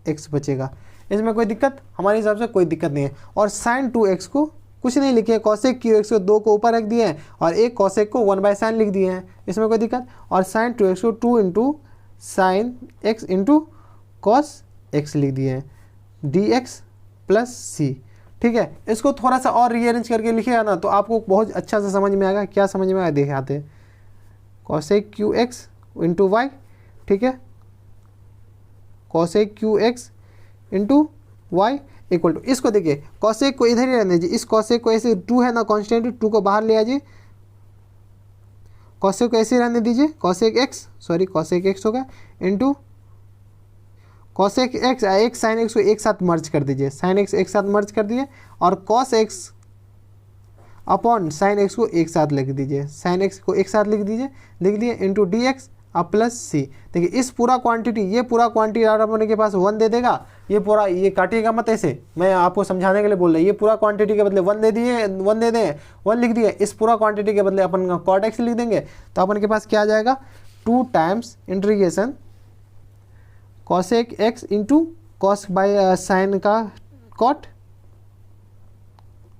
एक्स बचेगा। इसमें कोई दिक्कत, हमारे हिसाब से कोई दिक्कत नहीं है। और साइन 2x को कुछ नहीं लिखे, कॉसेक क्यू एक्स को 2 को ऊपर रख दिए हैं, और एक कॉसेक को 1 बाय साइन लिख दिए हैं, इसमें कोई दिक्कत। और साइन 2x को 2 into sine x into cos x लिख दिए हैं, डी एक्स प्लस सी। ठीक है, इसको थोड़ा सा और रीअरेंज करके लिखिएगा ना, तो आपको बहुत अच्छा से समझ में आएगा। क्या समझ में आएगा देखे आते हैं, cosec Q x into y, ठीक है, cosec Q x into y equal to, इसको देखिए कॉसेक को इधर ही रहने दीजिए, इस कॉसेक को ऐसे 2 है ना कॉन्स्टेंट, 2 को बाहर ले आइए, कॉसेक को ऐसे रहने दीजिए, कॉसेक एक्स होगा इंटू कॉसेक एक्स, एक साइन एक्स को एक साथ मर्ज कर दीजिए, साइन एक्स एक साथ मर्ज कर दिए, और cos x upon sine x को एक साथ लिख दीजिए, साइन एक्स को एक साथ लिख दिए इंटू डी एक्स अब प्लस सी। देखिए इस पूरा क्वांटिटी, ये पूरा क्वांटिटी अपने के पास 1 दे देगा, ये पूरा, ये काटिएगा मत ऐसे, मैं आपको समझाने के लिए बोल रहा हूँ। ये पूरा क्वांटिटी के बदले 1 दे दिए, 1 दे दें, 1 लिख दिए, इस पूरा क्वांटिटी के बदले अपन कॉट एक्स लिख देंगे, तो अपन के पास क्या आ जाएगा, 2 times integration cosec x into cos by sign का कॉट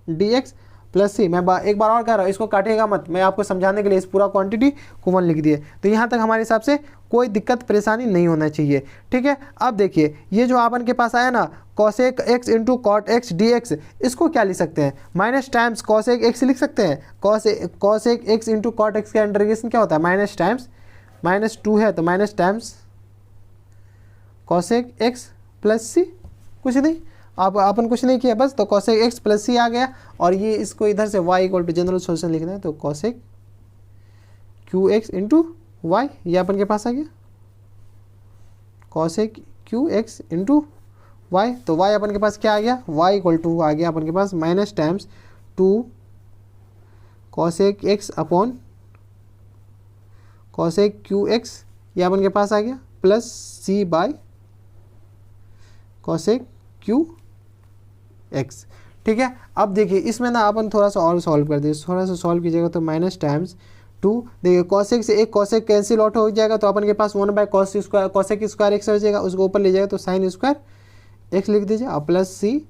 डी एक्स प्लस सी। मैं एक बार और कह रहा हूँ, इसको काटिएगा मत, मैं आपको समझाने के लिए इस पूरा क्वांटिटी को 1 लिख दिए। तो यहाँ तक हमारे हिसाब से कोई दिक्कत परेशानी नहीं होना चाहिए। ठीक है, अब देखिए ये जो अपन के पास आया ना, cosec x into cot x d x, इसको क्या लिख सकते हैं, माइनस टाइम्स कॉसेक एक्स लिख सकते हैं। Cosec x into cot x का इंटीग्रेशन क्या होता है, माइनस टाइम्स, -2 है तो minus times cosec x plus c, कुछ नहीं, आप अपन कुछ नहीं किया बस, तो कॉसेक एक्स प्लस सी आ गया। और ये इसको इधर से y equal to general solution लिखना है, तो cosec Q x into y, ये अपन के पास आ गया, cosec Q x into y. तो y अपन के पास क्या आ गया, y इक्वल टू आ गया अपन के पास minus times 2 cosec x upon cosec Q x, ये अपन के पास आ गया, plus c by cosec Q x. ठीक है, अब देखिए इसमें ना अपन थोड़ा सा और सॉल्व कर दीजिए, थोड़ा सा सॉल्व कीजिएगा तो माइनस टाइम्स 2, देखिए कॉसेक से एक कॉसेक कैंसिल आउट हो जाएगा, तो अपन के पास 1 by cos square cosec square x हो जाएगा, उसको ऊपर ले जाएगा तो साइन स्क्वायर एक्स लिख दीजिए, और plus c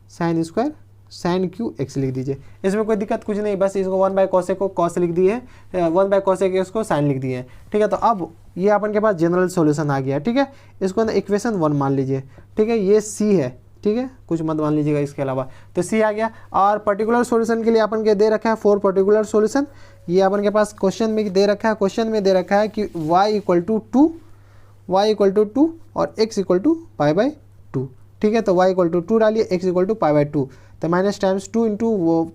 sine square sine Q x लिख दीजिए। इसमें कोई दिक्कत कुछ नहीं, बस इसको 1 बाय कॉसेक को कॉस लिख दिए, 1 बाय कॉसेक एक्स को साइन लिख दिए। ठीक है, तो अब ये अपन के पास जनरल सॉल्यूशन आ गया। ठीक है, इसको ना इक्वेशन 1 मान लीजिए। ठीक है, ये सी है, ठीक है, कुछ मत मान लीजिएगा इसके अलावा, तो सी आ गया। और पर्टिकुलर सॉल्यूशन के लिए अपन के दे रखा है 4 पर्टिकुलर सॉल्यूशन, ये अपन के पास क्वेश्चन में दे रखा है। क्वेश्चन में दे रखा है कि y इक्वल टू 2 और x equal to pi by 2। ठीक है, तो y इक्वल टू 2 डालिए, x equal to pi by 2, तो minus times 2 into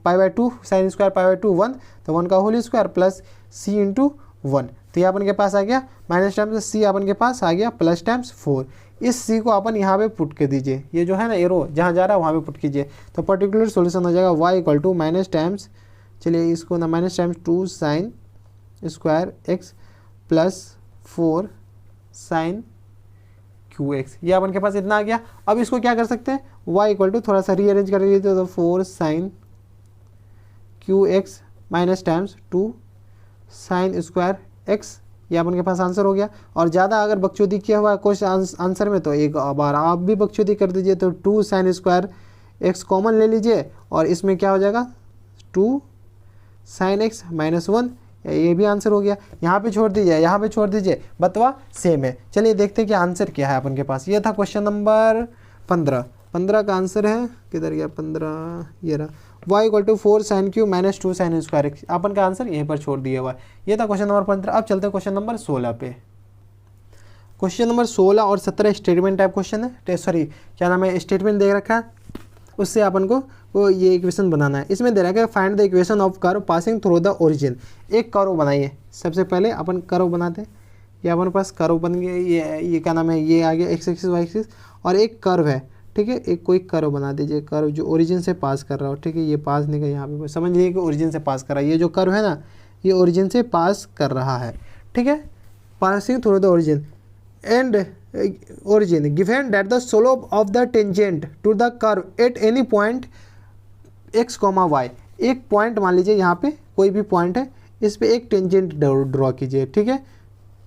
pi by 2 sine square pi by 2 1, तो 1 का whole square plus c into 1, तो ये अपन के पास आ गया माइनस टाइम्स c अपन के पास आ गया प्लस टाइम्स 4। इस c को अपन यहाँ पे पुट कर दीजिए, ये जो है ना एरो जहाँ जा रहा है वहाँ पे पुट कीजिए, तो पर्टिकुलर सॉल्यूशन हो जाएगा y equal to minus times, चलिए इसको ना minus times 2 sine square x plus 4 sine Q x, ये अपन के पास इतना आ गया। अब इसको क्या कर सकते हैं, y इक्वल टू थोड़ा सा रीअरेंज कर लीजिए, तो 4 sine Q x minus times 2 sine square x, ये अपन के पास आंसर हो गया। और ज़्यादा अगर बकचोदी किया हुआ है क्वेश्चन आंसर में, तो एक बार आप भी बकचोदी कर दीजिए, तो 2 साइन स्क्वायर एक्स कॉमन ले लीजिए, और इसमें क्या हो जाएगा 2 साइन एक्स माइनस 1, ये भी आंसर हो गया। यहाँ पे छोड़ दीजिए, यहाँ पे छोड़ दीजिए, बतवा सेम है। चलिए देखते हैं कि आंसर क्या है अपन के पास। ये था क्वेश्चन नंबर 15 का आंसर है, किधर गया 15, ये रहा, y equal to 4 sine q minus 2 sine square x, अपन का आंसर यहीं पर छोड़ दिया हुआ है। ये था क्वेश्चन नंबर 15। अब चलते हैं क्वेश्चन नंबर 16 पे। क्वेश्चन नंबर 16 और 17 स्टेटमेंट टाइप क्वेश्चन है, सॉरी क्या नाम है, स्टेटमेंट दे रखा है, उससे अपन को वो ये इक्वेशन बनाना है। इसमें दे रखा है find the equation of curve passing through the origin. एक कर्व बनाइए, सबसे पहले अपन कर्व बनाते हैं, ये अपन पास कर्व बन गया, ये क्या नाम है, ये आ गया एक्स एक्सिस वाई एक्सिस, और एक कर्व है। ठीक है, एक कोई कर्व बना दीजिए, कर्व जो ओरिजिन से पास कर रहा हो। ठीक है, ये पास नहीं कर, यहाँ पे समझ लीजिए कि ओरिजिन से पास कर रहा है, ये जो कर्व है ना, ये ओरिजिन से पास कर रहा है। ठीक है, passing through the origin and origin given that the slope of the tangent to the curve at any point x, y, एक पॉइंट मान लीजिए, यहाँ पे कोई भी पॉइंट है, इस पे एक टेंजेंट ड्रॉ कीजिए। ठीक है,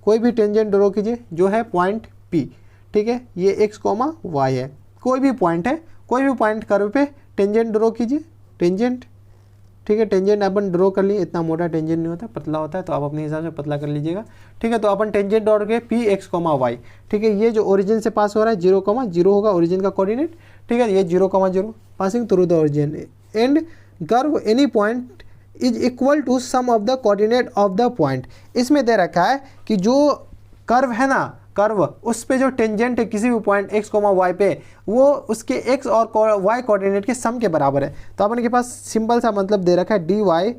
कोई भी टेंजेंट ड्रॉ कीजिए जो है पॉइंट P। ठीक है, ये x, y है, कोई भी पॉइंट है, कोई भी पॉइंट कर्व पे टेंजेंट ड्रॉ कीजिए, टेंजेंट। ठीक है, टेंजेंट अपन ड्रॉ कर लिए, इतना मोटा टेंजेंट नहीं होता, पतला होता है, तो आप अपने हिसाब से पतला कर लीजिएगा। ठीक है, तो अपन टेंजेंट ड्रॉ के पी एक्स, वाई। ठीक है, ये जो ओरिजिन से पास हो रहा है 0, होगा ओरिजिन का कोऑर्डिनेट। ठीक है, ये 0, passing through the origin and curve any point is equal to sum of the coordinate of the point. इसमें दे रखा है कि जो कर्व है ना, कर्व उस पे जो टेंजेंट है किसी भी पॉइंट x, y पे, वो उसके x और y कोऑर्डिनेट के सम के बराबर है। तो अपन के पास सिंपल सा मतलब दे रखा है dy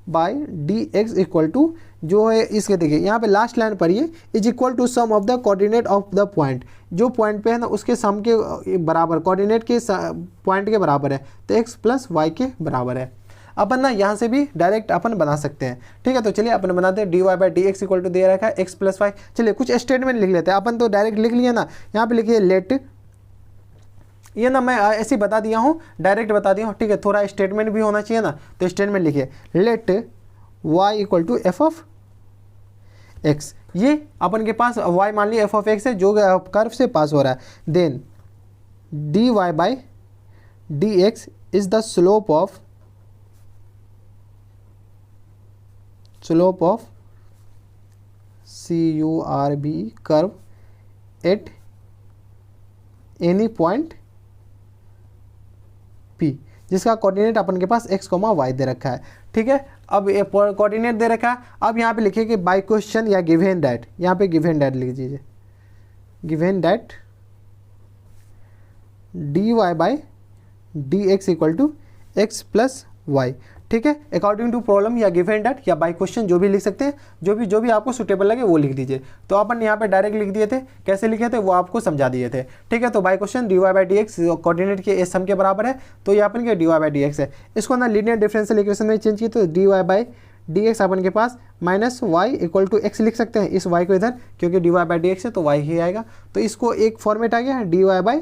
by d x equal to, जो है इसके देखिए यहाँ पे लास्ट लाइन पढ़िए, is equal to sum of the coordinate of the point, जो पॉइंट पे है ना उसके सम के बराबर, कोऑर्डिनेट के पॉइंट के बराबर है, तो x प्लस वाई के बराबर है। अपन ना यहाँ से भी डायरेक्ट अपन बना सकते हैं। ठीक है, तो चलिए अपन बनाते हैं dy by d x equal to दे रखा है x प्लस वाई। चलिए कुछ स्टेटमेंट लिख लेते हैं, अपन तो डायरेक्ट लिख लिया ना, यहाँ पे लिखिए लेट, ये ना मैं ऐसे ही बता दिया हूँ, डायरेक्ट बता दिया हूँ। ठीक है, थोड़ा स्टेटमेंट भी होना चाहिए ना, तो स्टेटमेंट लिखिए let y equal to f of x. ये अपन के पास y मान लिया एफ ऑफ एक्स है जो कर्व से पास हो रहा है, then dy by d x is the slope of CURV curve at any point P, जिसका कोऑर्डिनेट अपन के पास x, y दे रखा है। ठीक है, अब ये कोऑर्डिनेट दे रखा है। अब यहाँ पे लिखिए कि बाय क्वेश्चन या गिवन दैट, यहाँ पे गिवन दैट लिख दीजिए, given that dy by d x equal to x plus y. ठीक है, अकॉर्डिंग टू प्रॉब्लम या गिवन डेट या बाय क्वेश्चन जो भी लिख सकते हैं, जो भी आपको सुटेबल लगे वो लिख दीजिए। तो अपन यहाँ पे डायरेक्ट लिख दिए थे, कैसे लिखे थे वो आपको समझा दिए थे। ठीक है, तो by question dy by d x coordinate के सम के बराबर है, तो ये अपन के dy बाई डी एक्स है। इसको ना लीनियर डिफरेंशियल इक्वेशन में चेंज किए तो dy बाई डी एक्स अपन के पास minus y equal to x लिख सकते हैं। इस y को इधर, क्योंकि dy बाई डी एक्स है तो y ही आएगा। तो इसको एक फॉर्मेट आ गया dy by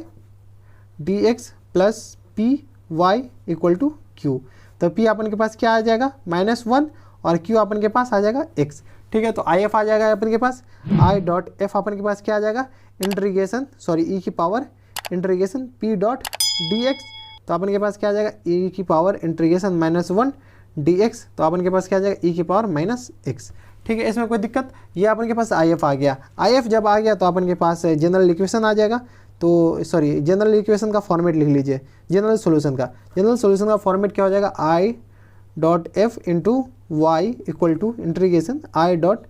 d x plus p y equal to q. तो p अपन के पास क्या आ जाएगा -1 और q अपन के पास आ जाएगा x। ठीक है, तो आई एफ आ जाएगा अपन के पास, आई डॉट एफ अपन के पास क्या आ जाएगा इंटीग्रेशन ई की power integration p dot D x. तो अपन के पास क्या आ जाएगा e की पावर इंटीग्रेशन -1 dx। तो अपन के पास क्या आ जाएगा e की पावर -x। ठीक है, इसमें कोई दिक्कत, ये अपन के पास आई एफ आ गया। आई एफ जब आ गया तो अपन के पास जनरल इक्वेशन आ जाएगा। तो सॉरी, जनरल इक्वेशन का फॉर्मेट लिख लीजिए, जनरल सॉल्यूशन का फॉर्मेट क्या हो जाएगा I dot F into y equal to integration I dot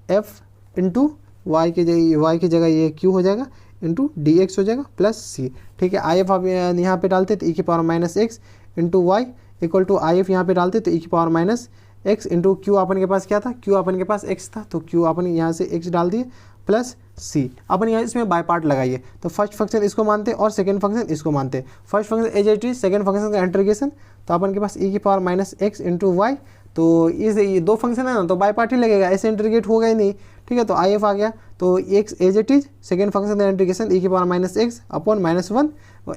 F into y की जगह ये क्यू हो जाएगा इंटू डी एक्स हो जाएगा प्लस सी। ठीक है, आई एफ आप यहाँ पे डालते तो ई की power -x into y equal to I F यहाँ पे डालते तो ई की पावर -x इंटू क्यू अपन के पास क्या था, क्यू अपन के पास x था, तो क्यू अपन यहाँ से x डाल दिए प्लस सी। अपन यहाँ इसमें बाय पार्ट लगाइए, तो फर्स्ट फंक्शन इसको मानते और सेकंड फंक्शन इसको मानते। First function as it is, second function का इंटीग्रेशन, तो अपन के पास e की पावर -x इंटू वाई। तो ये दो फंक्शन है ना, तो बाय पार्ट ही लगेगा, ऐसे इंटीग्रेट होगा ही नहीं। ठीक है, तो आई एफ आ गया, तो x as it is, second function का इंटीग्रेशन e की पावर -x अपॉन -1,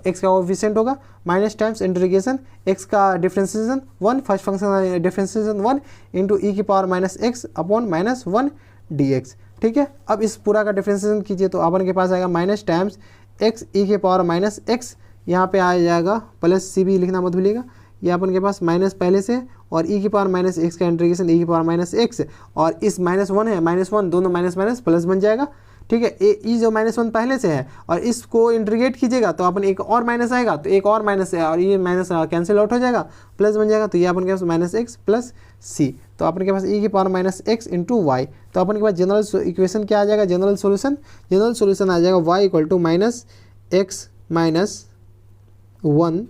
x का कोएफिशिएंट होगा माइनस टाइम्स इंटीग्रेशन x का डिफरेंशिएशन 1, फर्स्ट फंक्शन का डिफरेंशिएशन 1 इंटू ई की पावर -x अपॉन -1 dx। ठीक है, अब इस पूरा का डिफरेंशिएशन कीजिए तो अपन के पास आएगा माइनस टाइम्स x ई के पावर -x, यहाँ पे आ जाएगा प्लस सी भी लिखना मत भूलिएगा। ये अपन के पास माइनस पहले से और ई की पावर -x का इंटीग्रेशन ई की पावर -x और इस -1 है, -1 दोनों माइनस माइनस प्लस बन जाएगा। ठीक है, ई जो -1 पहले से है और इसको इंटीग्रेट कीजिएगा तो अपन एक और माइनस आएगा, तो एक और माइनस है और ये माइनस कैंसिल आउट हो जाएगा, प्लस बन जाएगा। तो ये अपन के पास -x प्लस सी, तो अपन के पास ई की पावर -x इंटू वाई। तो अपन के पास जनरल इक्वेशन क्या आ जाएगा, जनरल सॉल्यूशन आ जाएगा y इक्वल टू -x -1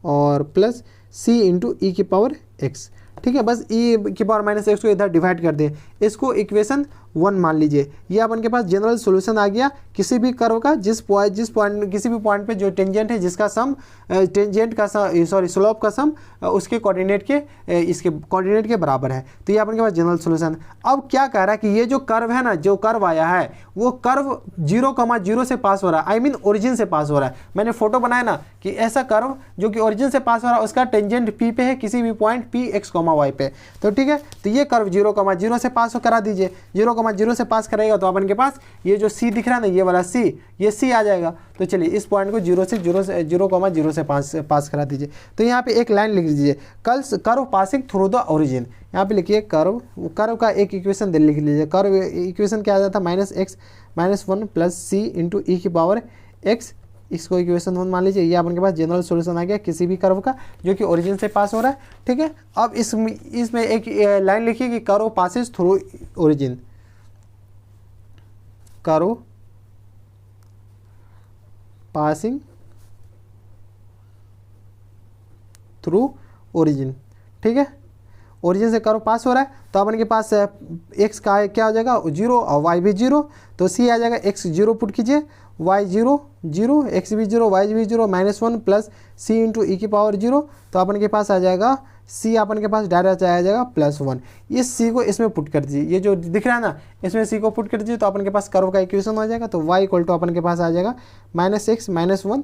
और प्लस c इंटू ई की पावर x। ठीक है, बस e की पावर -x को इधर डिवाइड कर दें, इसको इक्वेशन 1 मान लीजिए। ये अपन के पास जनरल सॉल्यूशन आ गया किसी भी कर्व का जिस पॉइंट किसी भी पॉइंट पे जो टेंजेंट है जिसका सम स्लोप का सम उसके कोऑर्डिनेट के इसके कोऑर्डिनेट के बराबर है। तो ये अपन के पास जनरल सॉल्यूशन। अब क्या कह रहा है कि ये जो कर्व है ना, जो कर्व आया है वो कर्व 0,0 से पास हो रहा है, आई मीन ओरिजिन से पास हो रहा है। मैंने फोटो बनाया ना कि ऐसा कर्व जो कि ओरिजिन से पास हो रहा है, उसका टेंजेंट P पे है किसी भी पॉइंट P x, y पे। तो ठीक है, तो ये कर्व 0,0 से पास करा दीजिए। 0,0 से पास करेगा तो अपन के पास ये जो C दिख रहा है ना, ये वाला C, ये C आ जाएगा। तो चलिए इस पॉइंट को 0,0 से पास करा दीजिए। तो यहाँ पे एक लाइन लिख दीजिए, curve passing through the origin. यहाँ पे लिखिए कर्व का एक इक्वेशन लिख लीजिए। कर्व इक्वेशन क्या आ जाता है -x -1 plus c into e की पावर x, इसको इक्वेशन 1 मान लीजिए। ये अपन के पास जनरल सॉल्यूशन आ गया किसी भी कर्व का जो कि ओरिजिन से पास हो रहा है। ठीक है, अब इसमें एक लाइन लिखिए कि curve passes through origin, curve passing through origin. ठीक है, ओरिजिन से कर्व पास हो रहा है तो अपन के पास x का क्या हो जाएगा 0 और y भी 0, तो c आ जाएगा x 0 पुट कीजिए, y 0 0, x भी 0, y भी 0, -1 प्लस c इंटू ई की पावर 0। तो अपन के पास आ जाएगा c, अपन के पास डायरेक्ट आ जाएगा +1। इस c को इसमें पुट कर दीजिए, ये जो दिख रहा है ना इसमें c को पुट कर दीजिए तो अपन के पास कर्व का इक्वेशन हो जाएगा। तो y इक्वल टू अपन के पास आ जाएगा -x -1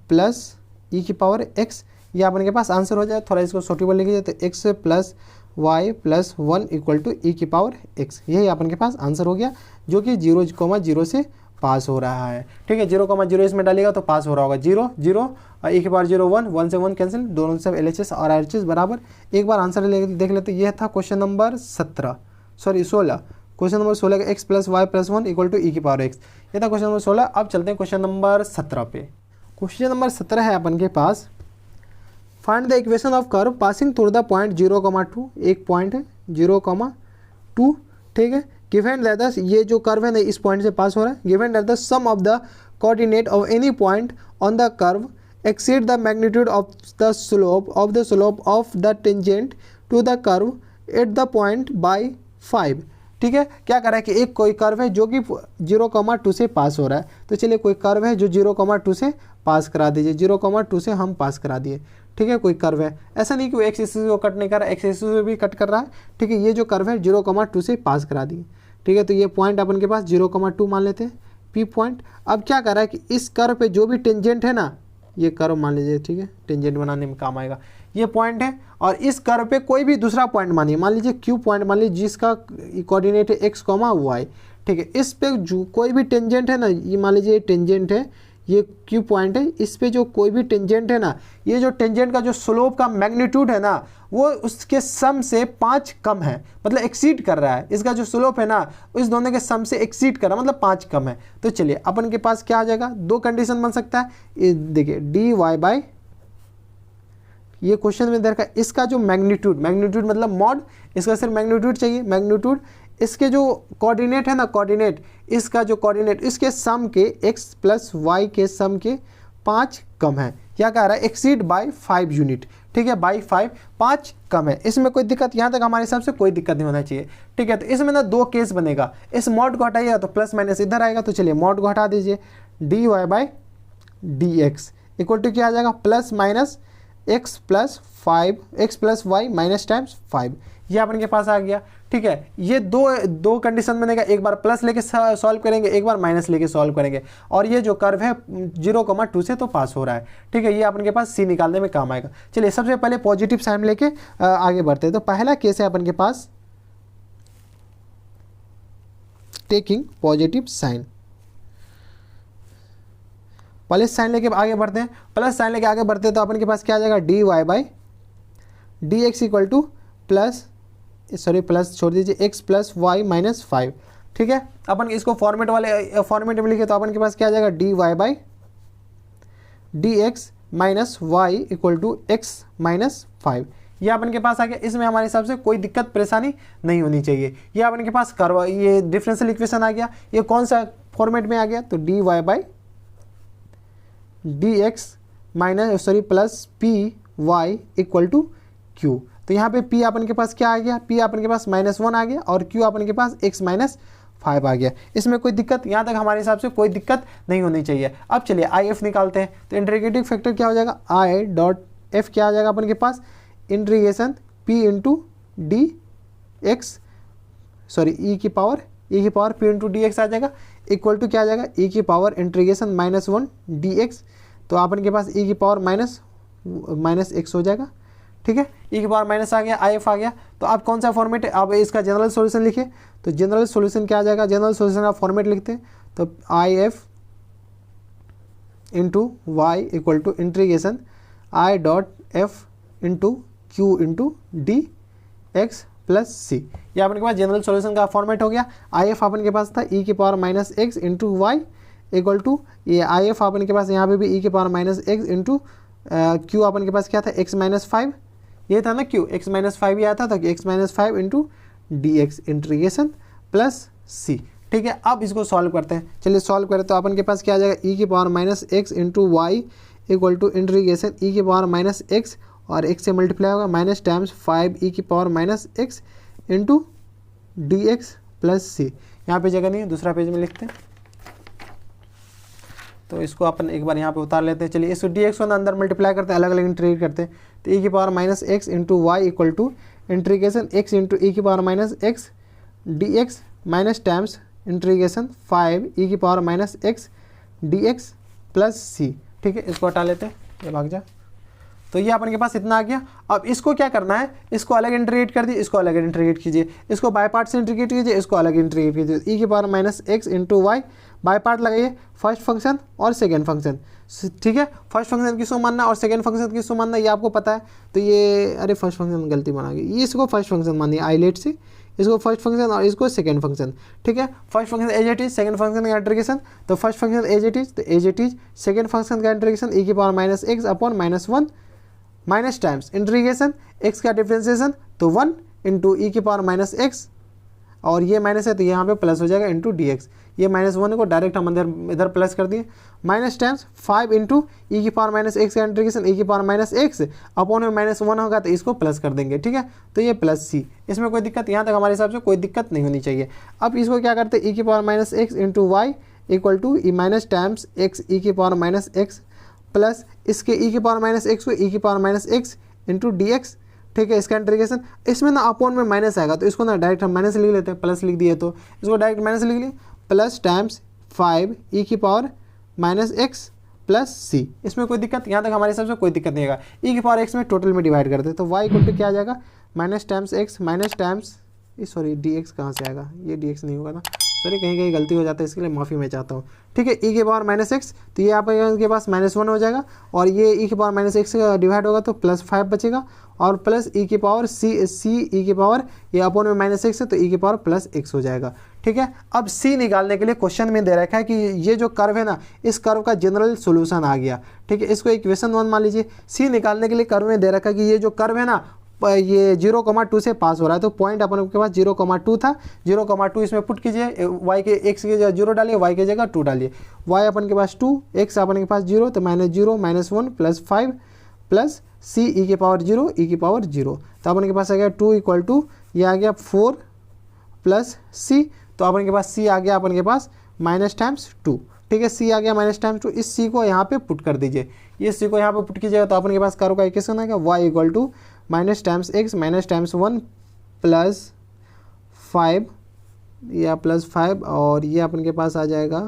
प्लस ई की पावर x। ये अपन के पास आंसर हो जाए। थोड़ा इसको सूटेबल लिखिए तो x plus y plus 1 equal to e की पावर x, यही अपन के पास आंसर हो गया जो कि 0,0 से पास हो रहा है। ठीक है, 0,0 इसमें डालेगा तो पास हो रहा होगा 0 0 और ई की पावर 0 1, 1 से 1 कैंसिल, दोनों से LHS और RHS बराबर। एक बार आंसर देख लेते। यह था क्वेश्चन नंबर 16। क्वेश्चन नंबर 16 का x plus y plus 1 equal to e की पावर x। ये था क्वेश्चन नंबर 16। अब चलते हैं क्वेश्चन नंबर 17 पे। क्वेश्चन नंबर 17 है अपन के पास, find the equation of curve passing through the point 0,2, एक पॉइंट है 0,2। ठीक है, गिवन दैट द, ये जो कर्व है ना इस पॉइंट से पास हो रहा है, given that the sum of the coordinate of any point on the curve exceed the magnitude of the slope of the tangent to the curve at the point by 5। ठीक है, क्या करा है कि एक कोई कर्व है जो कि 0,2 से पास हो रहा है, तो चलिए कोई कर्व है जो 0,2 से पास करा दीजिए, 0,2 से हम पास करा दिए। ठीक है, कोई कर्व है, ऐसा नहीं कि वो एक्स एक्सिस को कट नहीं कर रहा है, एक्स एक्सिस को भी कट कर रहा है। ठीक है, ये जो कर्व है 0,2 से पास करा दिए। ठीक है, तो ये पॉइंट अपन के पास 0,2 मान लेते हैं पी पॉइंट। अब क्या कर रहा है कि इस कर्व पे जो भी टेंजेंट है ना, ये कर्व मान लीजिए, ठीक है, टेंजेंट बनाने में काम आएगा, ये पॉइंट है, और इस कर्व पे कोई भी दूसरा पॉइंट मानिए, मान लीजिए क्यू पॉइंट मान लीजिए जिसका कोऑर्डिनेट है एक्स, वाई। ठीक है, इस पे जो कोई भी टेंजेंट है ना, ये मान लीजिए टेंजेंट है, ये क्यू पॉइंट है, इस पे जो कोई भी टेंजेंट है ना, ये जो टेंजेंट का जो स्लोप का मैग्नीट्यूड है ना, वो उसके सम से 5 कम है, मतलब एक्सीड कर रहा है। इसका जो स्लोप है ना, इस दोनों के सम से एक्सीड कर रहा है, मतलब 5 कम है। तो चलिए अपन के पास क्या आ जाएगा, दो कंडीशन बन सकता है। देखिए डी वाई बाई, ये क्वेश्चन में देखा, इसका जो मैग्नीट्यूड मतलब मॉड, इसका सिर्फ मैग्नीट्यूड चाहिए, मैग्नीट्यूड, इसके जो कोऑर्डिनेट है ना, कोऑर्डिनेट, इसका जो कोऑर्डिनेट, इसके सम के x प्लस वाई के सम के 5 कम है। क्या कह रहा है, एक्सीड बाय 5 यूनिट। ठीक है, बाई 5 कम है, इसमें कोई दिक्कत, यहाँ तक हमारे हिसाब से कोई दिक्कत नहीं होना चाहिए। ठीक है, तो इसमें ना दो केस बनेगा, इस मॉड को हटाइएगा तो प्लस माइनस इधर आएगा, तो चलिए मॉड को हटा दीजिए, d y by d x equal to क्या आ जाएगा, plus minus x plus y minus times 5, ये अपन के पास आ गया। ठीक है, ये दो कंडीशन बनेगा, एक बार प्लस लेके सॉल्व करेंगे, एक बार माइनस लेके सॉल्व करेंगे, और ये जो कर्व है 0,2 से तो पास हो रहा है। ठीक है, ये अपन के पास सी निकालने में काम आएगा। चलिए सबसे पहले पॉजिटिव साइन लेके आगे बढ़ते हैं। तो पहला केस है अपन के पास taking positive sign, plus sign लेके आगे बढ़ते हैं, प्लस साइन लेके आगे बढ़ते हैं, तो अपन के पास क्या आ जाएगा, d y by d x equal to plus छोड़ दीजिए, एक्स प्लस वाई माइनस 5। ठीक है, अपन इसको फॉर्मेट में लिखे तो अपन के पास क्या आ जाएगा, d y by d x minus y equal to x minus 5, ये अपन के पास आ गया। इसमें हमारे हिसाब से कोई दिक्कत परेशानी नहीं होनी चाहिए। ये अपन के पास कर्व, ये डिफरेंशियल इक्वेशन आ गया। ये कौन सा फॉर्मेट में आ गया, तो d y by d x plus p y equal to q. तो यहाँ पे p अपन के पास क्या आ गया, p अपन के पास -1 आ गया, और q अपन के पास x माइनस 5 आ गया। इसमें कोई दिक्कत, यहाँ तक हमारे हिसाब से कोई दिक्कत नहीं होनी चाहिए। अब चलिए IF निकालते हैं, तो इंटीग्रेटिंग फैक्टर क्या हो जाएगा, I डॉट एफ क्या आ जाएगा अपन के पास, integration p into d x, e की power p into d x आ जाएगा, इक्वल टू क्या आ जाएगा, e की पावर इंटीग्रेशन -1 dx, तो अपन के पास e की पावर माइनस x हो जाएगा। ठीक है, e की पावर माइनस आ गया, IF आ गया। तो अब कौन सा फॉर्मेट है, अब इसका जनरल सॉल्यूशन लिखे, तो जनरल सॉल्यूशन क्या आ जाएगा, जनरल सॉल्यूशन का फॉर्मेट लिखते हैं, तो IF into y equal to integration I dot F into q into d x plus c, ये अपन के पास जनरल सॉल्यूशन का फॉर्मेट हो गया। IF अपन के पास था e की power minus x into y equal to, ये IF अपन के पास यहाँ पे भी e की power minus x into q अपन के पास क्या था, x माइनस 5, ये था ना क्यू, x माइनस 5 ही आता था कि x minus 5 into d x integration plus c. ठीक है, अब इसको सॉल्व करते हैं, चलिए सॉल्व करें, तो अपन के पास क्या आ जाएगा, e की power minus x into y equal to integration e की पावर माइनस एक्स, और x से मल्टीप्लाई होगा माइनस टाइम्स 5 e की power minus x into d x plus c. यहाँ पे जगह नहीं है, दूसरा पेज में लिखते हैं, तो इसको अपन एक बार यहाँ पे उतार लेते हैं। चलिए इस डी एक्स को अंदर मल्टीप्लाई करते हैं, अलग अलग इंटीग्रेट करते हैं, तो e की power minus x into y equal to integration x into e की power minus x d x minus times integration 5 e की power minus x d x plus c. ठीक है, इसको हटा लेते हैं, ये भाग जा, तो ये अपन के पास इतना आ गया। अब इसको क्या करना है, इसको अलग इंटीग्रेट कर दिए, इसको अलग इंटीग्रेट कीजिए, इसको बाय पार्ट से इंटीग्रेट कीजिए, इसको अलग इंटीग्रेट कीजिए, e की power minus x into y, by part लगाइए, फर्स्ट फंक्शन और सेकेंड फंक्शन। ठीक है, फर्स्ट फंक्शन किसको मानना और सेकेंड फंक्शन किसको मानना ये आपको पता है, तो ये अरे फर्स्ट फंक्शन गलती बना गई, ये इसको फर्स्ट फंक्शन मानिए आइलेट से, इसको फर्स्ट फंक्शन और इसको सेकंड फंक्शन। ठीक है, first function as it is, second function का इंटीग्रेशन, तो first function as it is, तो as it is, second function का इंटीग्रेशन e की power minus x upon -1 minus times integration x का डिफ्रेंसिएशन, तो 1 into e की power minus x, और ये माइनस है तो यहाँ पे प्लस हो जाएगा इंटू डी एक्स। ये -1 को डायरेक्ट हम इधर प्लस कर दिए। माइनस टाइम्स 5 इंटू ई की पावर माइनस एक्स का इंटीग्रेशन ई की पावर माइनस एक्स अपॉन में -1 होगा तो इसको प्लस कर देंगे, ठीक है। तो ये प्लस सी, इसमें कोई दिक्कत, यहाँ तक हमारे हिसाब से कोई दिक्कत नहीं होनी चाहिए। अब इसको क्या करते हैं, ई की power minus x into y equal to e minus times x e की पावर माइनस एक्स प्लस इसके ई की पावर माइनस एक्स को ई की power minus x into d x, ठीक है। इसका इंटीग्रेशन, इसमें ना अपॉन में माइनस आएगा तो इसको ना डायरेक्ट हम माइनस लिख लेते हैं, प्लस लिख दिए तो इसको डायरेक्ट माइनस लिख लिए, प्लस टाइम्स 5 ई की power minus x plus c. इसमें कोई दिक्कत, यहाँ तक हमारे हिसाब से कोई दिक्कत नहीं आएगा। ई की पावर एक्स में टोटल में डिवाइड करते हैं तो वाई इक्वल टू क्या आ जाएगा, minus times x minus times, sorry D x कहाँ से आएगा, ये डी एक्स नहीं होगा ना, सॉरी कहीं कहीं गलती हो जाता है, इसके लिए माफ़ी मैं चाहता हूँ, ठीक है। ई के पावर माइनस एक्स, तो ये आपके पास -1 हो जाएगा और ये ई के पावर माइनस एक्स डिवाइड होगा तो +5 बचेगा और प्लस ई की पावर सी ई की पावर ये अपॉन में माइनस एक्स है तो ई की पावर प्लस एक्स हो जाएगा, ठीक है। अब सी निकालने के लिए क्वेश्चन में दे रखा है कि ये जो कर्व है ना, इस कर्व का जनरल सोल्यूशन आ गया, ठीक है। इसको इक्वेशन 1 मान लीजिए। सी निकालने के लिए कर्व में दे रखा है कि ये जो कर्व है ना ये 0,2 से पास हो रहा है, तो पॉइंट अपन के पास 0,2 था, 0,2 इसमें पुट कीजिए, वाई के एक्स की जगह 0 डालिए, वाई की जगह 2 डालिए, वाई अपन के पास 2, एक्स अपन के पास 0, तो -0 -1 प्लस 5 प्लस सी ई के पावर 0 ई की पावर 0, तो अपन के पास आ गया 2 इक्वल टू ये आ गया 4 प्लस सी, तो अपन के पास सी आ गया अपन के पास माइनस टाइम्स 2, ठीक है। सी आ गया माइनस टाइम्स 2, इस सी को यहाँ पे पुट कर दीजिए, ये सी को यहाँ पे पुट कीजिएगा तो अपन के पास कर्व का इक्वेशन आ गया y equal to minus times x minus times 1 plus 5 या प्लस 5 और ये अपन के पास आ जाएगा,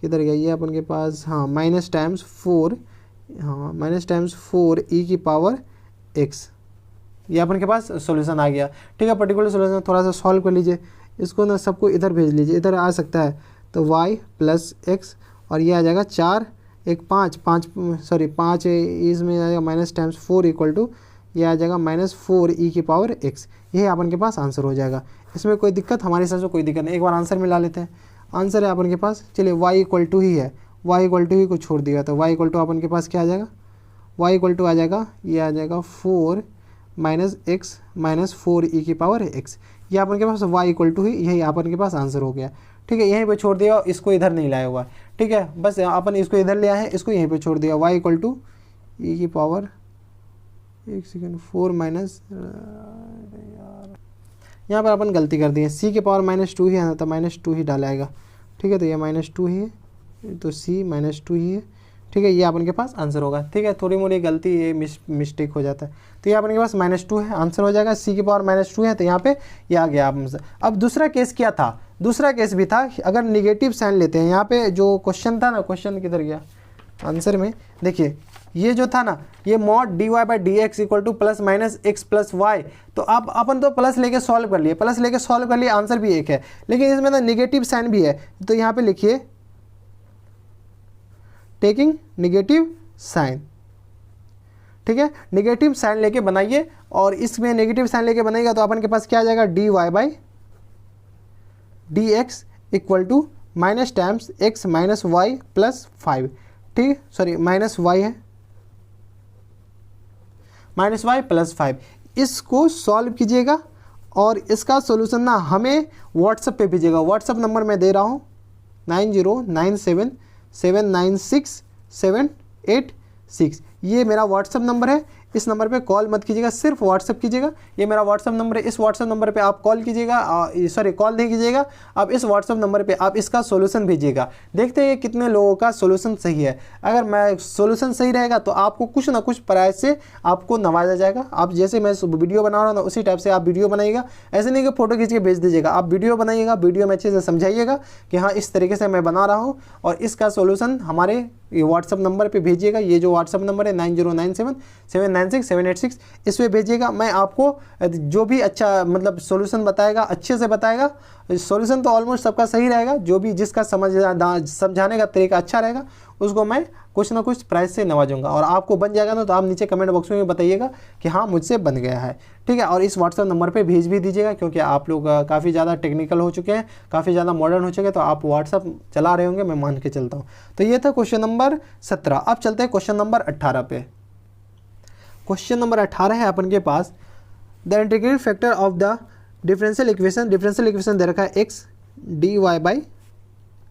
किधर गया ये अपन के पास, हाँ माइनस टाइम्स 4, हाँ माइनस टाइम्स 4 ई की पावर एक्स, ये अपन के पास सॉल्यूशन आ गया, ठीक है। पर्टिकुलर सॉल्यूशन थोड़ा सा सॉल्व कर लीजिए, इसको ना सबको इधर भेज लीजिए, इधर आ सकता है तो y प्लस एक्स और ये आ जाएगा 4 1 5 सॉरी 5 इसमें आ जाएगा माइनस टाइम्स 4 इक्वल टू ये आ जाएगा -4 ई की पावर एक्स, यही अपन के पास आंसर हो जाएगा। इसमें कोई दिक्कत, हमारे हिसाब से कोई दिक्कत नहीं। एक बार आंसर मिला लेते हैं, आंसर है अपन के पास, चलिए y इक्वल टू ही है, y इक्वल टू ही को छोड़ दिया तो y इक्वल टू अपन के पास क्या आ जाएगा, y इक्वल टू आ जाएगा ये आ जाएगा 4 माइनस एक्स माइनस 4 ई की पावर एक्स, ये अपन के पास y इक्वल टू ही, यही अपन के पास आंसर हो गया, ठीक है। यहीं पे छोड़ दिया, इसको इधर नहीं लाया हुआ, ठीक है, बस अपन इसको इधर ले आए, इसको यहीं पे छोड़ दिया, y इक्वल टू ई की पावर एक सेकेंड 4 माइनस, यहाँ पर अपन गलती कर दी है, सी के पावर -2 ही आना था, -2 ही डालाएगा, ठीक है। तो ये -2 ही है तो सी -2 ही है, ठीक है, ये अपन के पास आंसर होगा, ठीक है। थोड़ी मोड़ी गलती ये मिस्टेक हो जाता है, तो ये अपन के पास -2 है, आंसर हो जाएगा। सी की पावर -2 है तो यहाँ पे ये आ गया आप। अब दूसरा केस क्या था, दूसरा केस भी था, अगर निगेटिव साइन लेते हैं, यहाँ पे जो क्वेश्चन था ना, क्वेश्चन किधर गया आंसर में, देखिए ये जो था ना, ये mod dy/dx equal to plus minus x plus y, तो अब अपन तो प्लस लेके सॉल्व कर लिए, प्लस लेके सॉल्व कर लिए, आंसर भी एक है, लेकिन इसमें ना निगेटिव साइन भी है, तो यहाँ पे लिखिए टेकिंग निगेटिव साइन, ठीक है। निगेटिव साइन लेके बनाइए और इसमें निगेटिव साइन लेके बनाइएगा तो अपन के पास क्या आ जाएगा, dy/dx equal to minus times x minus y plus 5, ठीक, सॉरी माइनस वाई है, -y प्लस 5, इसको सॉल्व कीजिएगा और इसका सॉल्यूशन ना हमें व्हाट्सएप पे भेजिएगा। व्हाट्सएप नंबर मैं दे रहा हूँ 9097796786, ये मेरा व्हाट्सएप नंबर है, इस नंबर पे कॉल मत कीजिएगा, सिर्फ व्हाट्सएप कीजिएगा, ये मेरा व्हाट्सएप नंबर है, इस व्हाट्सएप नंबर पे आप कॉल कीजिएगा, सॉरी कॉल नहीं कीजिएगा, आप इस व्हाट्सएप नंबर पे आप इसका सॉल्यूशन भेजिएगा। देखते हैं कितने लोगों का सॉल्यूशन सही है, अगर मैं सॉल्यूशन सही रहेगा तो आपको कुछ ना कुछ प्राइस से आपको नवाजा जाएगा। आप जैसे मैं वीडियो बना रहा हूँ ना उसी टाइप से आप वीडियो बनाइएगा, ऐसे नहीं कि फोटो खींच के भेज दीजिएगा, आप वीडियो बनाइएगा, वीडियो में अच्छे से समझाइएगा कि हाँ इस तरीके से मैं बना रहा हूँ और इसका सॉल्यूशन हमारे व्हाट्सएप नंबर पे भेजिएगा। ये जो व्हाट्सएप नंबर है 9097796786, इस पर भेजिएगा। मैं आपको जो भी अच्छा मतलब सॉल्यूशन बताएगा अच्छे से बताएगा। सॉल्यूशन तो ऑलमोस्ट सबका सही रहेगा, जो भी जिसका समझाने का तरीका अच्छा रहेगा उसको मैं कुछ ना कुछ प्राइस से नवाजूंगा और आपको बन जाएगा ना तो आप नीचे कमेंट बॉक्स में बताइएगा कि हाँ मुझसे बन गया है, ठीक है। और इस व्हाट्सएप नंबर पे भेज भी दीजिएगा क्योंकि आप लोग काफ़ी ज़्यादा टेक्निकल हो चुके हैं, काफ़ी ज़्यादा मॉडर्न हो चुके हैं, तो आप व्हाट्सएप चला रहे होंगे, मैं मान के चलता हूँ। तो ये था क्वेश्चन नंबर 17। अब चलते हैं क्वेश्चन नंबर 18 पे। क्वेश्चन नंबर 18 है अपन के पास, the integrating factor of the differential equation दे रखा है x dy by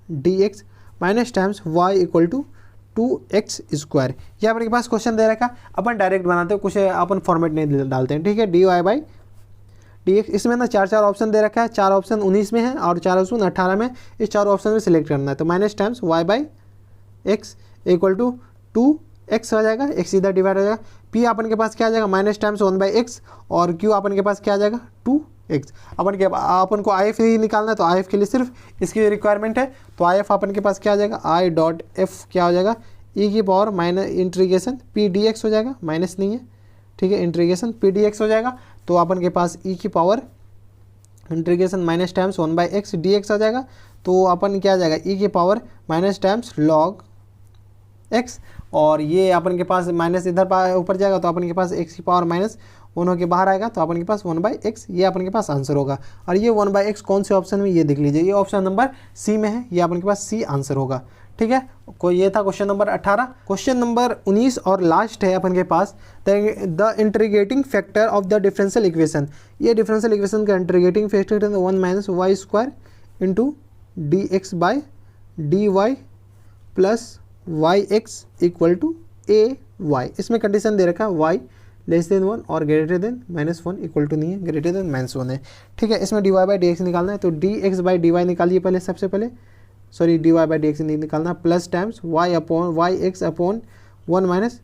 d x minus times y equal to 2x square. ये अपने पास क्वेश्चन दे रखा, अपन डायरेक्ट बनाते हो, कुछ अपन फॉर्मेट नहीं डालते हैं, ठीक है। D y by d x, इसमें ना चार ऑप्शन दे रखा है, 4 ऑप्शन 19 में है और 4 ऑप्शन 18 में, इस 4 ऑप्शन में सिलेक्ट करना है। तो minus times y by x equal to 2x हो जाएगा, x इधर डिवाइड हो जाएगा। p अपन के पास क्या आ जाएगा, माइनस टाइम्स 1/x, और q अपन के पास क्या आ जाएगा 2x। अपन को IF ही निकालना है, तो IF के लिए सिर्फ इसकी रिक्वायरमेंट है, तो IF अपन के पास क्या आ जाएगा, I डॉट F क्या हो जाएगा, e की power minus integration p dx हो जाएगा, माइनस नहीं है, ठीक है, इंट्रीगेशन p dx हो जाएगा। तो अपन के पास e की power integration minus times 1/x dx आ जाएगा। तो अपन क्या आ जाएगा, e की power minus times log x, और ये अपन के पास माइनस इधर ऊपर जाएगा, तो अपन के पास x की पावर माइनस 1 होकर बाहर आएगा, तो अपन के पास 1/x, ये अपन के पास आंसर होगा। और ये 1/x कौन से ऑप्शन में, ये देख लीजिए, ये ऑप्शन नंबर सी में है, ये अपन के पास सी आंसर होगा, ठीक है। कोई ये था क्वेश्चन नंबर 18। क्वेश्चन नंबर 19 और लास्ट है अपन के पास, the integrating factor of the differential equation. ये डिफरेंशियल इक्वेशन का इंटीग्रेटिंग फैक्टर है 1 minus y square into d x by d y plus y x equal to a y. इसमें condition दे रखा है वाई लेस देन 1 और greater than -1 equal to नहीं है, ग्रेटर देन -1 है, ठीक है। इसमें d y by d x निकालना है, तो d x by d y निकालिए पहले, सबसे पहले, sorry d y by d x नहीं निकालना, plus times y upon y x upon 1 minus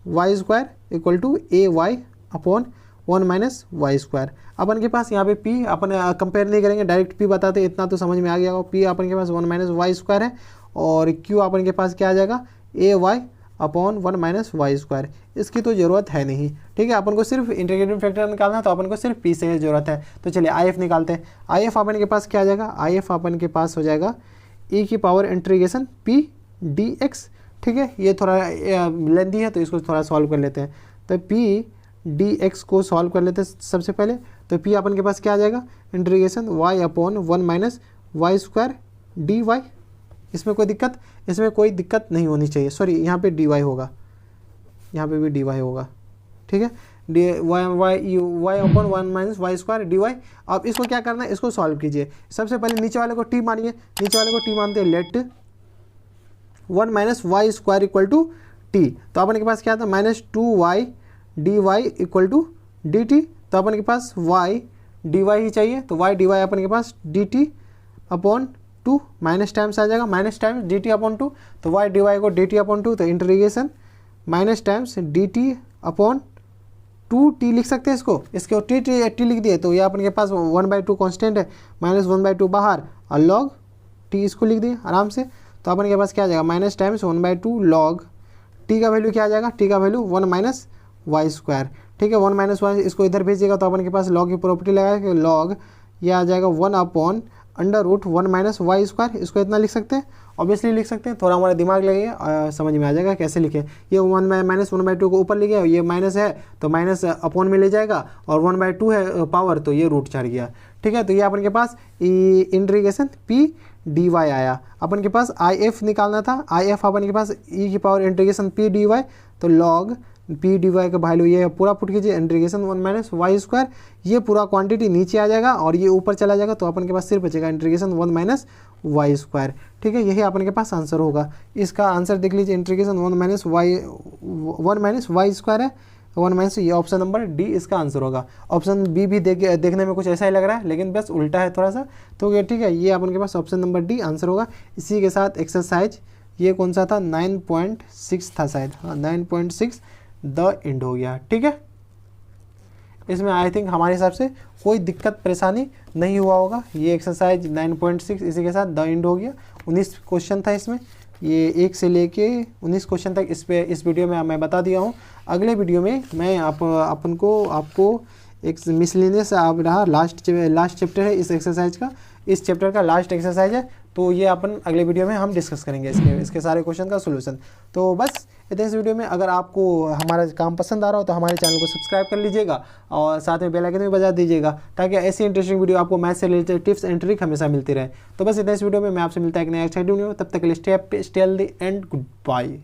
y square equal to a y upon 1 minus y square. अपन के पास यहाँ पे p अपन कंपेयर नहीं करेंगे, डायरेक्ट p बताते, इतना तो समझ में आ गया होगा। p अपन के पास 1 माइनस वाई स्क्वायर है, और q अपन के पास क्या आ जाएगा, a y upon 1 minus y square. इसकी तो ज़रूरत है नहीं, ठीक है। अपन को सिर्फ इंटीग्रेटिंग फैक्टर निकालना है, तो अपन को सिर्फ p से ज़रूरत है। तो चलिए IF निकालते हैं। IF अपन के पास क्या आ जाएगा, IF अपन के पास हो जाएगा e की पावर इंटीग्रेशन p dx, ठीक है। ये थोड़ा लेंथी है, तो इसको थोड़ा सॉल्व कर लेते हैं। तो p dx को सॉल्व कर लेते हैं सबसे पहले। तो p अपन के पास क्या आ जाएगा, integration y upon 1 minus y square d y. इसमें कोई दिक्कत नहीं होनी चाहिए, सॉरी यहाँ पे dy होगा, यहाँ पे भी dy होगा, ठीक है। Y upon 1 minus y square d y. अब इसको क्या करना है, इसको सॉल्व कीजिए। सबसे पहले नीचे वाले को t मानिए, नीचे वाले को t मानते हैं, let 1 minus y square equal to t। तो अपन के पास क्या था, -2y dy equal to dt। तो अपन के पास y dy ही चाहिए, तो y dy अपन के पास dt अपॉन 2 माइनस टाइम्स आ जाएगा, माइनस टाइम्स dt अपॉन 2, तो y dy को dt अपॉन 2, तो integration minus times dt upon 2t लिख सकते हैं इसको, इसके t लिख दिए, तो ये अपन के पास 1/2 कॉन्स्टेंट है, -1/2 बाहर और log t इसको लिख दिए आराम से। तो अपन के पास क्या आ जाएगा, माइनस टाइम्स 1/2 log t का वैल्यू क्या आ जाएगा, t का वैल्यू 1 माइनस वाई स्क्वायर, ठीक है। 1 माइनस वाई इसको इधर भेजिएगा, तो अपन के पास log की प्रॉपर्टी लगा कि log ये आ जाएगा 1 अपॉन √1 माइनस वाई स्क्वायर। इसको इतना लिख सकते हैं, ऑब्वियसली लिख सकते हैं, थोड़ा हमारा दिमाग लगेगा, समझ में आ जाएगा कैसे लिखे। ये 1 माइनस 1/2 को ऊपर ले गया, ये माइनस है तो माइनस अपॉन में ले जाएगा, और 1/2 है पावर, तो ये रूट चढ़ गया, ठीक है। तो ये अपन के पास इंटीग्रेशन p dy आया। अपन के पास IF निकालना था, IF अपन के पास e की पावर इंटीग्रेशन p dy, तो log p dy का वैल्यू ये पूरा पुट कीजिए, इंटीग्रेशन 1 माइनस वाई स्क्वायर, ये पूरा क्वांटिटी नीचे आ जाएगा और ये ऊपर चला जाएगा, तो अपन के पास सिर्फ बचेगा इंटीग्रेशन 1 माइनस वाई स्क्वायर, ठीक है। यही अपन के पास आंसर होगा। इसका आंसर देख लीजिए, इंटीग्रेशन 1 माइनस वाई स्क्वायर है, 1 माइनस, ये ऑप्शन नंबर डी इसका आंसर होगा। ऑप्शन बी भी देखने में कुछ ऐसा ही लग रहा है, लेकिन बस उल्टा है थोड़ा सा, तो ये ठीक है, ये अपन के पास ऑप्शन नंबर डी आंसर होगा। इसी के साथ एक्सरसाइज ये कौन सा था, 9.6 था शायद, हाँ 9.6 द एंड हो गया, ठीक है। इसमें आई थिंक हमारे हिसाब से कोई दिक्कत परेशानी नहीं हुआ होगा। ये एक्सरसाइज 9.6 इसी के साथ द एंड हो गया। 19 क्वेश्चन था इसमें, ये 1 से लेके 19 क्वेश्चन तक इस वीडियो में मैं बता दिया हूँ। अगले वीडियो में मैं आपको एक मिसलेनियस आप रहा लास्ट चैप्टर है इस एक्सरसाइज का, इस चैप्टर का लास्ट एक्सरसाइज है, तो ये अपन अगले वीडियो में हम डिस्कस करेंगे इसके सारे क्वेश्चन का सोल्यूशन। तो बस इतने इस वीडियो में, अगर आपको हमारा काम पसंद आ रहा हो तो हमारे चैनल को सब्सक्राइब कर लीजिएगा और साथ में बेल आइकन भी बजा दीजिएगा, ताकि ऐसी इंटरेस्टिंग वीडियो आपको मैथ से रिलेटेड टिप्स एंड ट्रिक हमेशा मिलती रहे। तो बस इतने इस वीडियो में मैं आपसे मिलता है एक नया एक्साइटिंग वीडियो, तब तक के लिए stay healthy and good bye.